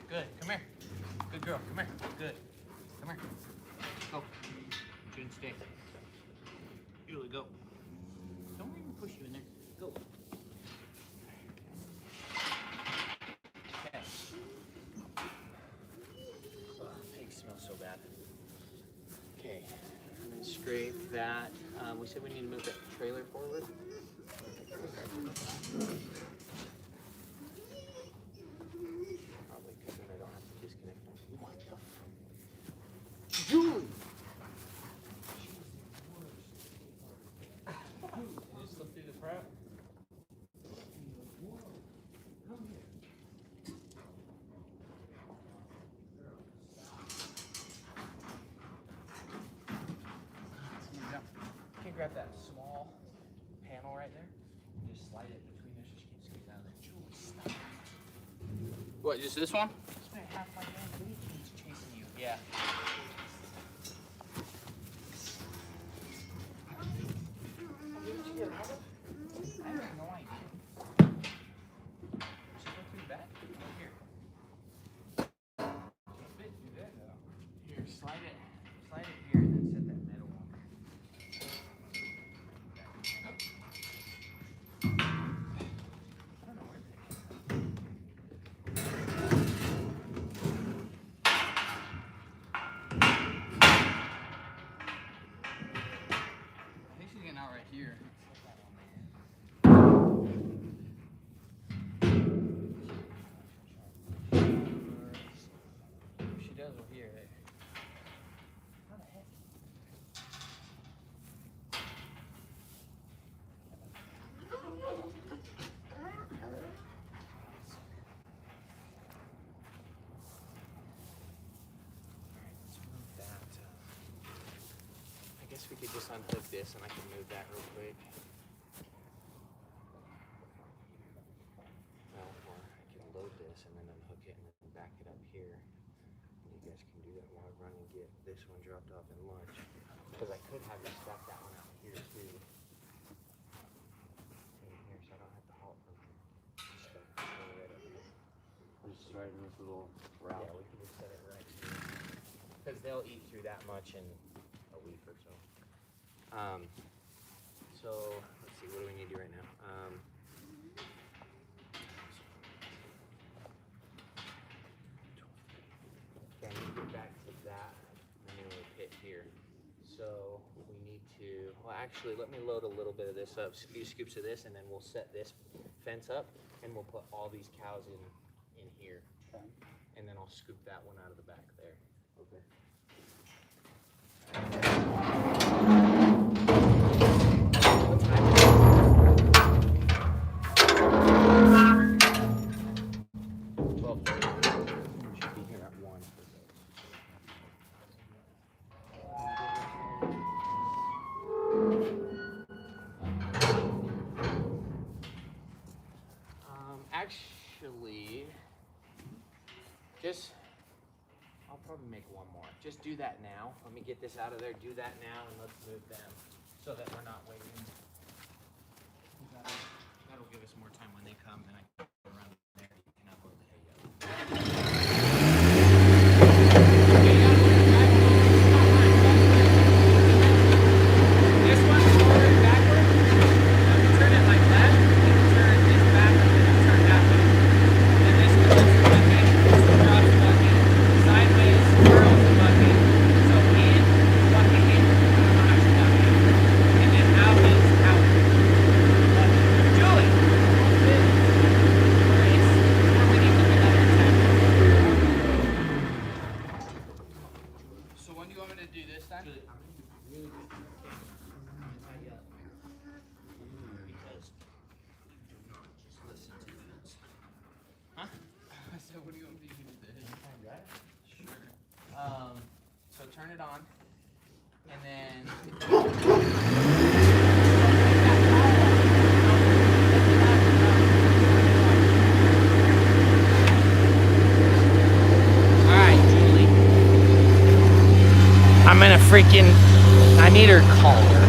Good. Come here. Good girl. Come here. Good. Come here. Go. June, stay. Julie, go. Don't even push you in there. Go. Okay. Oh, pigs smell so bad. Okay. I'm gonna scrape that. We said we need to move that trailer forward. Probably because then I don't have to disconnect them. What the fuck? Julie! You just slip through the crap. Can you grab that small panel right there? And just slide it between there so she can squeeze out of there. Julie, stop. What, just this one? This man half my damn booty keeps chasing you. Yeah. I have no idea. Should go through the back? Right here. Fit through that now. Here, slide it here and then set that metal on. I don't know where they came I think she's getting out right here. If she does, we'll hear it. How the heck? Let's move that. I guess we could just unhook this and I can move that real quick. Well, or I can load this and then unhook it and then back it up here. guys can do that while I run and get this one dropped off in lunch. Because I could have you stack that one out here too. In here, so I don't have to haul it from here. Just right up here. Just right in this little route. Yeah, we can just set it right here. Because they'll eat through that much in a week or so. So let's see, what do we need to do right now? Okay, I need to get back to that manure pit here. So we need to, well actually let me load a little bit of this up, a few scoops of this, and then we'll set this fence up and we'll put all these cows in here. Okay. And then I'll scoop that one out of the back there. Okay. What time is it? 12:30. Should be here at 1. Actually, I'll probably make one more. Just do that now. Let me get this out of there. Do that now, and let's move them so that we're not waiting. That'll give us more time when they come, and I can run there. You can upload the hay up. This one's forward backward. Turn it like that. Turn this back and then turn that way. Then this one lifts the bucket, drops the bucket, sideways, curls the bucket. So in, bucket in, knocks the bucket. And then out is out. Julie! Grace, or we need to do another time. So when do you want me to do this time? Julie, I'm gonna be really good. Tidy up. Because you do not just listen to this. Huh? I said, what do you want me to do this? Sure. So turn it on, and then. All right, Julie. I'm gonna freaking. I need her collar.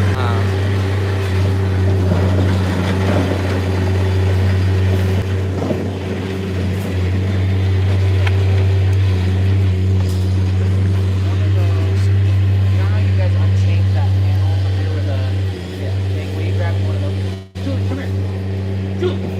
One of those. You know how you guys unchained that panel up here with a thing? Will you grab one of those? Julie, come here. Julie.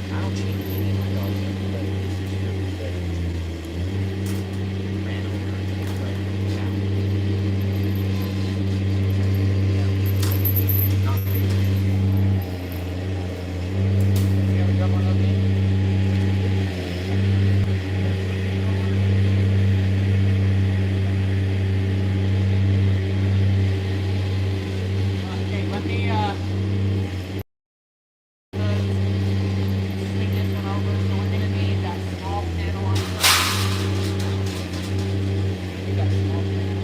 I don't chain any of my dogs up, but this is really good. Ran over it, but yeah. Not big. You ever done one of those? Okay, let me swing this one over, so we're gonna need that small panel on the front. Need that small panel.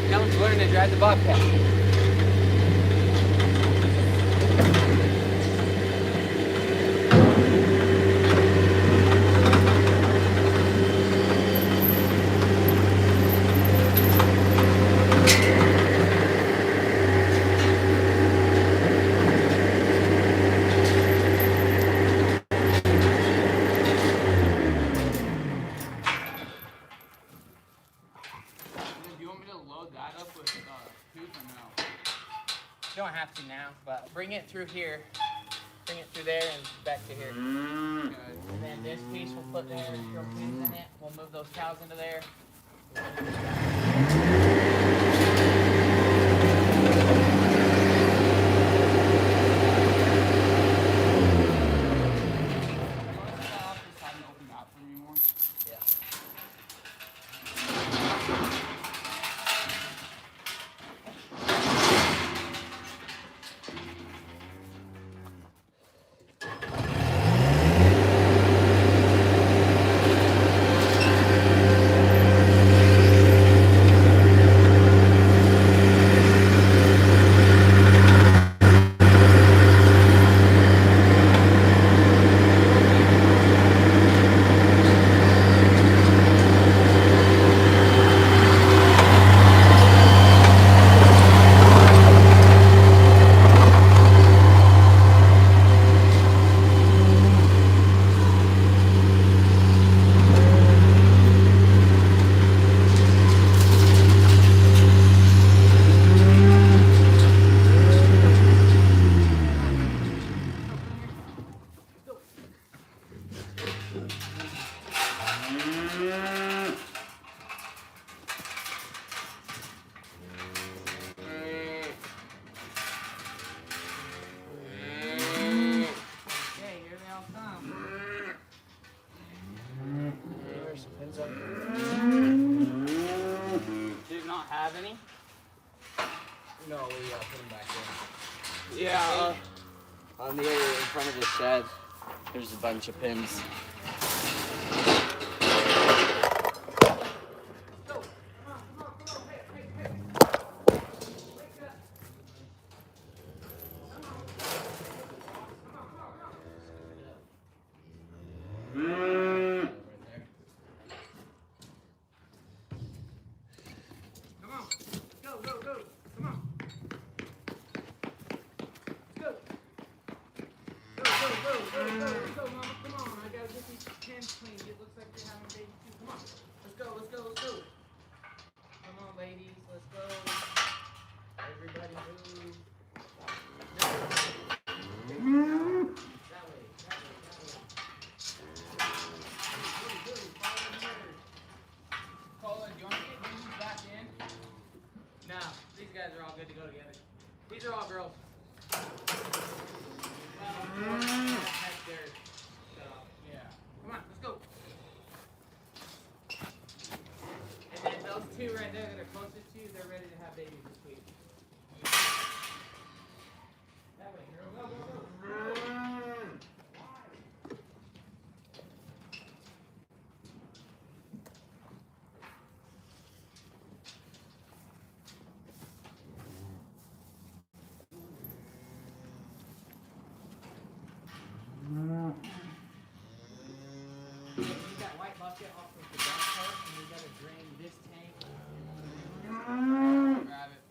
Kellen's learning to drive the Bobcat. Do you want me to load that up with tooth or no? have to now, but bring it through here. Bring it through there and back to here. Good. And then this piece we'll put there, throw pins in it. We'll move those cows into there. Have any? No, we put them back in. Yeah, on the area in front of the shed, there's a bunch of pins. These are all girls. Yeah. Come on, let's go. And then those two right there that are closest to you, they're ready to have babies this week. That way, girl. Go, go, go. Use that white bucket off of the dump cart, and we gotta drain this tank. Grab it.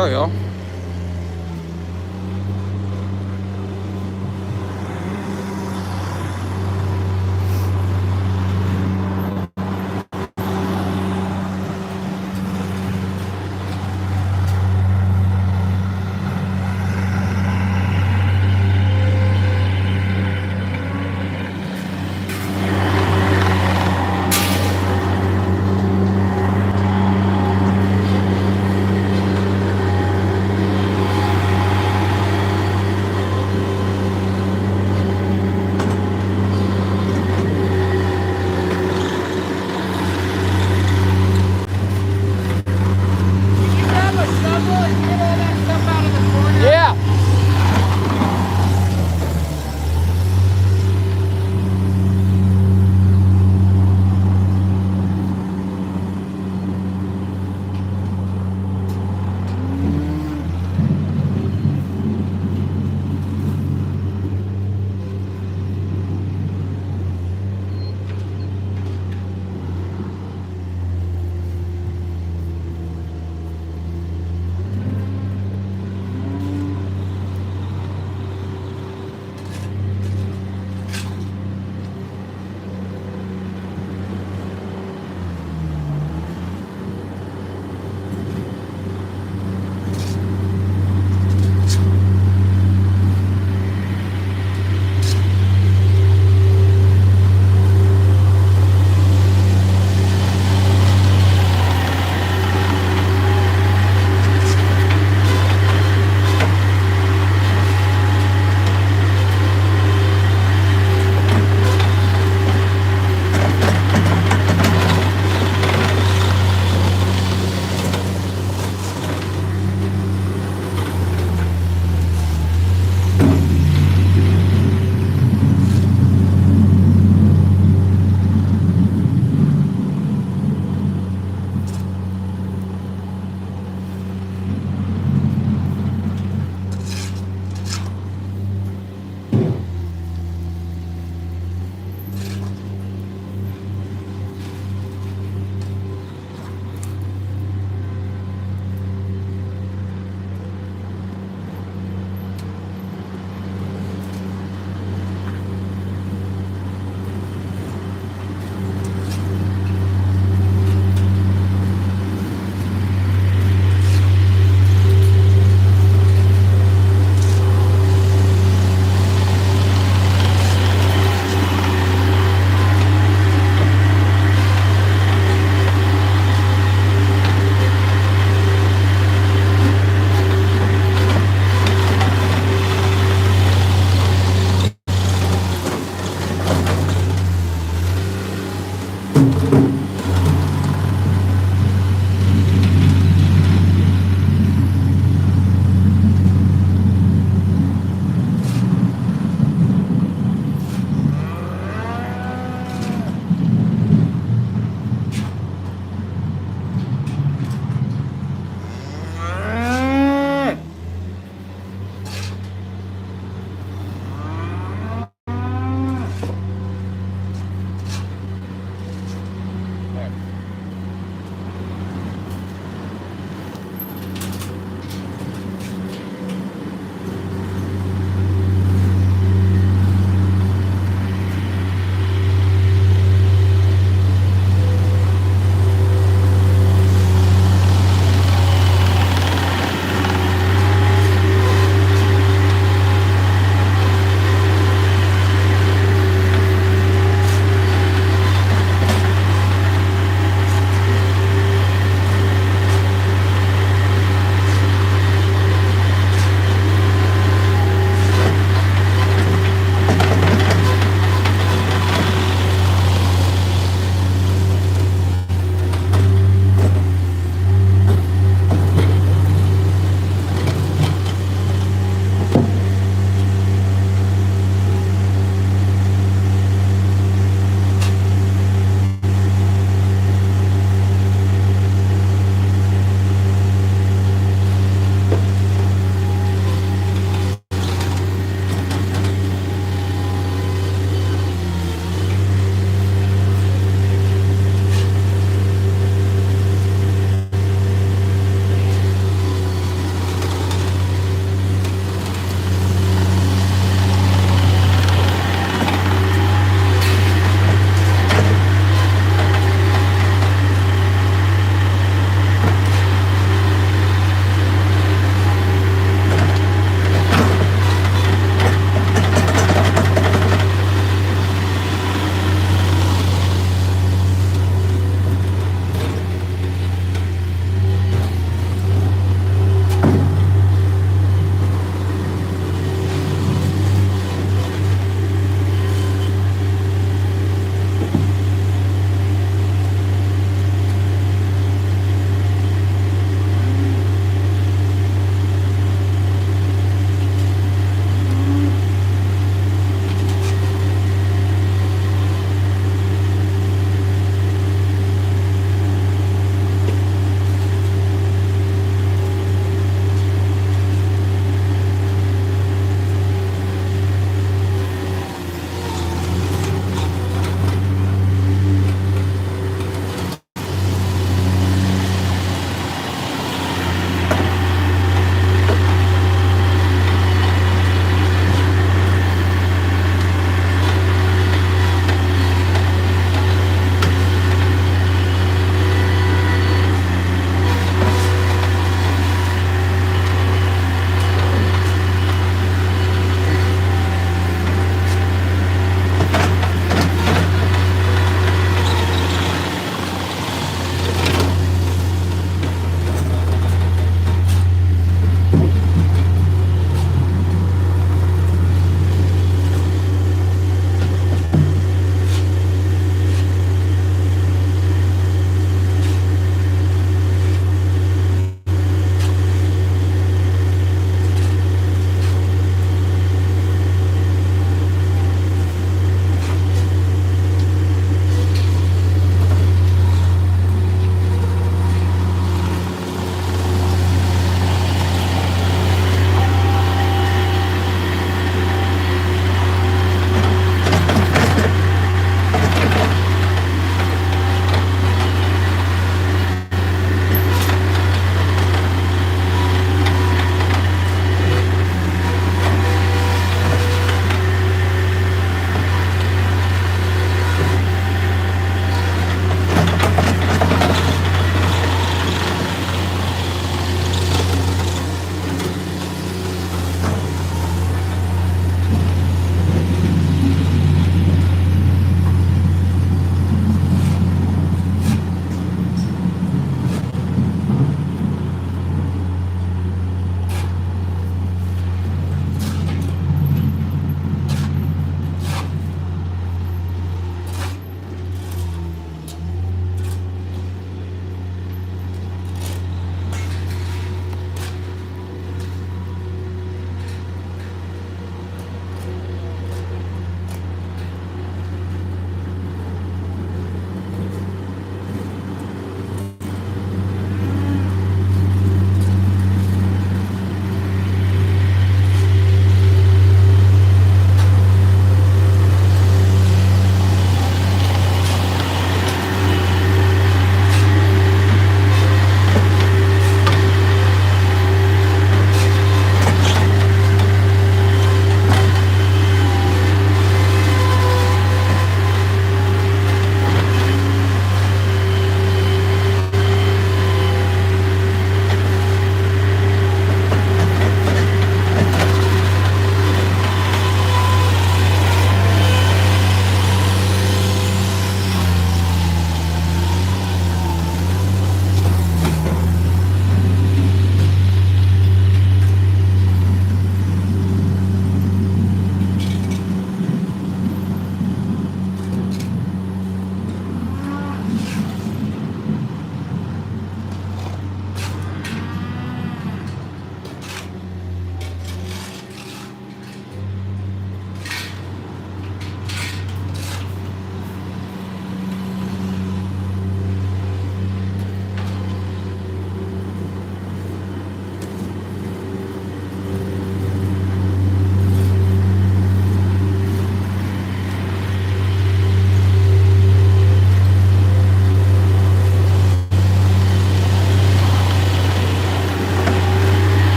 Sorry, y'all. Yeah.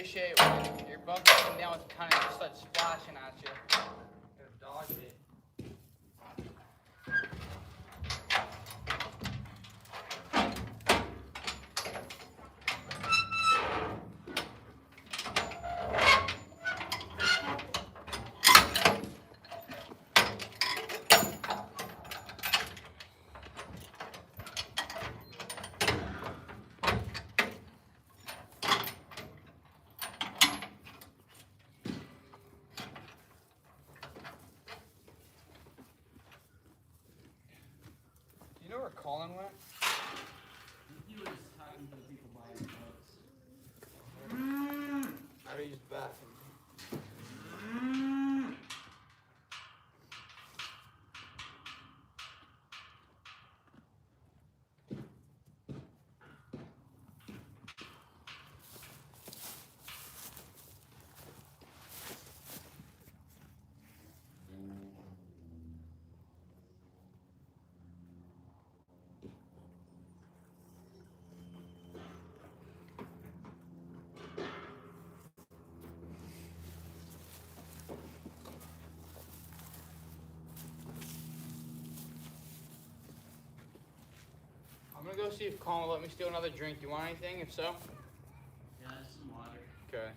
appreciate when your bucket come down with kind of just like splashing at you. Gotta dodge it. You know where Colin went? He was talking to the people buying boats. I used the bathroom. I'm gonna go see if Colin will let me steal another drink. You want anything? If so? Yeah, there's some water. Okay.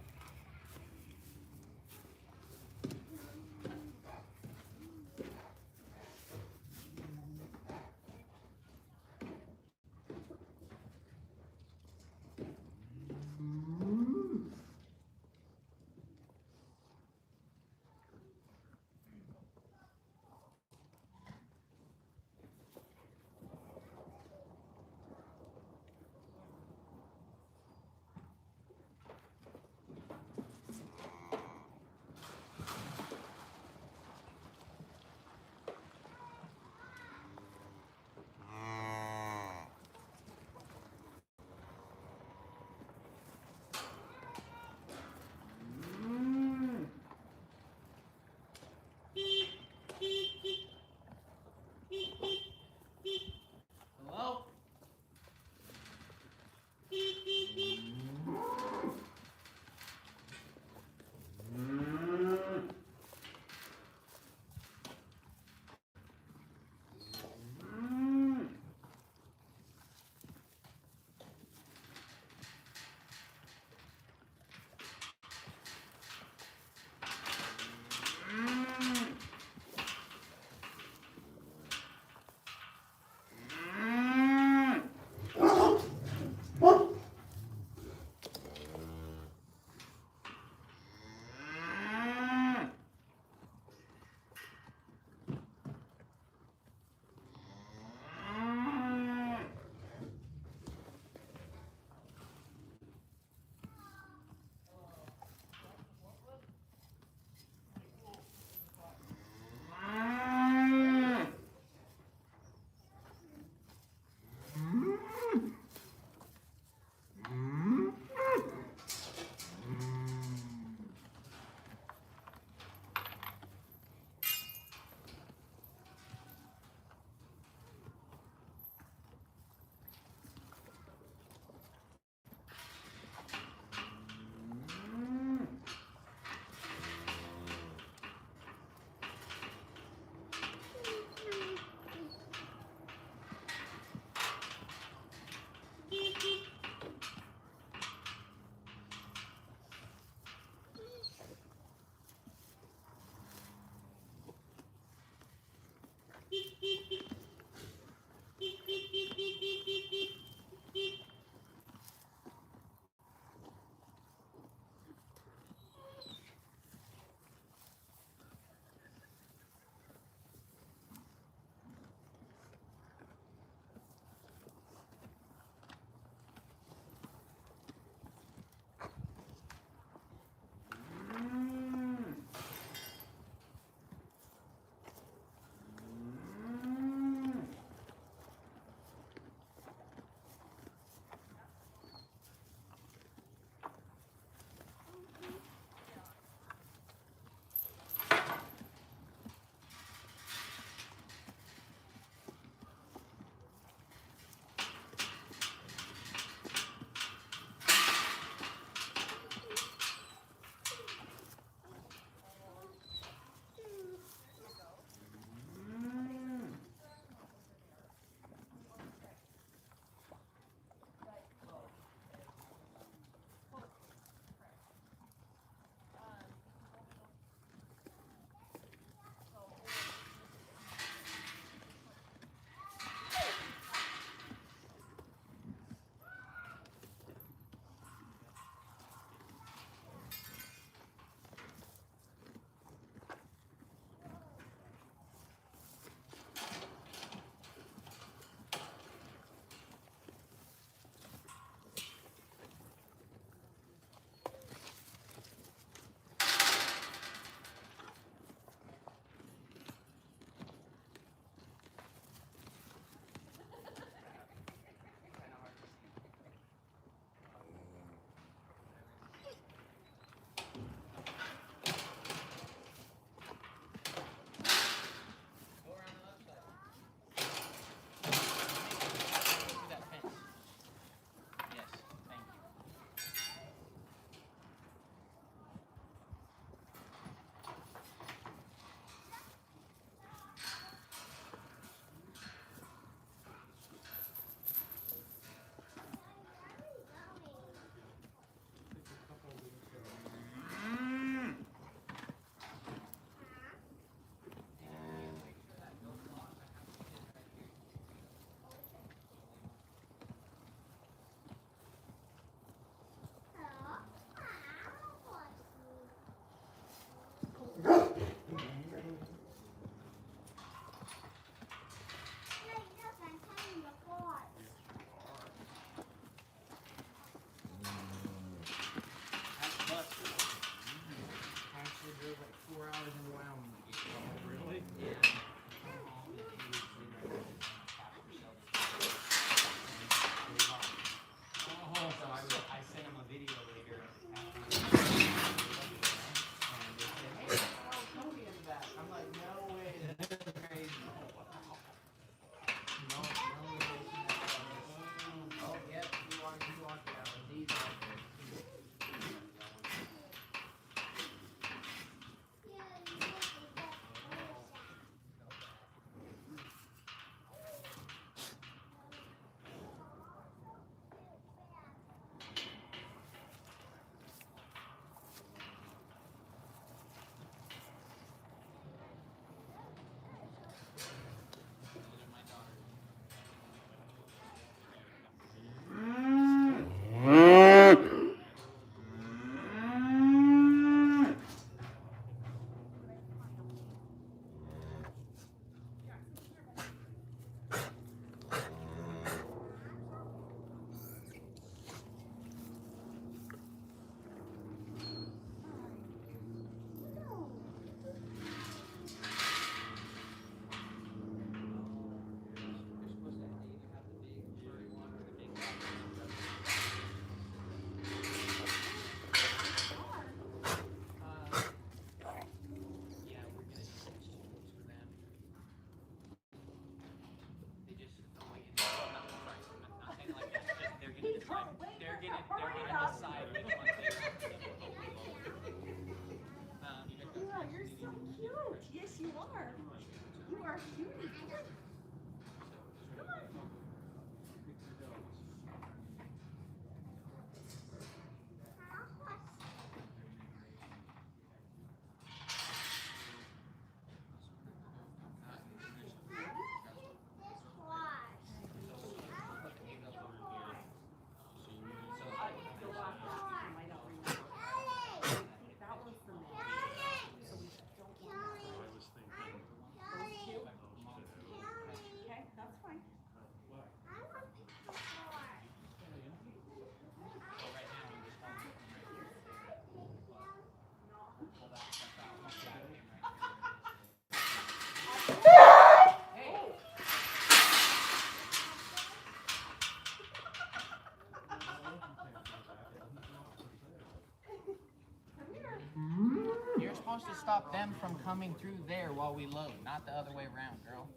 stop them from coming through there while we load, not the other way around, girl.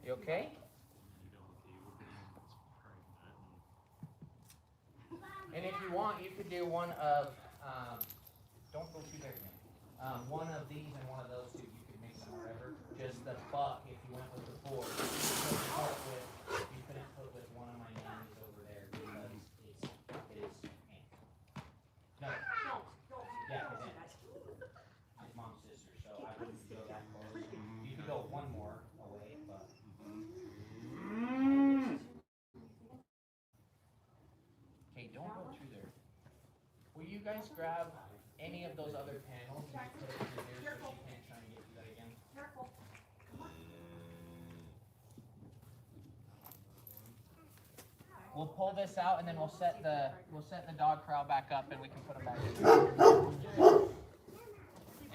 You okay? And if you want, you could do one of, don't go through there again. One of these and one of those two, you could mix them whatever. Just the buck, if you went with the four, you couldn't put with one of my nannies over there because it is. No. Yeah, it's mom's sister, so I wouldn't go that close. You could go one more away, but. Okay, don't go through there. Will you guys grab any of those other panels and put it through there so she can't try and get through that again? Careful. We'll pull this out and then we'll set the dog corral back up and we can put them back in.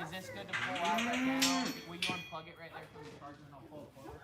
Is this good to pull out right now? Will you unplug it right there from the charger and I'll pull it forward?